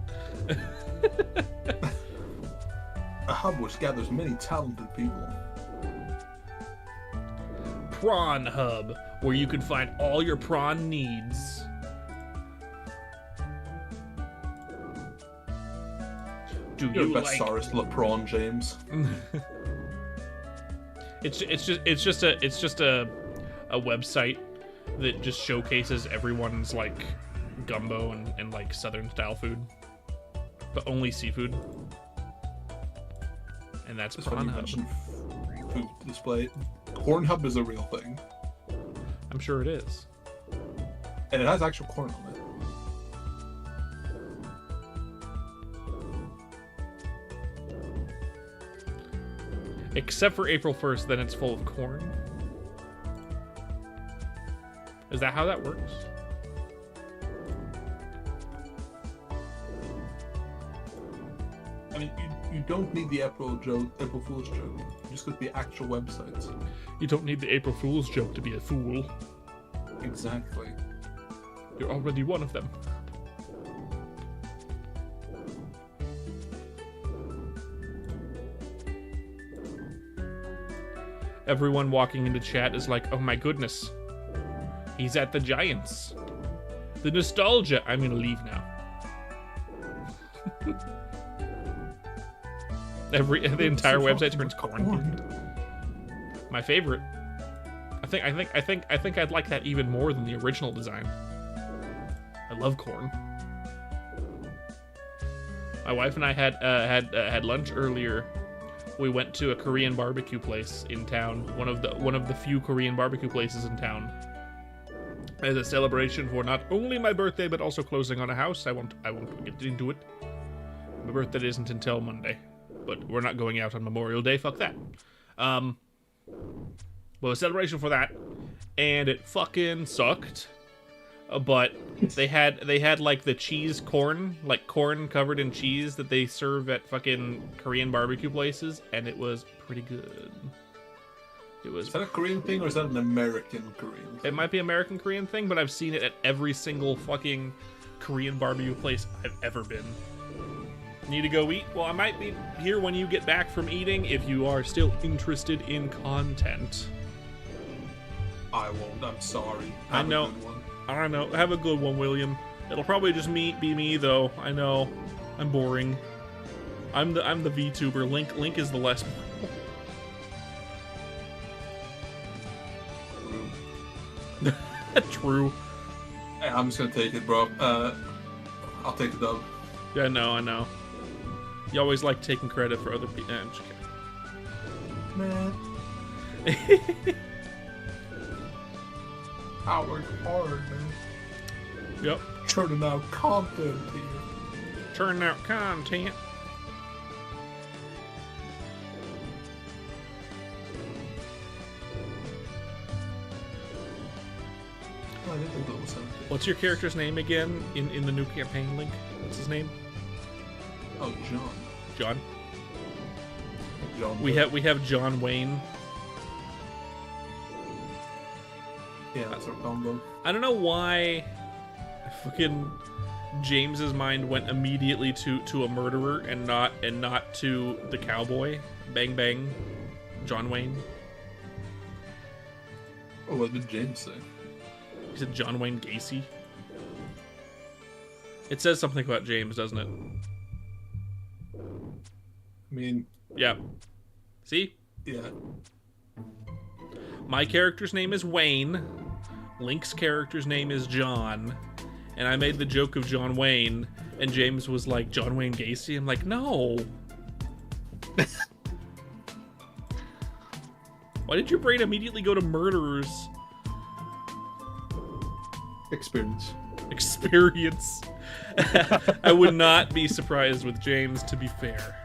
A hub which gathers many talented people. Prawn Hub, where you can find all your prawn needs. Do You're you best like? Saurus LePron, James. It's just a website that just showcases everyone's like gumbo and like southern style food, but only seafood. And that's Prawn Hub. Food display. Corn Hub is a real thing. I'm sure it is. And it has actual corn on it. Except for April 1st, then it's full of corn. Is that how that works? I mean, you don't need the April Fool's joke. You just go to the actual website. You don't need the April Fool's joke to be a fool. Exactly. You're already one of them. Everyone walking into chat is like, oh my goodness. He's at the Giants. The nostalgia. I'm gonna leave now. The entire website turns corn. My favorite. I think I'd like that even more than the original design. I love corn. My wife and I had lunch earlier. We went to a Korean barbecue place in town. One of the few Korean barbecue places in town. As a celebration for not only my birthday but also closing on a house. I won't get into it. My birthday isn't until Monday, but we're not going out on Memorial Day. Fuck that. Well, a celebration for that, and it fucking sucked. But they had like the cheese corn, like corn covered in cheese that they serve at fucking Korean barbecue places, and it was pretty good. Is that a Korean thing or is that an American Korean thing? It might be American Korean thing, but I've seen it at every single fucking Korean barbecue place I've ever been. Need to go eat? Well, I might be here when you get back from eating if you are still interested in content. I won't. I'm sorry. I know. I don't know. Have a good one, William. It'll probably just be me though. I know. I'm boring. I'm the VTuber. Link is the less. True. Hey, I'm just gonna take it, bro. I'll take the dub. Yeah, I know. You always like taking credit for other people. I'm just kidding. Man. I work hard, man. Yep. Churning out content here. Churning out content. Oh, I didn't think that was something. What's your character's name again in the new campaign, Link? What's his name? Oh, John. John. John. We have John Wayne. Yeah, that's our combo. I don't know why fucking James's mind went immediately to a murderer and not to the cowboy. Bang bang, John Wayne. Oh, what did James say? He said John Wayne Gacy. It says something about James, doesn't it? I mean, yeah. See? Yeah. My character's name is Wayne. Link's character's name is John. And I made the joke of John Wayne, and James was like, John Wayne Gacy? I'm like, no. Why did your brain immediately go to murderers? Experience. I would not be surprised with James, to be fair.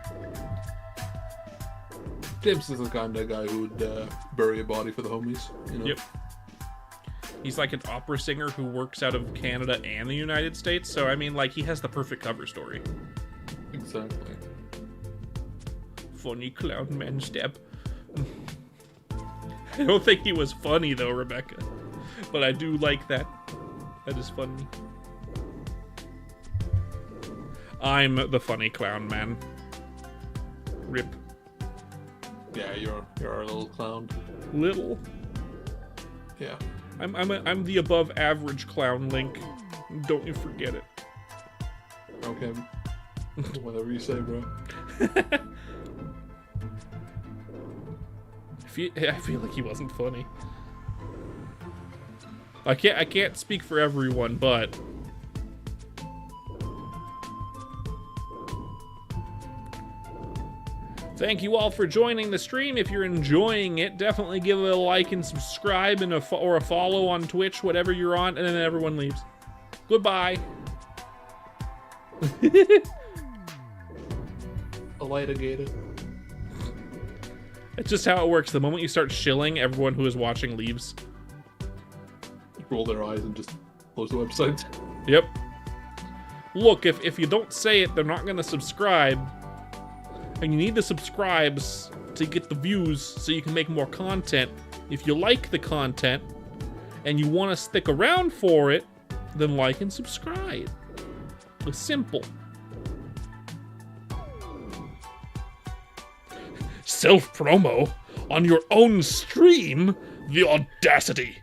James is the kind of guy who would bury a body for the homies, you know? Yep. He's like an opera singer who works out of Canada and the United States, so I mean, like, he has the perfect cover story. Exactly. Funny clown man step. I don't think he was funny though, Rebecca. But I do like that. That is funny. I'm the funny clown man. Rip. Yeah, you're our little clown. Little. Yeah. I'm the above average clown, Link. Don't you forget it. Okay. Whatever you say, bro. I feel like he wasn't funny. I can't speak for everyone, but thank you all for joining the stream. If you're enjoying it, definitely give it a like and subscribe and or a follow on Twitch, whatever you're on, and then everyone leaves. Goodbye. Alligator. It's just how it works. The moment you start shilling, everyone who is watching leaves. Roll their eyes and just close the website. Yep. Look, if you don't say it, they're not going to subscribe. And you need the subscribes to get the views so you can make more content. If you like the content and you want to stick around for it, then like and subscribe. It's simple. Self-promo on your own stream? The audacity.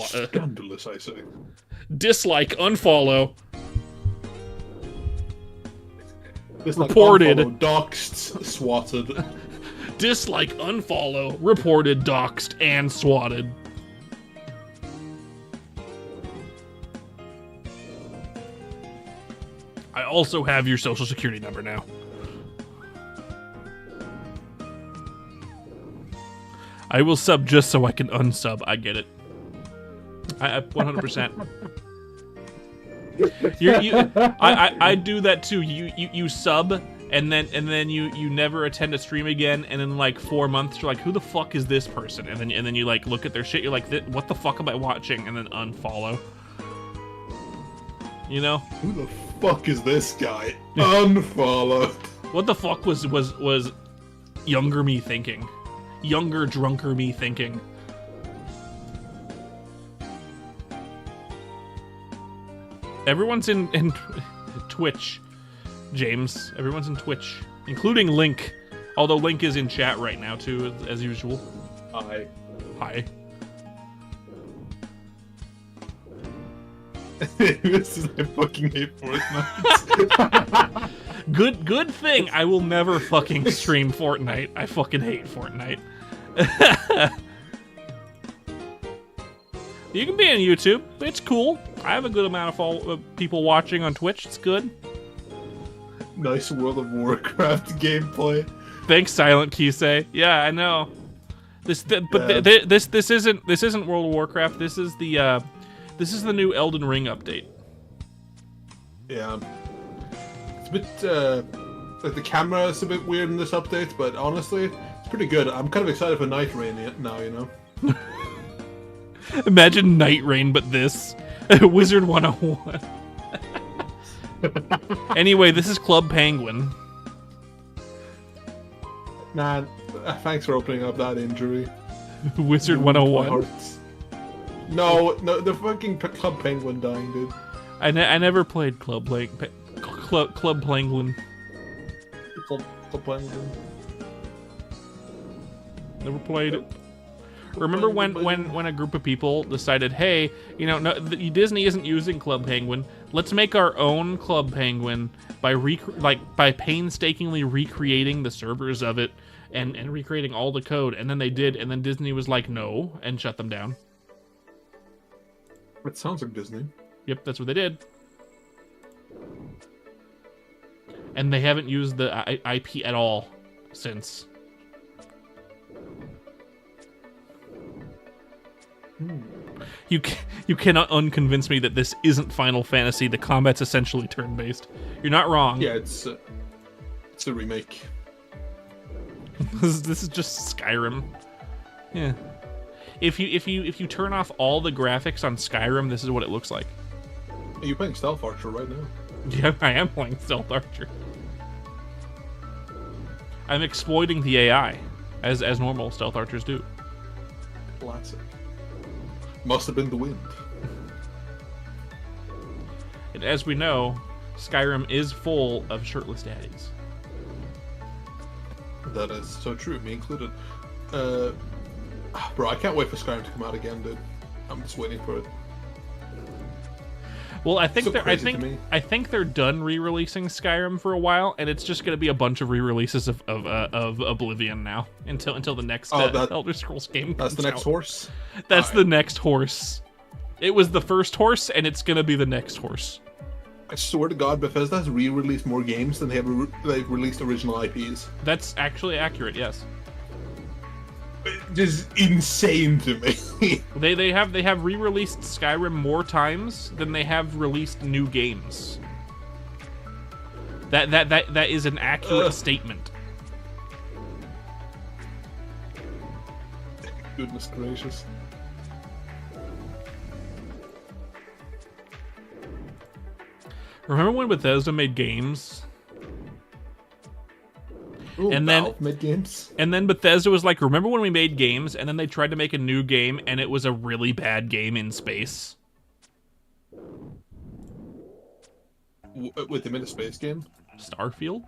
Scandalous, I say. Dislike, unfollow. Reported. Reported. Doxed, swatted. Dislike, unfollow, reported, doxed, and swatted. I also have your social security number now. I will sub just so I can unsub. I get it. I 100%. I do that too. You sub and then you never attend a stream again, and in like 4 months you're like, who the fuck is this person? And then you like look at their shit. You're like, what the fuck am I watching? And then unfollow. You know? Who the fuck is this guy? Unfollow. What the fuck was younger me thinking? Younger, drunker me thinking. Everyone's in Twitch, James. Everyone's in Twitch, including Link. Although Link is in chat right now too, as usual. Hi. Hi. This is I fucking hate Fortnite. Good thing I will never fucking stream Fortnite. I fucking hate Fortnite. You can be on YouTube. It's cool. I have a good amount of people watching on Twitch. It's good. Nice World of Warcraft gameplay. Thanks, Silent Kisei. Yeah, I know. This isn't World of Warcraft. This is the new Elden Ring update. Yeah. It's a bit like the camera is a bit weird in this update, but honestly, it's pretty good. I'm kind of excited for Night Rain now, you know. Imagine Night Rain, but this. Wizard 101. Anyway, this is Club Penguin. Man, thanks for opening up that injury. Wizard 101. No, the fucking Club Penguin dying, dude. I never played Club Penguin. Club Penguin. Never played it. Remember when a group of people decided, hey, you know, no, Disney isn't using Club Penguin. Let's make our own Club Penguin by painstakingly recreating the servers of it and recreating all the code. And then they did, and then Disney was like, no, and shut them down. It sounds like Disney. Yep, that's what they did. And they haven't used the IP at all since. You cannot unconvince me that this isn't Final Fantasy. The combat's essentially turn-based. You're not wrong. Yeah, it's a remake. This is just Skyrim. Yeah. If you turn off all the graphics on Skyrim, this is what it looks like. Are you playing Stealth Archer right now? Yeah, I am playing Stealth Archer. I'm exploiting the AI, as normal Stealth Archers do. Classic. Must have been the wind. And as we know, Skyrim is full of shirtless daddies. That is so true, me included. Bro, I can't wait for Skyrim to come out again, dude. I'm just waiting for it. Well, I think I think they're done re-releasing Skyrim for a while, and it's just going to be a bunch of re-releases of Oblivion now until the next Elder Scrolls game. That's the next horse. That's the next horse. It was the first horse, and it's going to be the next horse. I swear to God, Bethesda has re-released more games than they have released original IPs. That's actually accurate. Yes. Just insane to me. They have re-released Skyrim more times than they have released new games. That is an accurate statement. Goodness gracious. Remember when Bethesda made games? Ooh, and Valve made games. And then Bethesda was like, remember when we made games? And then they tried to make a new game, and it was a really bad game in space. Wait, they made a space game? Starfield?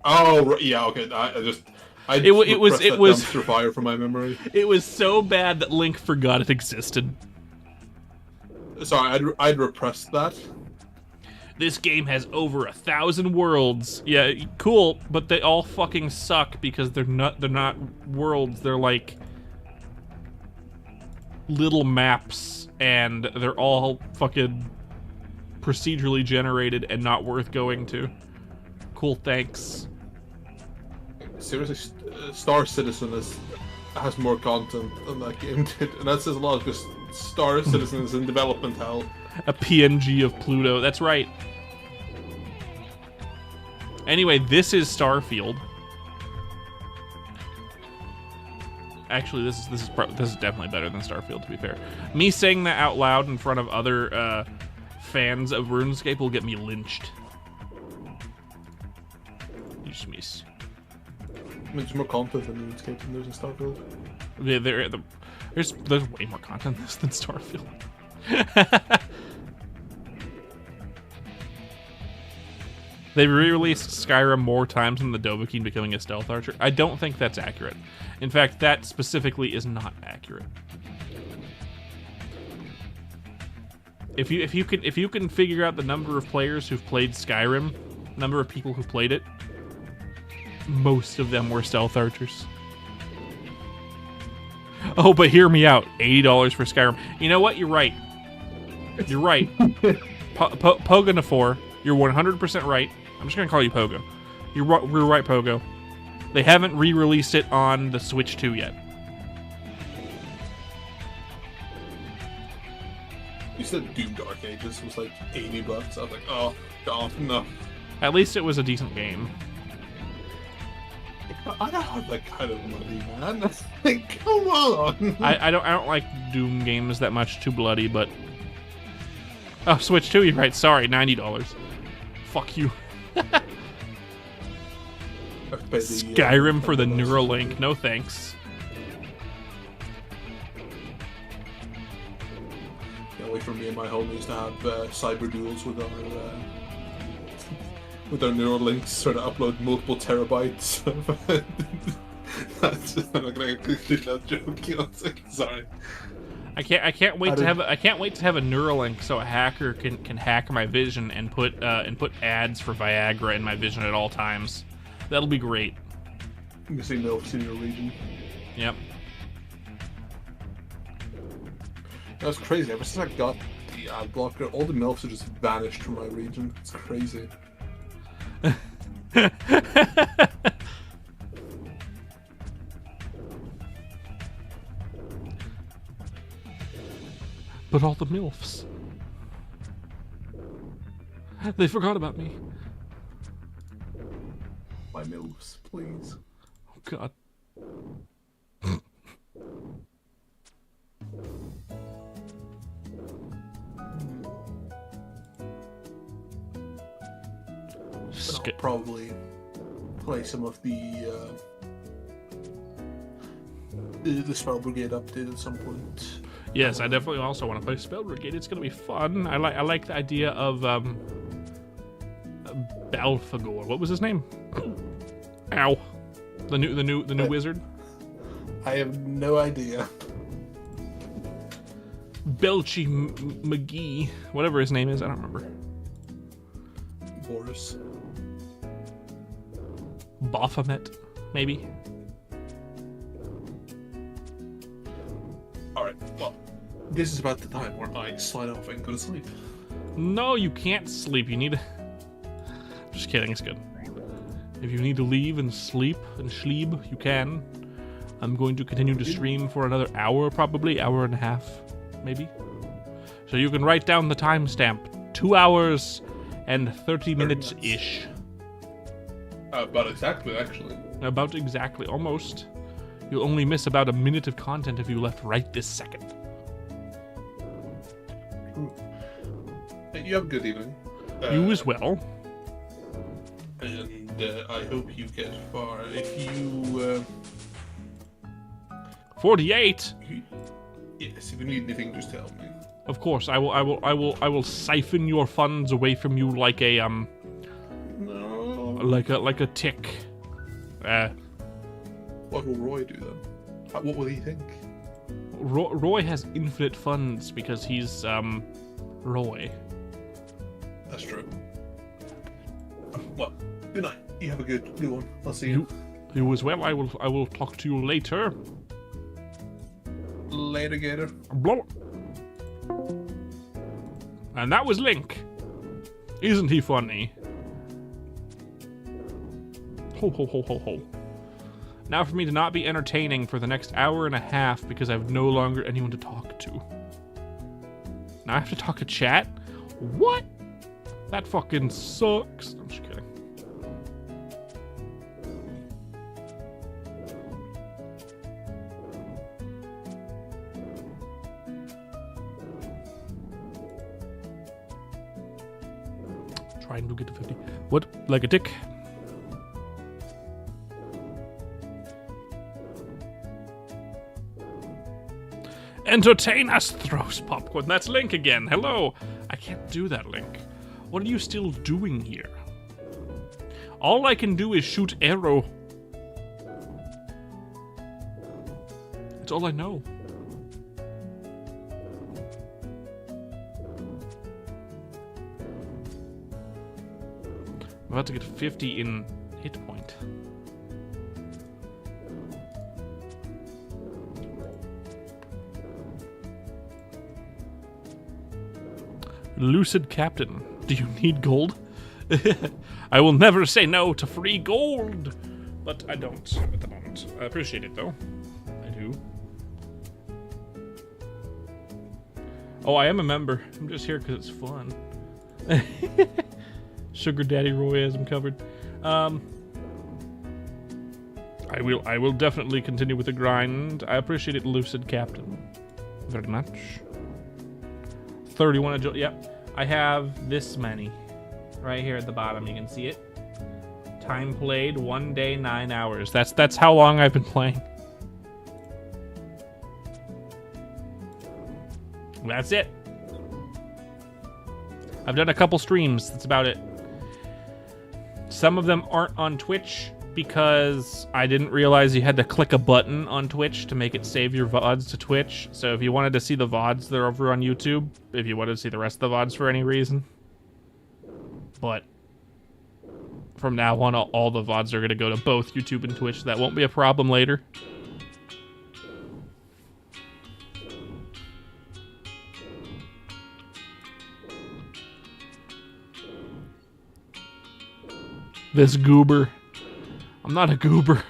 Oh, yeah, okay. It was dumpster fire from my memory. It was so bad that Link forgot it existed. Sorry, I'd repressed that. This game has over 1,000 worlds. Yeah, cool, but they all fucking suck because they're not worlds. They're like little maps, and they're all fucking procedurally generated and not worth going to. Cool, thanks. Seriously, Star Citizen has more content than that game did, and that says a lot because Star Citizen is in development hell. A PNG of Pluto. That's right. Anyway, this is Starfield. Actually, this is definitely better than Starfield, to be fair. Me saying that out loud in front of other fans of RuneScape will get me lynched. You just miss. I mean, there's more content than RuneScape than there's in Starfield. Yeah, there's way more content in this than Starfield. They re-released Skyrim more times than the Dovahkiin becoming a stealth archer. I don't think that's accurate. In fact, that specifically is not accurate. If you can figure out the number of players who've played Skyrim, number of people who played it, most of them were stealth archers. Oh, but hear me out. $80 for Skyrim. You know what? You're right. You're right. Poganafor, you're 100% right. I'm just gonna call you Pogo. You're right, Pogo. They haven't re-released it on the Switch 2 yet. You said Doom Dark Ages was like $80. I was like, oh god, no. At least it was a decent game. I don't have that kind of money, man. Like, come on. I don't like Doom games that much. Too bloody, but oh, Switch 2. You're right. Sorry, $90. Fuck you. Skyrim for the Neuralink. No thanks. Can't wait for me and my homies to have cyber duels with our Neuralinks, sort of upload multiple terabytes. I'm not gonna conclude that joke. You know, sorry. I can't wait to have a Neuralink so a hacker can hack my vision and put ads for Viagra in my vision at all times. That'll be great. You can see MILFs in your region. Yep. That's crazy. Ever since I got the ad blocker, all the MILFs have just vanished from my region. It's crazy. But all the MILFs. They forgot about me. My MILFs, please. Oh, God. I'll probably play some of the Spell Brigade update at some point. Yes, I definitely also want to play Spell Brigade. It's gonna be fun. I like the idea of Balfagor. What was his name? Ow. The new wizard. I have no idea. Belchy McGee, whatever his name is, I don't remember. Boris. Baphomet, maybe. Alright, well, this is about the time where I slide off and go to sleep. No, you can't sleep. You need to... Just kidding, it's good. If you need to leave and sleep, you can. I'm going to continue to stream for another hour, probably. Hour and a half, maybe. So you can write down the timestamp. 2 hours and 30 minutes-ish. About exactly, actually. About exactly, almost. You'll only miss about a minute of content if you left right this second. You have a good evening. You as well. And I hope you get far. If you... 48? Yes, if you need anything, just tell me. Of course, I will siphon your funds away from you like a No. like a tick. What will Roy do then? What will he think? Roy has infinite funds because he's Roy. That's true. Well, good night. You have a good one. I'll see you. You as well. I will talk to you later. Later, Gator. Blah. And that was Link. Isn't he funny? Ho ho ho ho ho. Now for me to not be entertaining for the next hour and a half because I have no longer anyone to talk to. Now I have to talk to chat? What? That fucking sucks. I'm just kidding. Trying to get to 50. What? Like a dick? Entertain us, throws popcorn. That's Link again. Hello. I can't do that, Link. What are you still doing here? All I can do is shoot arrow. That's all I know. I'm about to get 50 in hit point. Lucid Captain, do you need gold? I will never say no to free gold, but I don't at the moment. I appreciate it though. I do. Oh, I am a member. I'm just here because it's fun. Sugar Daddy Roy has him covered. I will definitely continue with the grind. I appreciate it, Lucid Captain, very much. 31 agility. Yep, I have this many right here at the bottom. You can see it. Time played 1 day 9 hours. That's how long I've been playing. That's it. I've done a couple streams. That's about it. Some of them aren't on Twitch because I didn't realize you had to click a button on Twitch to make it save your VODs to Twitch. So if you wanted to see the VODs, they're over on YouTube. If you wanted to see the rest of the VODs for any reason. But from now on, all the VODs are going to go to both YouTube and Twitch. That won't be a problem later. This goober. I'm not a goober.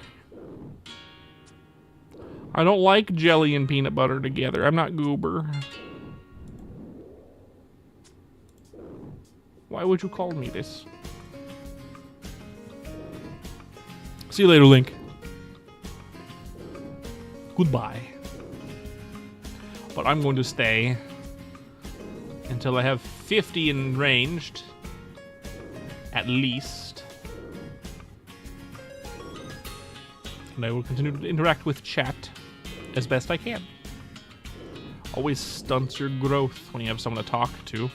I don't like jelly and peanut butter together. I'm not goober. Why would you call me this? See you later, Link. Goodbye. But I'm going to stay until I have 50 in ranged. At least. And I will continue to interact with chat as best I can. Always stunts your growth when you have someone to talk to.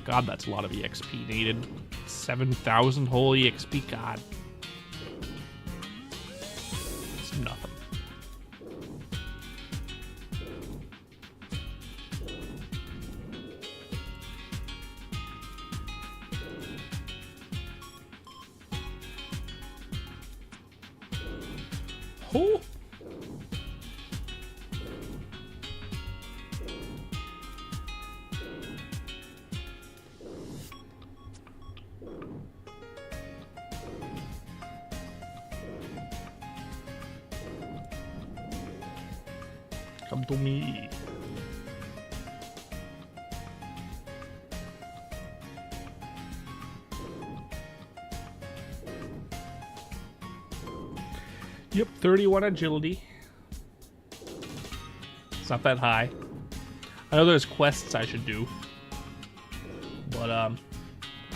God, that's a lot of EXP needed. 7,000 whole EXP, God. It's nothing. Oh. Come to me. Yep, 31 agility. It's not that high. I know there's quests I should do. But, I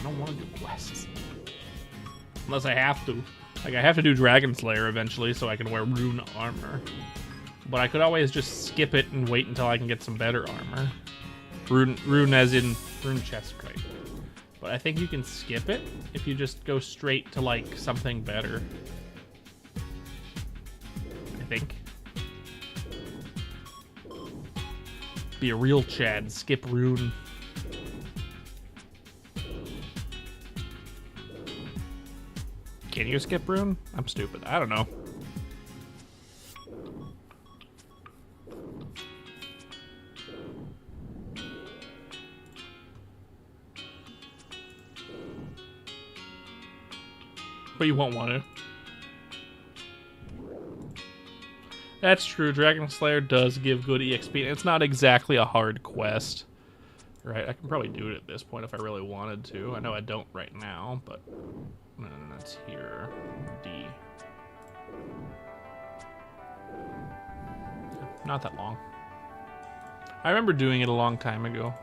don't want to do quests. Unless I have to. Like, I have to do Dragon Slayer eventually so I can wear rune armor. But I could always just skip it and wait until I can get some better armor. Rune as in rune chest, right? But I think you can skip it if you just go straight to, like, something better. I think. Be a real Chad. Skip rune. Can you skip rune? I'm stupid. I don't know. But you won't want to. That's true. Dragon Slayer does give good EXP. It's not exactly a hard quest. Right? I can probably do it at this point if I really wanted to. I know I don't right now, but... No, that's here. D. Not that long. I remember doing it a long time ago.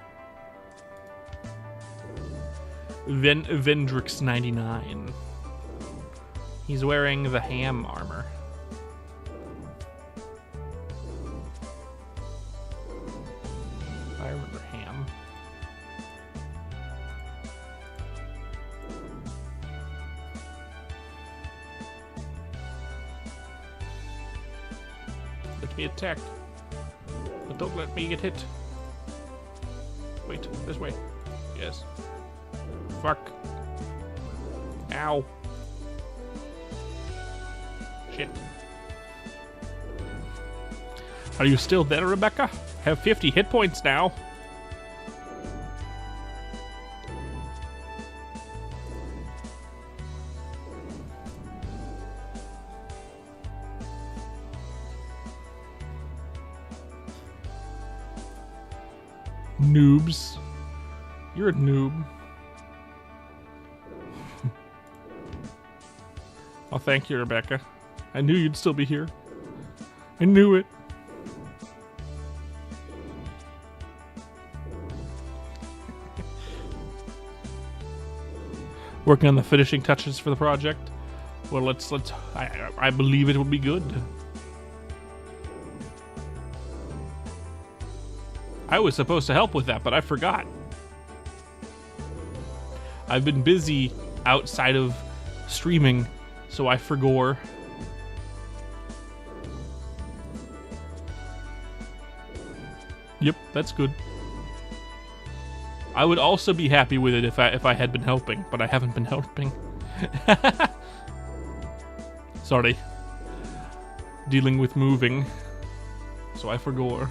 Vendrix 99. He's wearing the ham armor. I remember ham. Let me attack. But don't let me get hit. Wait, this way. Yes. Fuck. Ow. Shit. Are you still there, Rebecca? Have 50 hit points now. Noobs. You're a noob. Oh, thank you, Rebecca. I knew you'd still be here. I knew it. Working on the finishing touches for the project. Well, let's. I believe it will be good. I was supposed to help with that, but I forgot. I've been busy outside of streaming, so I forgore. Yep, that's good. I would also be happy with it if I had been helping, but I haven't been helping. Sorry. Dealing with moving, so I forgore.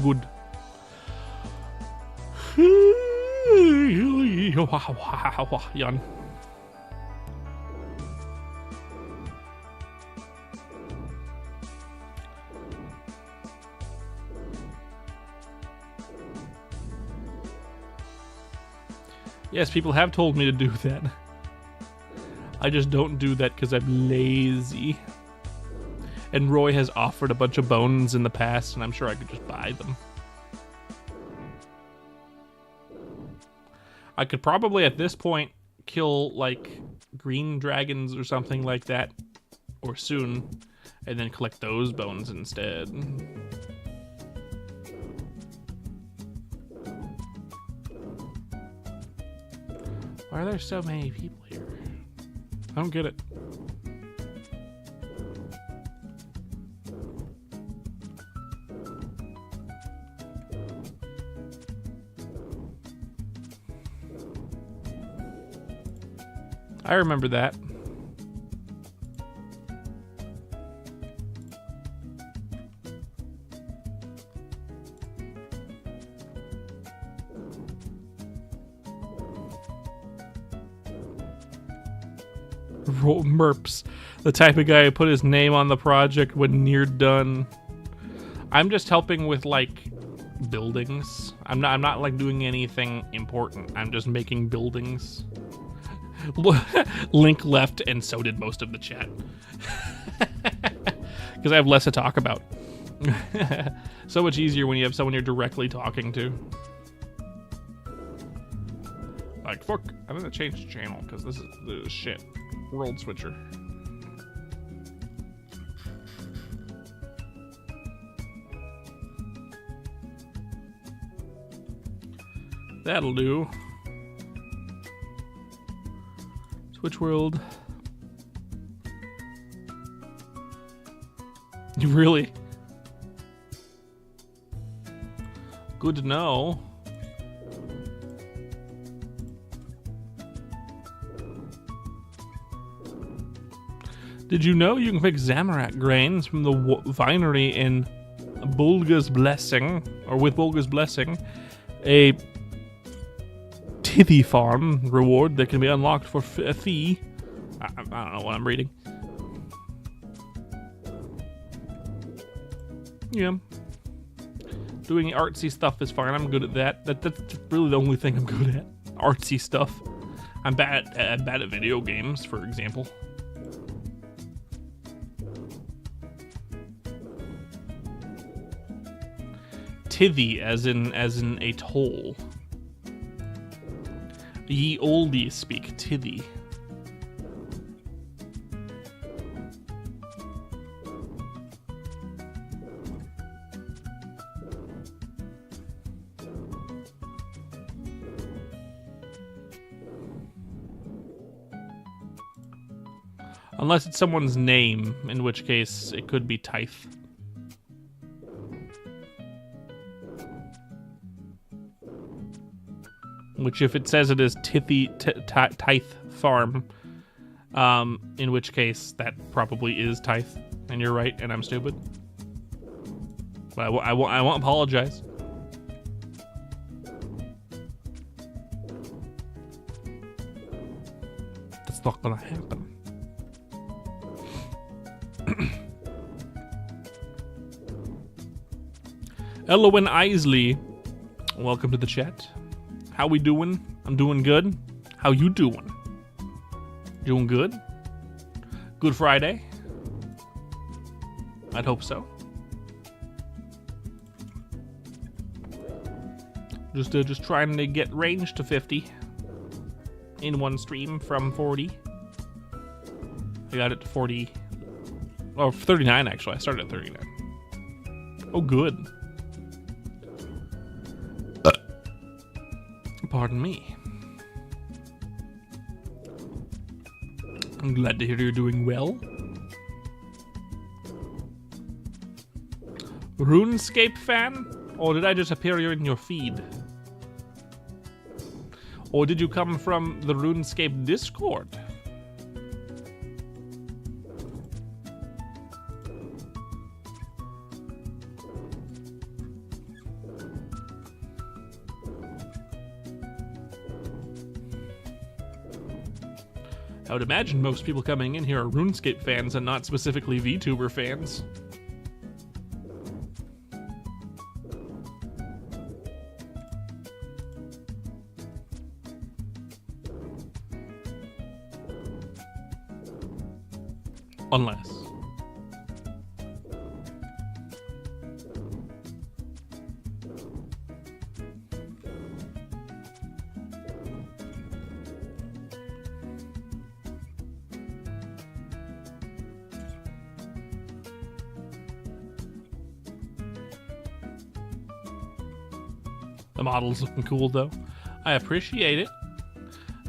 Good. Jan. Yes, people have told me to do that. I just don't do that because I'm lazy. And Roy has offered a bunch of bones in the past, and I'm sure I could just buy them. I could probably, at this point, kill, like, green dragons or something like that, or soon, and then collect those bones instead. Why are there so many people here? I don't get it. I remember that. Merps, the type of guy who put his name on the project when near done. I'm just helping with like buildings. I'm not like doing anything important. I'm just making buildings. Link left, and so did most of the chat. Because I have less to talk about. So much easier when you have someone you're directly talking to. Like, fuck, I'm gonna change the channel, because this is shit. World switcher. That'll do. Switch world. You really? Good to know. Did you know you can pick Zamarak grains from the vinery in Bulga's Blessing, or with Bulga's Blessing, a Tithy farm reward that can be unlocked for a fee. I don't know what I'm reading. Yeah. Doing artsy stuff is fine. I'm good at that. That's really the only thing I'm good at. Artsy stuff. I'm bad at video games, for example. Tithy, as in a toll. Ye oldies speak Tithy. Unless it's someone's name, in which case it could be Tithe. Which, if it says it is Tithe Farm, in which case that probably is Tithe, and you're right, and I'm stupid. But I won't apologize. That's not gonna happen. Elowen Isley, welcome to the chat. How we doing? I'm doing good. How you doing? Doing good? Good Friday? I'd hope so. Just trying to get range to 50 in one stream from 40. I got it to 40. Oh, 39 actually. I started at 39. Oh, good. Pardon me. I'm glad to hear you're doing well. RuneScape fan? Or did I just appear here in your feed? Or did you come from the RuneScape Discord? I would imagine most people coming in here are RuneScape fans and not specifically vTuber fans. Unless. The model's looking cool though. I appreciate it.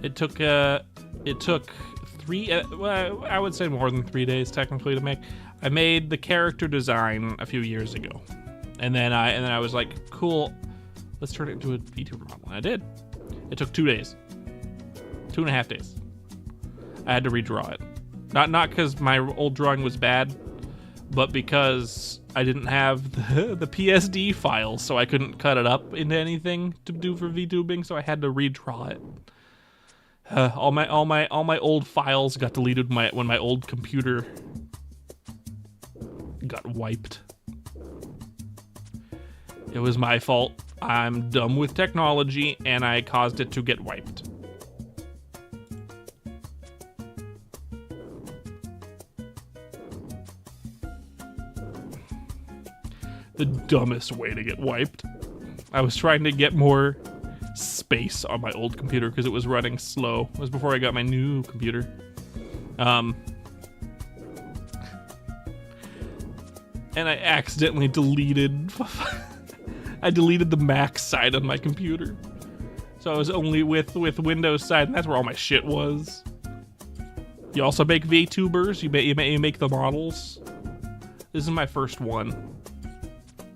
It took three, well, I would say more than 3 days technically to make. I made the character design a few years ago, and then I was like, cool, let's turn it into a VTuber model. And I did. It took 2 days, 2.5 days. I had to redraw it, not because my old drawing was bad, but because I didn't have the PSD file, so I couldn't cut it up into anything to do for VTubing, so I had to redraw it. All my old files got deleted when my old computer got wiped. It was my fault. I'm dumb with technology, and I caused it to get wiped. The dumbest way to get wiped. I was trying to get more space on my old computer because it was running slow. It was before I got my new computer. And I accidentally deleted I deleted the Mac side on my computer. So I was only with Windows side, and that's where all my shit was. You also make vTubers? You make the models? This is my first one.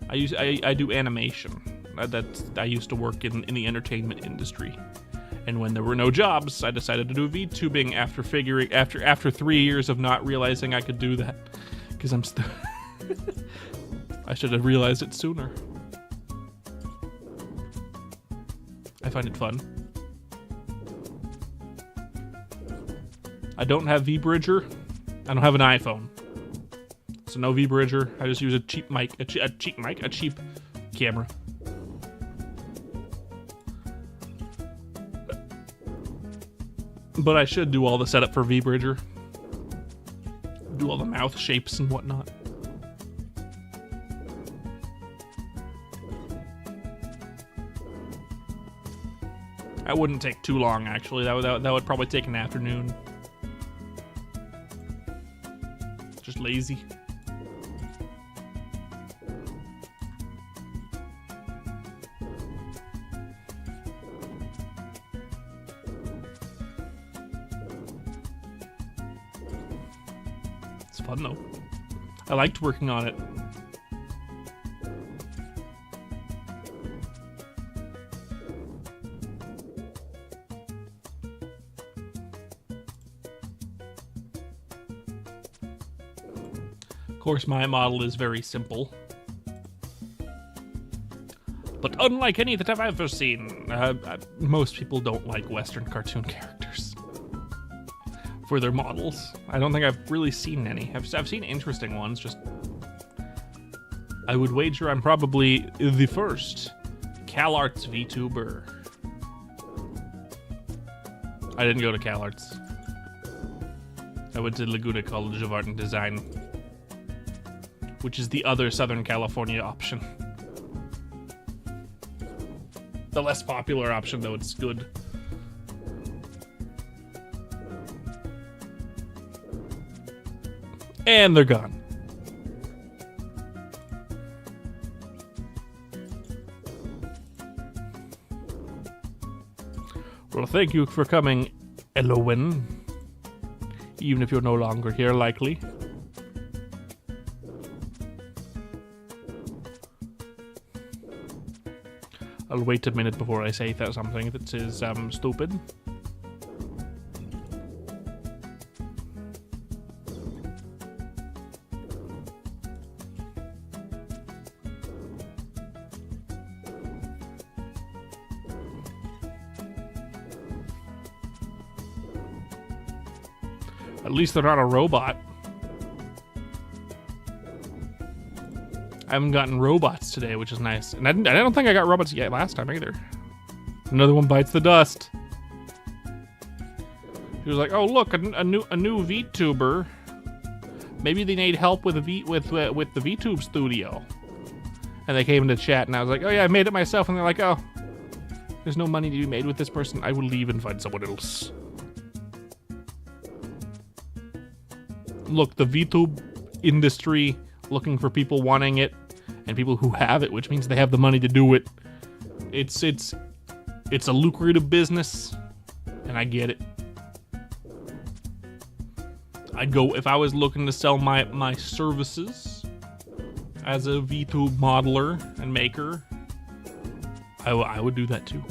I do animation. I used to work in the entertainment industry. And when there were no jobs, I decided to do VTubing after 3 years of not realizing I could do that. Because I'm still... I should have realized it sooner. I find it fun. I don't have vBridger. I don't have an iPhone. So no vBridger. I just use a cheap mic, a cheap camera. But I should do all the setup for vBridger. Do all the mouth shapes and whatnot. That wouldn't take too long, actually. That would probably take an afternoon. Just lazy. It's fun, though. I liked working on it. Of course, my model is very simple. But unlike any that I've ever seen, most people don't like Western cartoon characters for their models. I don't think I've really seen any. I've seen interesting ones, just... I would wager I'm probably the first CalArts VTuber. I didn't go to CalArts. I went to Laguna College of Art and Design, which is the other Southern California option. The less popular option, though it's good. And they're gone. Well, thank you for coming, Elowen. Even if you're no longer here, likely. I'll wait a minute before I say something that is stupid. At least they're not a robot. I haven't gotten robots today, which is nice. And I don't think I got robots yet last time either. Another one bites the dust. He was like, "Oh look, a new VTuber. Maybe they need help with the VTube studio." And they came into chat, and I was like, "Oh yeah, I made it myself." And they're like, "Oh, there's no money to be made with this person. I will leave and find someone else." Look, the VTube industry looking for people wanting it and people who have it, which means they have the money to do it. It's a lucrative business, and I get it. I'd go if I was looking to sell my services as a VTube modeler and maker. I would do that too.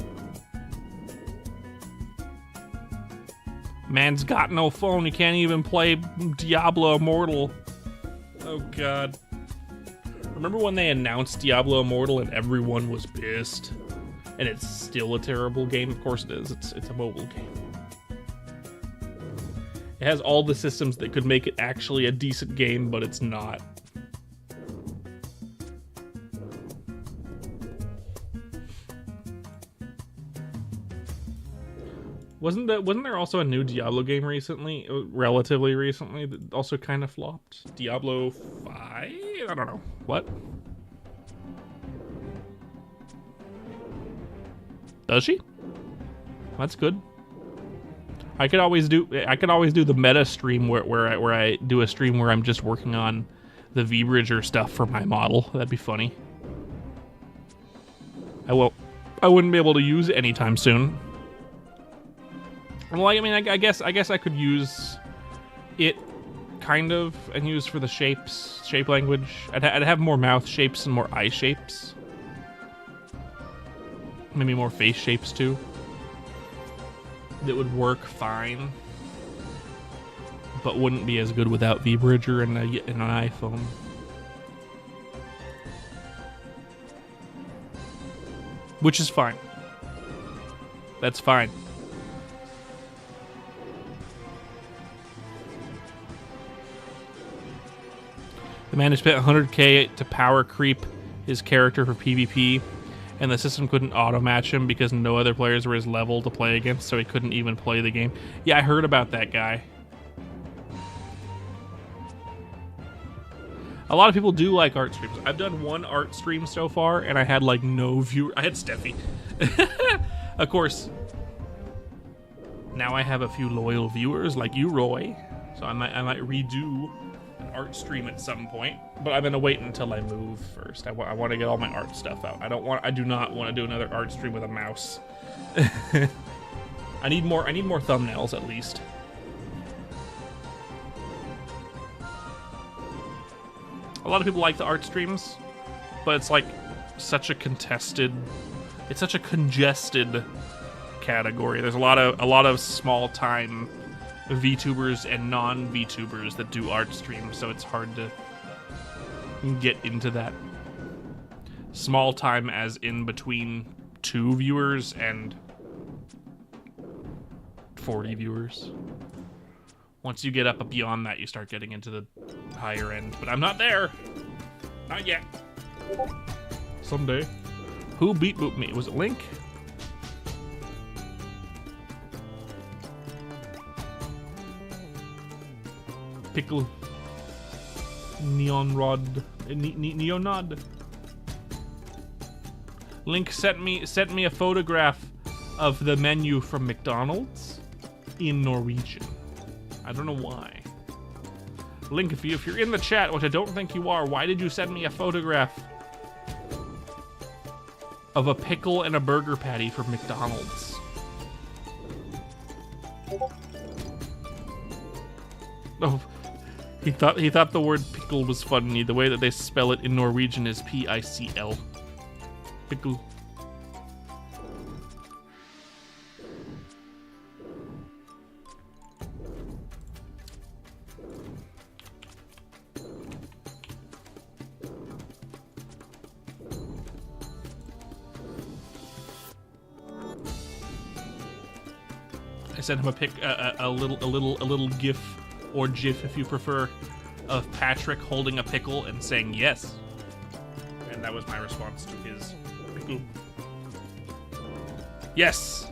Man's got no phone. He can't even play Diablo Immortal. Oh god. Remember when they announced Diablo Immortal and everyone was pissed? And it's still a terrible game? Of course it is. It's a mobile game. It has all the systems that could make it actually a decent game, but it's not. Wasn't there also a new Diablo game recently, relatively recently, that also kind of flopped? Diablo 5? I don't know. What? Does she? That's good. I could always do the meta stream where I do a stream where I'm just working on the vBridger stuff for my model. That'd be funny. I won't I wouldn't be able to use it anytime soon. Well, I mean, I guess I could use it, kind of, and use for the shape language. I'd have more mouth shapes and more eye shapes. Maybe more face shapes too. That would work fine, but wouldn't be as good without vBridger and an iPhone. Which is fine. That's fine. The man who spent 100K to power creep his character for PvP, and the system couldn't auto-match him because no other players were his level to play against, so he couldn't even play the game. Yeah, I heard about that guy. A lot of people do like art streams. I've done one art stream so far, and I had like no viewer. I had Steffi. Of course. Now I have a few loyal viewers like you, Roy. So I might redo an art stream at some point, but I'm gonna wait until I move first. I want to get all my art stuff out. I do not want to do another art stream with a mouse. I need more thumbnails at least. A lot of people like the art streams, but it's like such a congested category. There's a lot of small time VTubers and non-VTubers that do art streams, so it's hard to get into that. Small time as in between 2 viewers and 40 viewers. Once you get up beyond that, you start getting into the higher end. But I'm not there. Not yet. Someday. Who beat booped me? Was it Link? Pickle. Neon Rod. Neonod. Link sent me a photograph of the menu from McDonald's in Norwegian. I don't know why. Link, if you're in the chat, which I don't think you are, why did you send me a photograph of a pickle and a burger patty from McDonald's? Oh, he thought the word pickle was funny. The way that they spell it in Norwegian is P-I-C-L. Pickle. I sent him a little GIF or GIF, if you prefer, of Patrick holding a pickle and saying yes, and that was my response to his pickle. Yes.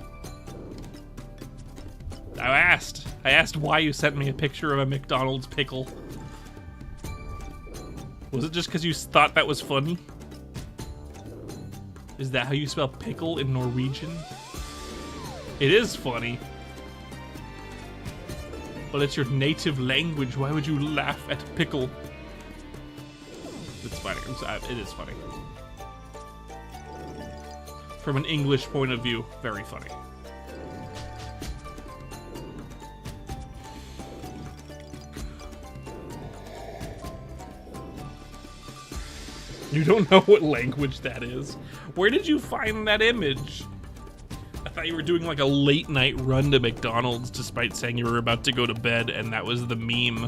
I asked why you sent me a picture of a McDonald's pickle. Was it just because you thought that was funny? Is that how you spell pickle in Norwegian? It is funny. But it's your native language. Why would you laugh at pickle? It's funny. It is funny. From an English point of view, very funny. You don't know what language that is? Where did you find that image? I thought you were doing like a late night run to McDonald's despite saying you were about to go to bed, and that was the meme,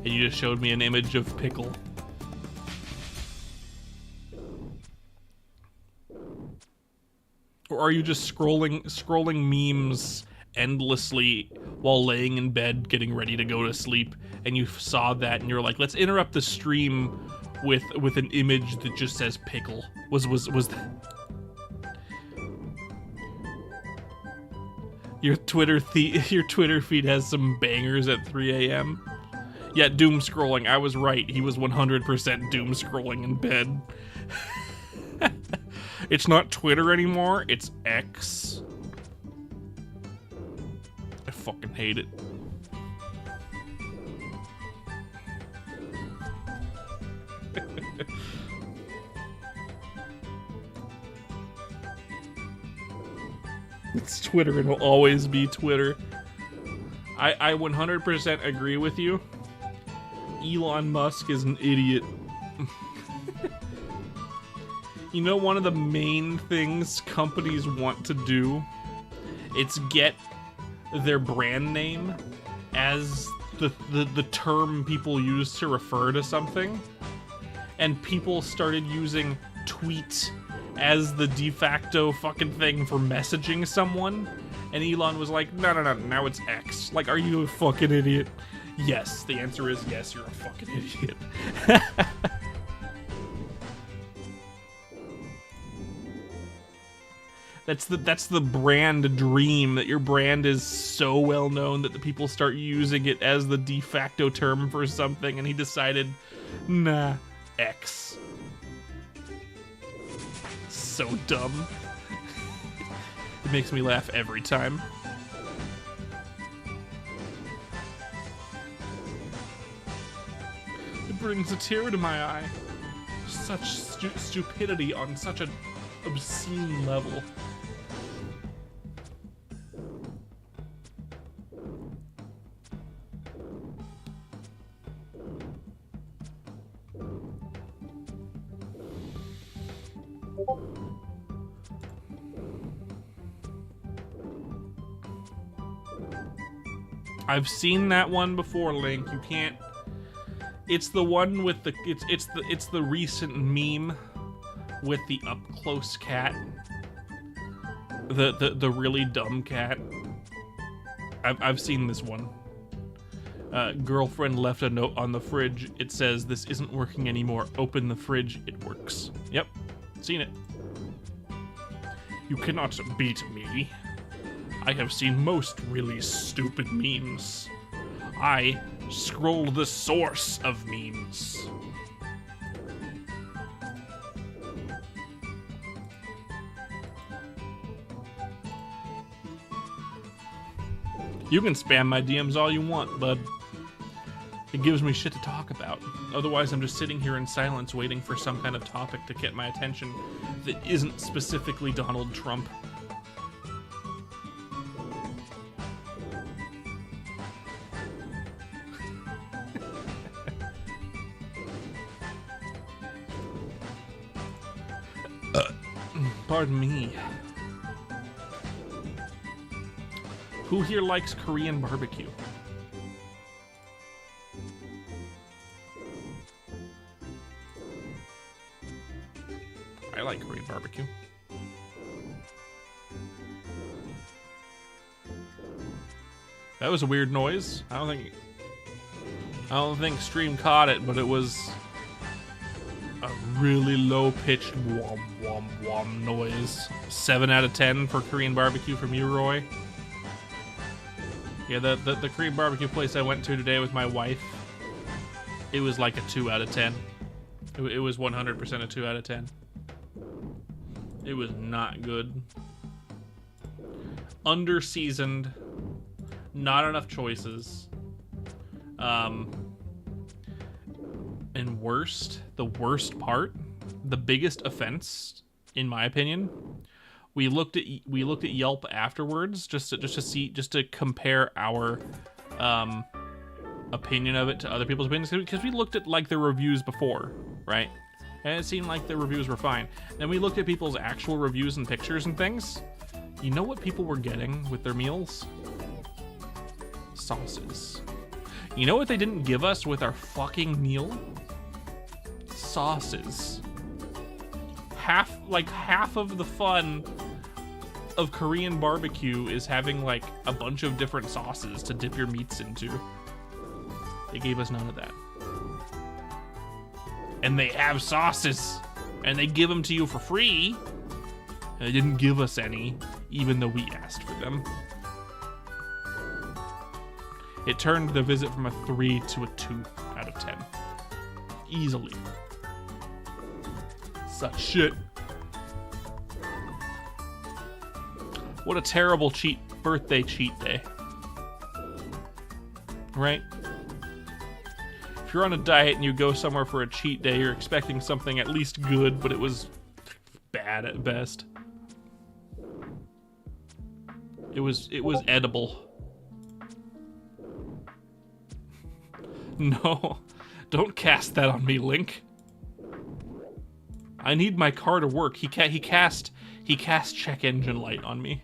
and you just showed me an image of pickle. Or are you just scrolling memes endlessly while laying in bed getting ready to go to sleep, and you saw that and you're like, let's interrupt the stream with an image that just says pickle? Was that your Twitter feed has some bangers at 3 a.m. Yeah, doom scrolling. I was right. He was 100% doom scrolling in bed. It's not Twitter anymore. It's X. I fucking hate it. It's Twitter and will always be Twitter. I 100% agree with you. Elon Musk is an idiot. You know, one of the main things companies want to do, it's get their brand name as the term people use to refer to something. And people started using tweet as the de facto fucking thing for messaging someone. And Elon was like, no, now it's X. Like, are you a fucking idiot? Yes, the answer is yes, you're a fucking idiot. That's the brand dream, that your brand is so well known that the people start using it as the de facto term for something, and he decided, nah, X. So dumb. It makes me laugh every time. It brings a tear to my eye. Such stupidity on such an obscene level. I've seen that one before, Link. You can't. It's the one with the. It's the recent meme with the up close cat. The really dumb cat. I've seen this one. Girlfriend left a note on the fridge. It says, "This isn't working anymore. Open the fridge. It works." Yep, seen it. You cannot beat me. I have seen most really stupid memes. I scroll the source of memes. You can spam my DMs all you want, bud. It gives me shit to talk about. Otherwise, I'm just sitting here in silence waiting for some kind of topic to get my attention that isn't specifically Donald Trump. Pardon me. Who here likes Korean barbecue? I like Korean barbecue. That was a weird noise. I don't think stream caught it, but it was a really low-pitched wom wom wom noise. 7 out of 10 for Korean barbecue from you, Roy. Yeah, the Korean barbecue place I went to today with my wife, it was like a 2 out of 10. It was 100% a 2 out of 10. It was not good. Under-seasoned. Not enough choices. And the worst part, the biggest offense, in my opinion, we looked at Yelp afterwards just to compare our opinion of it to other people's opinions, because we looked at like the reviews before, right? And it seemed like the reviews were fine. Then we looked at people's actual reviews and pictures and things. You know what people were getting with their meals? Sauces. You know what they didn't give us with our fucking meal? Sauces. Half of the fun of Korean barbecue is having like a bunch of different sauces to dip your meats into. They gave us none of that. And they have sauces, and they give them to you for free. And they didn't give us any, even though we asked for them. It turned the visit from a 3 to a 2 out of 10. Easily. Such shit. What a terrible birthday cheat day. Right? If you're on a diet and you go somewhere for a cheat day, you're expecting something at least good, but it was bad at best. It was edible. No, don't cast that on me, Link. I need my car to work. He cast check engine light on me.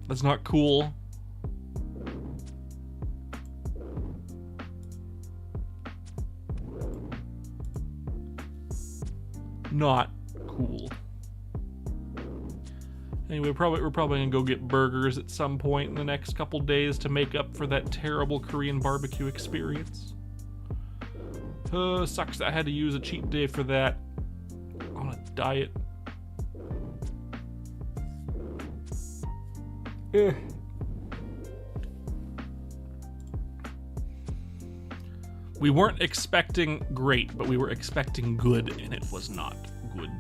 That's not cool. Not cool. Anyway, we're probably gonna go get burgers at some point in the next couple days to make up for that terrible Korean barbecue experience. Sucks that I had to use a cheat day for that. On a diet. We weren't expecting great, but we were expecting good, and it was not good.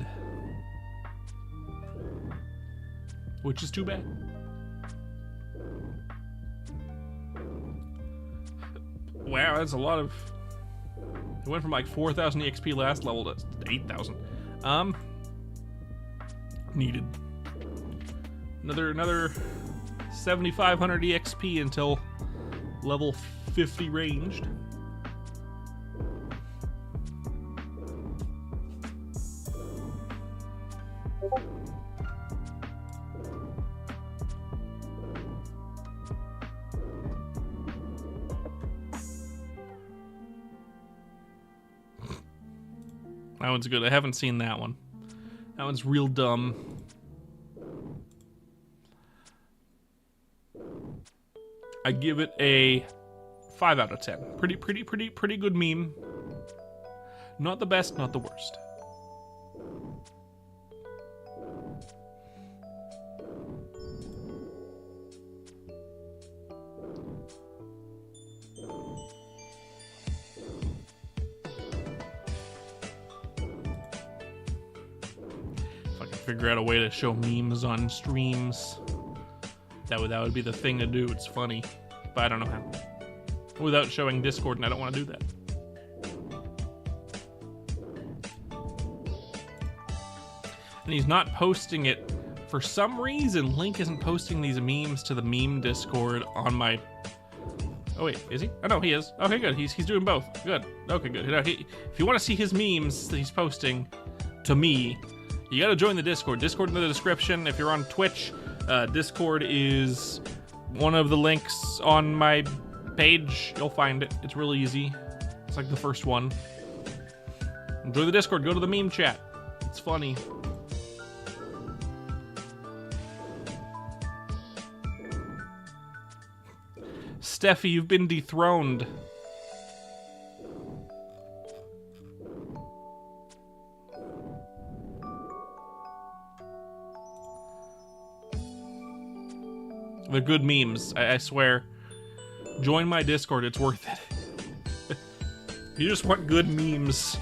Which is too bad. Wow, that's a lot of... It went from like 4,000 EXP last level to 8,000. Needed. Another 7,500 EXP until level 50 ranged. That one's good. I haven't seen that one. That one's real dumb. I give it a 5 out of 10. Pretty good meme. Not the best, not the worst. Figure out a way to show memes on streams. That would be the thing to do. It's funny, but I don't know how. Without showing Discord, and I don't want to do that. And he's not posting it. For some reason, Link isn't posting these memes to the meme Discord on my... Oh wait, is he? Oh no, he is. Okay, good. He's doing both. Good. Okay, good. If you want to see his memes that he's posting to me, you gotta join the Discord. Discord in the description. If you're on Twitch, Discord is one of the links on my page. You'll find it. It's really easy. It's like the first one. Enjoy the Discord. Go to the meme chat. It's funny. Steffi, you've been dethroned. They're good memes, I swear. Join my Discord, it's worth it. You just want good memes.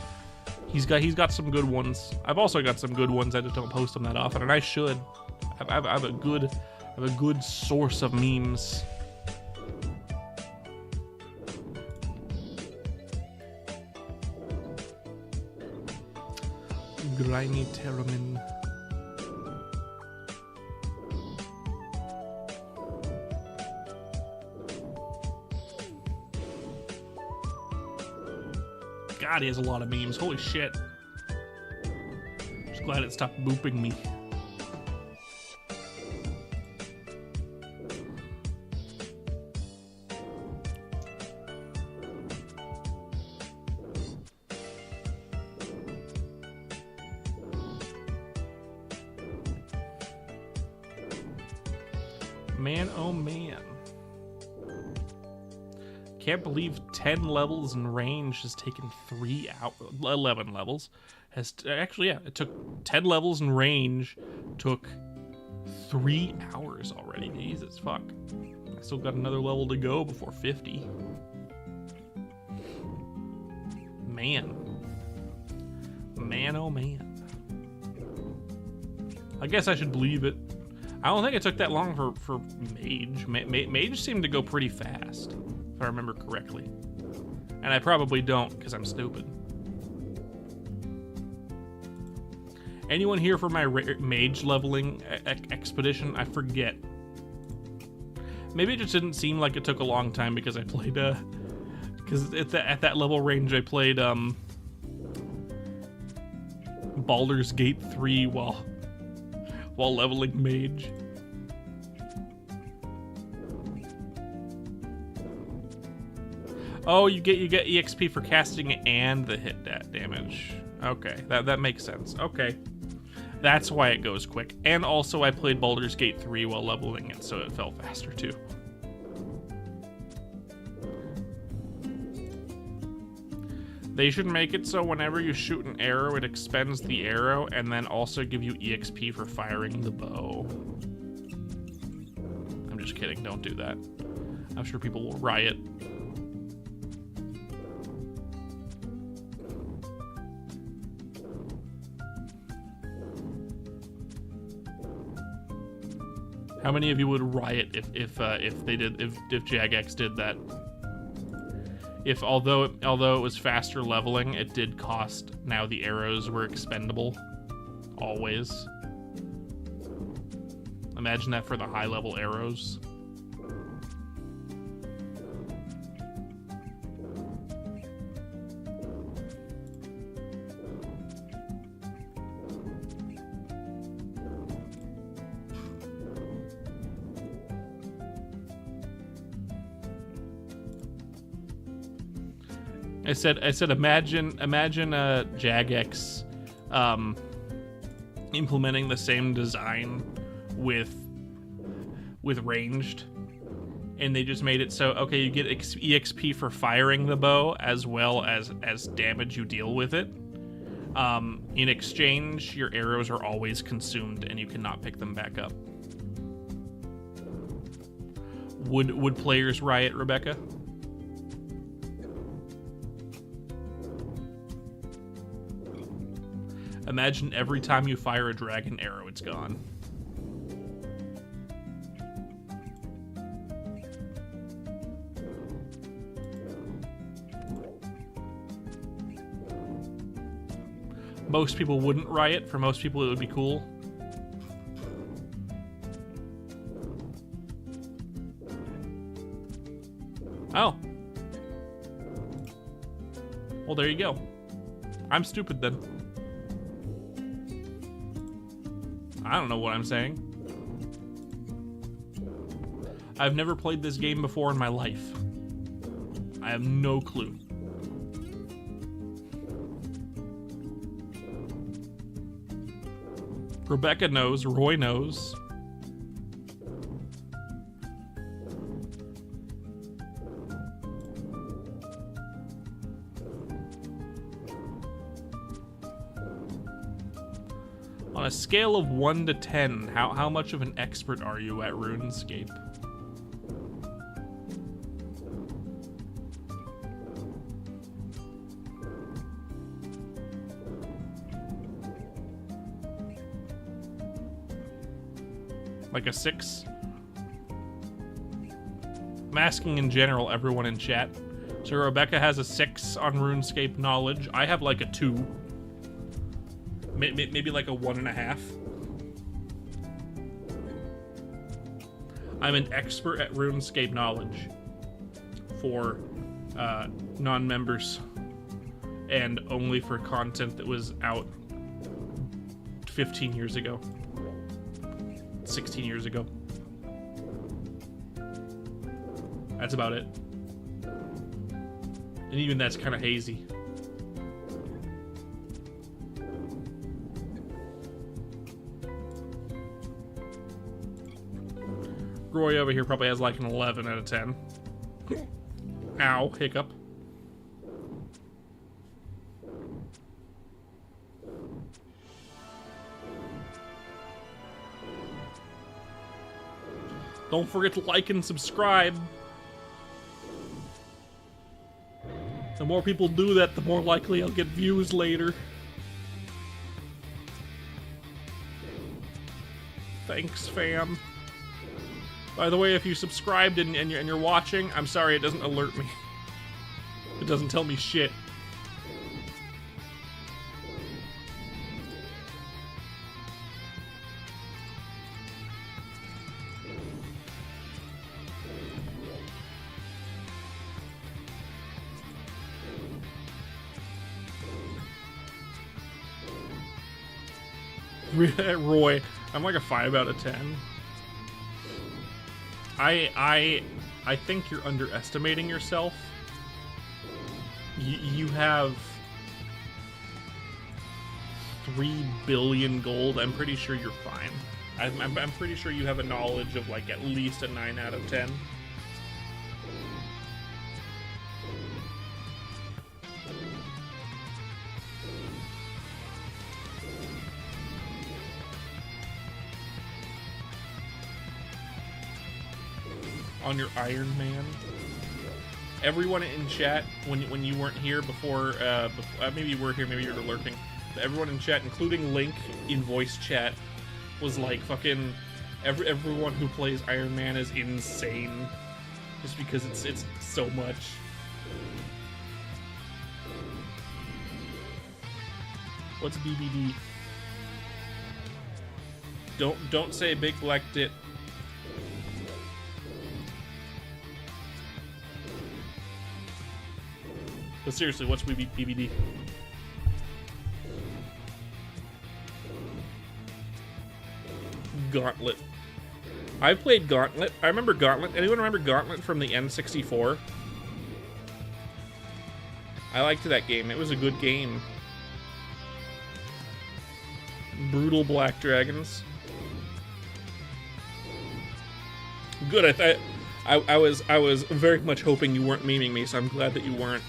He's got some good ones. I've also got some good ones, I just don't post them that often, and I should. I have a good source of memes. Grimy Terramin. God, he has a lot of memes. Holy shit. Just glad it stopped booping me. Man, oh man. Can't believe 10 levels in range has taken 3 hours. 11 levels. Actually, yeah, it took 10 levels in range. Took 3 hours already. Jesus, fuck. I still got another level to go before 50. Man. Man, oh man. I guess I should believe it. I don't think it took that long for Mage. Mage seemed to go pretty fast, if I remember correctly. And I probably don't, because I'm stupid. Anyone here for my mage leveling expedition? I forget. Maybe it just didn't seem like it took a long time because I played, because at that level range I played, Baldur's Gate 3 while leveling mage. Oh, you get EXP for casting and the hit damage. Okay, that makes sense. Okay. That's why it goes quick. And also I played Baldur's Gate 3 while leveling it, so it fell faster too. They should make it so whenever you shoot an arrow, it expends the arrow and then also give you EXP for firing the bow. I'm just kidding, don't do that. I'm sure people will riot. How many of you would riot if Jagex did that? If although it was faster leveling, it did cost. Now the arrows were expendable, always. Imagine that for the high level arrows. I said imagine Jagex implementing the same design with ranged, and they just made it so okay, you get EXP for firing the bow as well as damage you deal with it. In exchange, your arrows are always consumed and you cannot pick them back up. Would players riot, Rebecca? Imagine every time you fire a dragon arrow, it's gone. Most people wouldn't riot. For most people, it would be cool. Oh. Well, there you go. I'm stupid then. I don't know what I'm saying. I've never played this game before in my life. I have no clue. Rebecca knows, Roy knows. On a scale of 1 to 10, how much of an expert are you at RuneScape? Like a 6? I'm asking in general, everyone in chat. So Rebecca has a 6 on RuneScape knowledge. I have like a 2. Maybe like a 1.5. I'm an expert at RuneScape knowledge for non-members and only for content that was out 15 years ago, 16 years ago. That's about it. And even that's kind of hazy. Roy over here probably has like an 11 out of 10. Ow, hiccup. Don't forget to like and subscribe. The more people do that, the more likely I'll get views later. Thanks, fam. By the way, if you subscribed and you're watching, I'm sorry, it doesn't alert me. It doesn't tell me shit. Roy, I'm like a 5 out of 10. I think you're underestimating yourself. You have 3 billion gold. I'm pretty sure you're fine. I'm pretty sure you have a knowledge of like at least a 9 out of 10. On your Iron Man. Everyone in chat, when you weren't here before, maybe you were here, maybe you were lurking, but everyone in chat, including Link in voice chat, was like fucking everyone who plays Iron Man is insane, just because it's so much. What's BBD? Don't say big black dit. But seriously, what's BBD? Gauntlet. I've played Gauntlet. I remember Gauntlet. Anyone remember Gauntlet from the N64? I liked that game. It was a good game. Brutal Black Dragons. Good. I was very much hoping you weren't memeing me, so I'm glad that you weren't.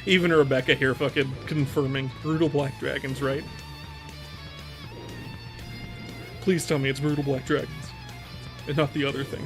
Even Rebecca here fucking confirming Brutal Black Dragons, right? Please tell me it's Brutal Black Dragons and not the other thing.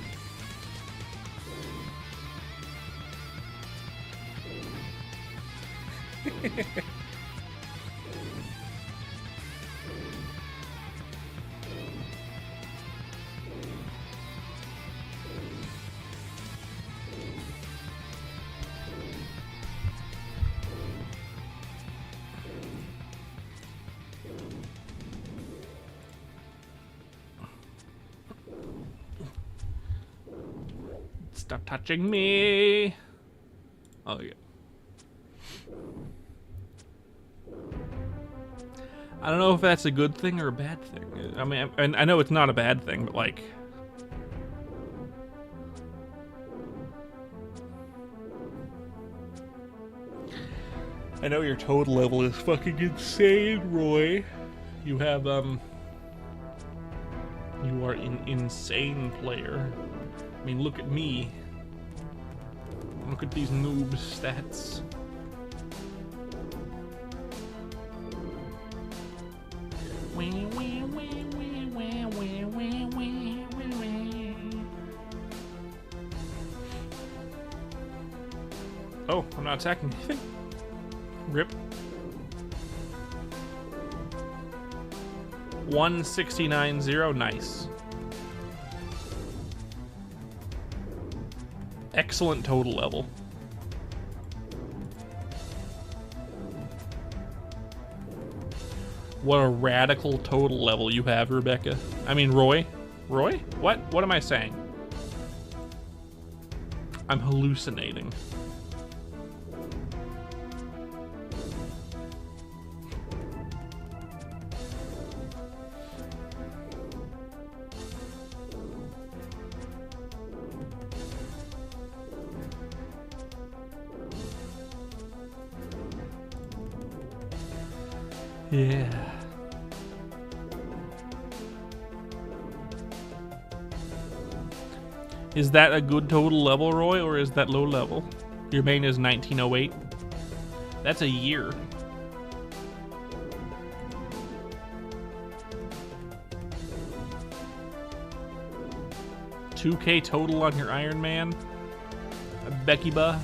Stop touching me. Oh, yeah. I don't know if that's a good thing or a bad thing. I mean, I know it's not a bad thing, but like... I know your total level is fucking insane, Roy. You have, you are an insane player. I mean, look at me. Look at these noob stats. Oh, I'm not attacking anything. Rip. 169.0, nice. Excellent total level. What a radical total level you have, Rebecca. I mean, Roy? Roy? What? What am I saying? I'm hallucinating. Yeah. Is that a good total level, Roy, or is that low level? Your main is 1908. That's a year. $2K total on your Iron Man. Becky Ba.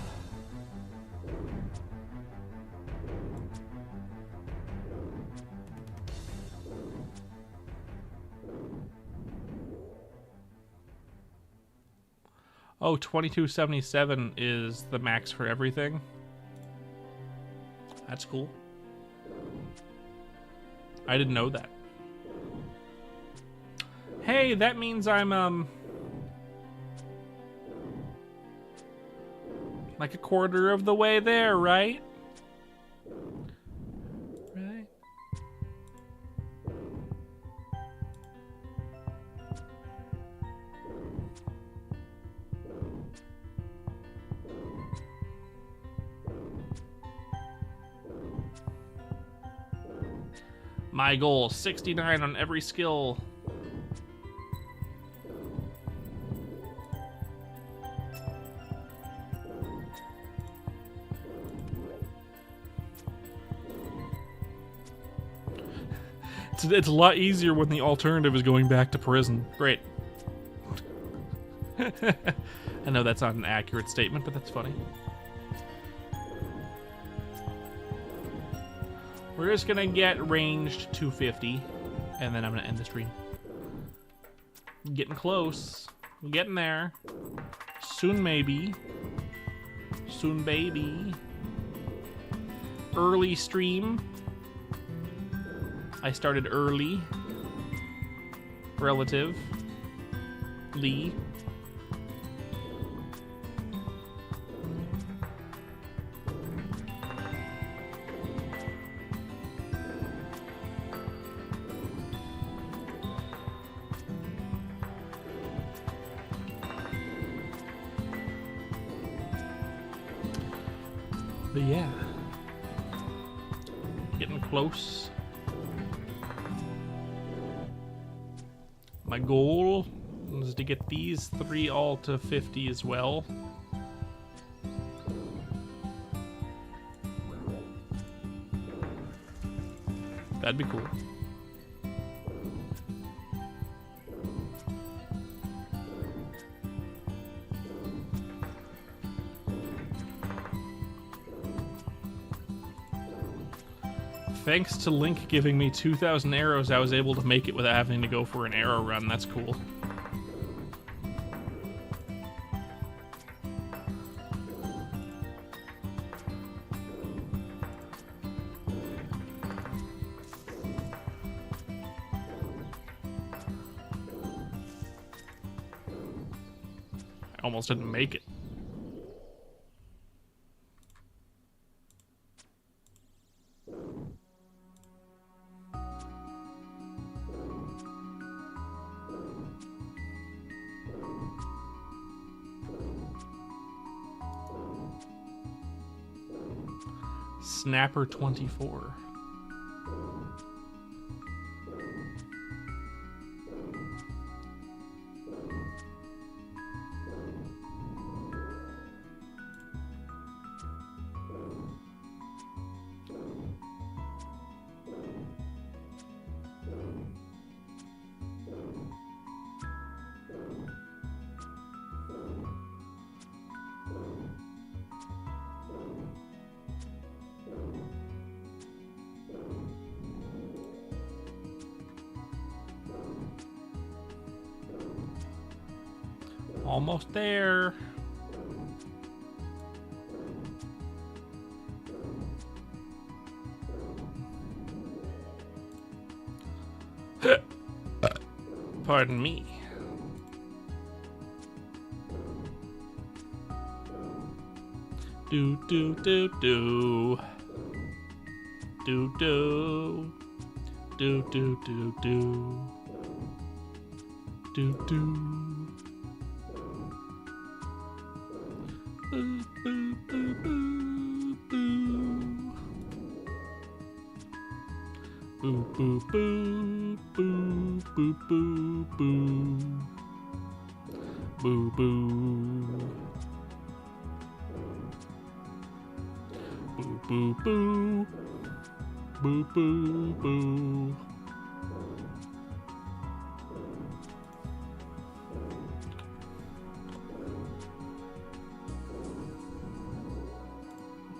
Oh, 2277 is the max for everything. That's cool. I didn't know that. Hey, that means I'm, like a quarter of the way there, right? Right? My goal, 69 on every skill. It's a lot easier when the alternative is going back to prison. Great. I know that's not an accurate statement, but that's funny. We're just gonna get ranged 250, and then I'm gonna end the stream. I'm getting close. I'm getting there. Soon, maybe. Soon, baby. Early stream. I started early. Relative. Lee. But yeah. Getting close. My goal is to get these 3 all to 50 as well. That'd be cool. Thanks to Link giving me 2,000 arrows, I was able to make it without having to go for an arrow run. That's cool. I almost didn't make it. Snapper 24. Almost there. Pardon me. Do do do do. Do do. Do do do do. Do do. Boo, boo, boo, boo, boo. Boo, boo, boo, boo, boo, boo, boo. Boo, boo. Boo, boo, boo. Boo, boo, boo.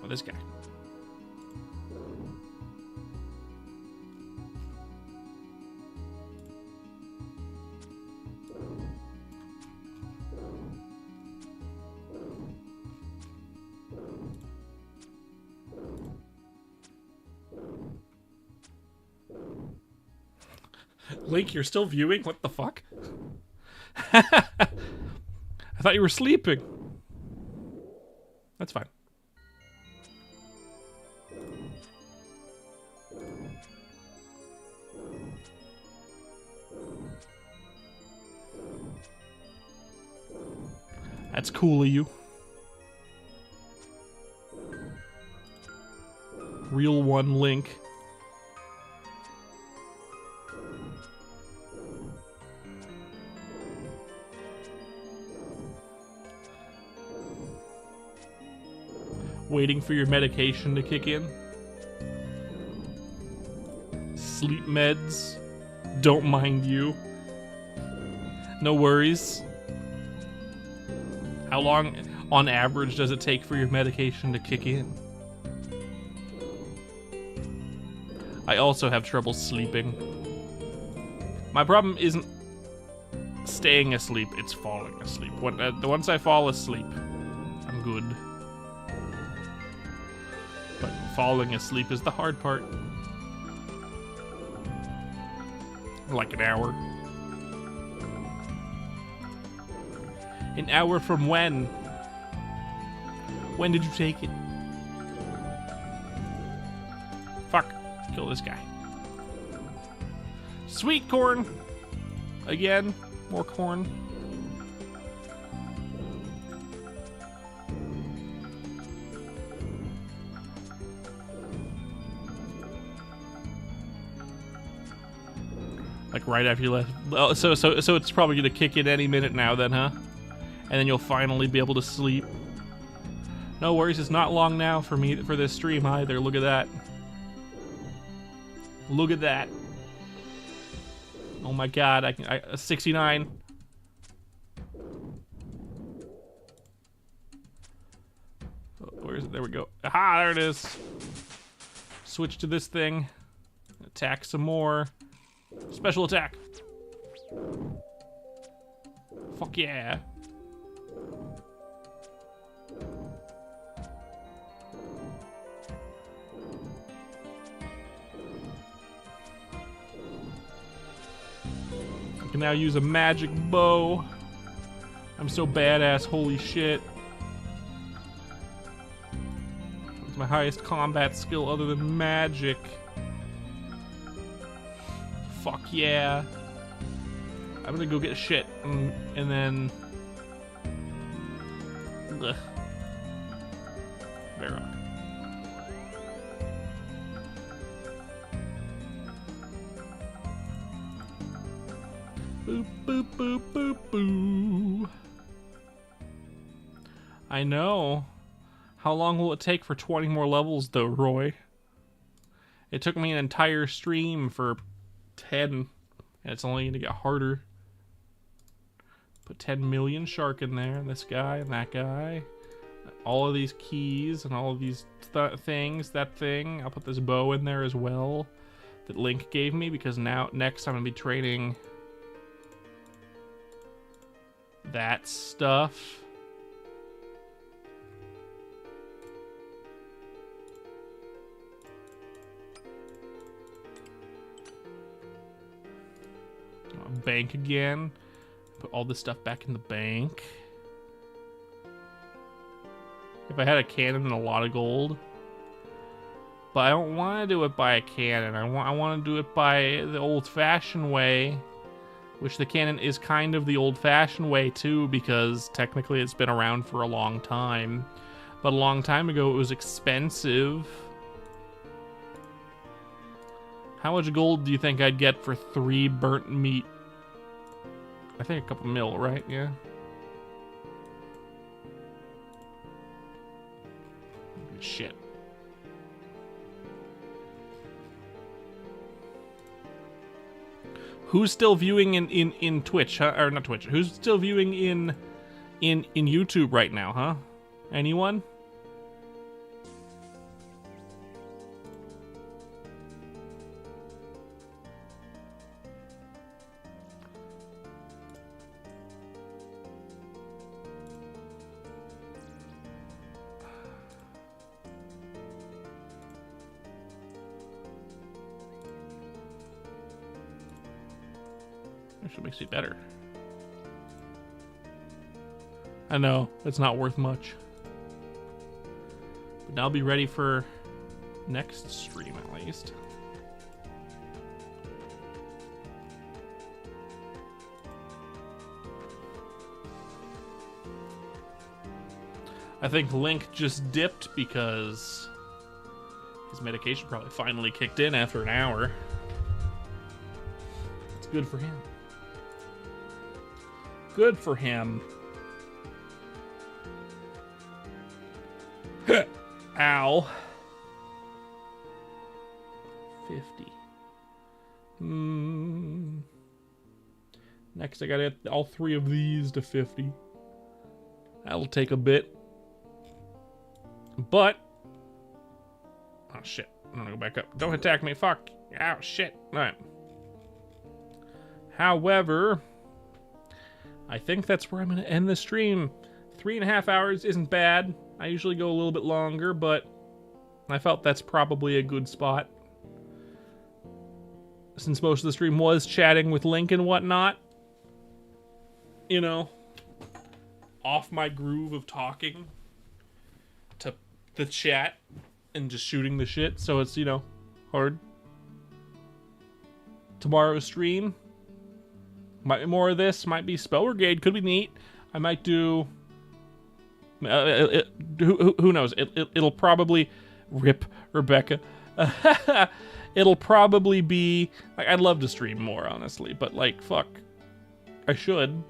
This guy. Link, you're still viewing? What the fuck? I thought you were sleeping. That's fine. That's cool of you. Real one, Link. Waiting for your medication to kick in. Sleep meds. Don't mind you. No worries. How long, on average, does it take for your medication to kick in? I also have trouble sleeping. My problem isn't staying asleep, it's falling asleep. Once I fall asleep, I'm good. But falling asleep is the hard part. Like an hour. An hour from when? When did you take it? Fuck. Kill this guy. Sweet corn! Again. More corn. Like right after you left. Oh, so it's probably gonna kick in any minute now then, huh? And then you'll finally be able to sleep. No worries, it's not long now for me for this stream either. Look at that. Look at that. Oh my god, I can 69. Oh, where is it? There we go. Aha, there it is. Switch to this thing. Attack some more. Special attack. Fuck yeah. I can now use a magic bow. I'm so badass, holy shit. It's my highest combat skill other than magic. Fuck yeah. I'm gonna go get shit and then... Ugh. Varrock. Boop, boop, boop, boop, boo. I know. How long will it take for 20 more levels, though, Roy? It took me an entire stream for 10, and it's only going to get harder. Put 10 million shark in there, this guy and that guy. All of these keys and all of these things, that thing. I'll put this bow in there as well that Link gave me, because now next I'm going to be training that stuff. Bank again. Put all this stuff back in the bank. If I had a cannon and a lot of gold. But I don't want to do it by a cannon. I want to do it by the old-fashioned way. Which the cannon is kind of the old-fashioned way too, because technically it's been around for a long time. But a long time ago it was expensive. How much gold do you think I'd get for 3 burnt meat? I think a couple mil, right? Yeah. Shit. Who's still viewing in Twitch, huh? Or not Twitch. Who's still viewing in YouTube right now, huh? Anyone? Actually makes me better. I know, it's not worth much. But now I'll be ready for next stream at least. I think Link just dipped because his medication probably finally kicked in after an hour. It's good for him. Good for him. Ow. 50. Next I gotta get all 3 of these to 50. That'll take a bit. But, oh shit, I'm gonna go back up. Don't attack me, fuck. Ow, shit. Alright. However, I think that's where I'm gonna end the stream. 3.5 hours isn't bad. I usually go a little bit longer, but I felt that's probably a good spot. Since most of the stream was chatting with Link and whatnot. You know, off my groove of talking to the chat and just shooting the shit, so it's, you know, hard. Tomorrow's stream might be more of this, might be Spell Brigade, could be neat. I might do who knows, it'll probably rip Rebecca. It'll probably be like, I'd love to stream more honestly, but like fuck, I should.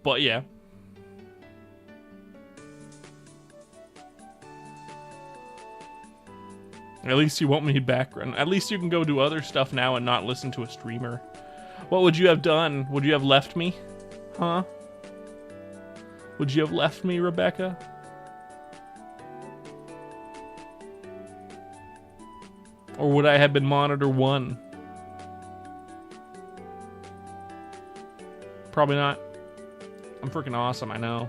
But yeah. At least you won't need background. At least you can go do other stuff now and not listen to a streamer. What would you have done? Would you have left me? Huh? Would you have left me, Rebecca? Or would I have been monitor 1? Probably not. I'm freaking awesome, I know.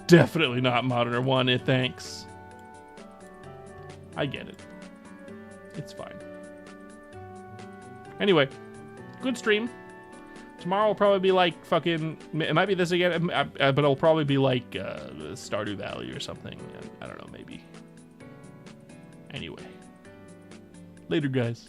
Definitely not monitor 1, thanks. I get it. It's fine. Anyway, good stream. Tomorrow will probably be like fucking... It might be this again, but it'll probably be like Stardew Valley or something. I don't know, maybe. Anyway. Later, guys.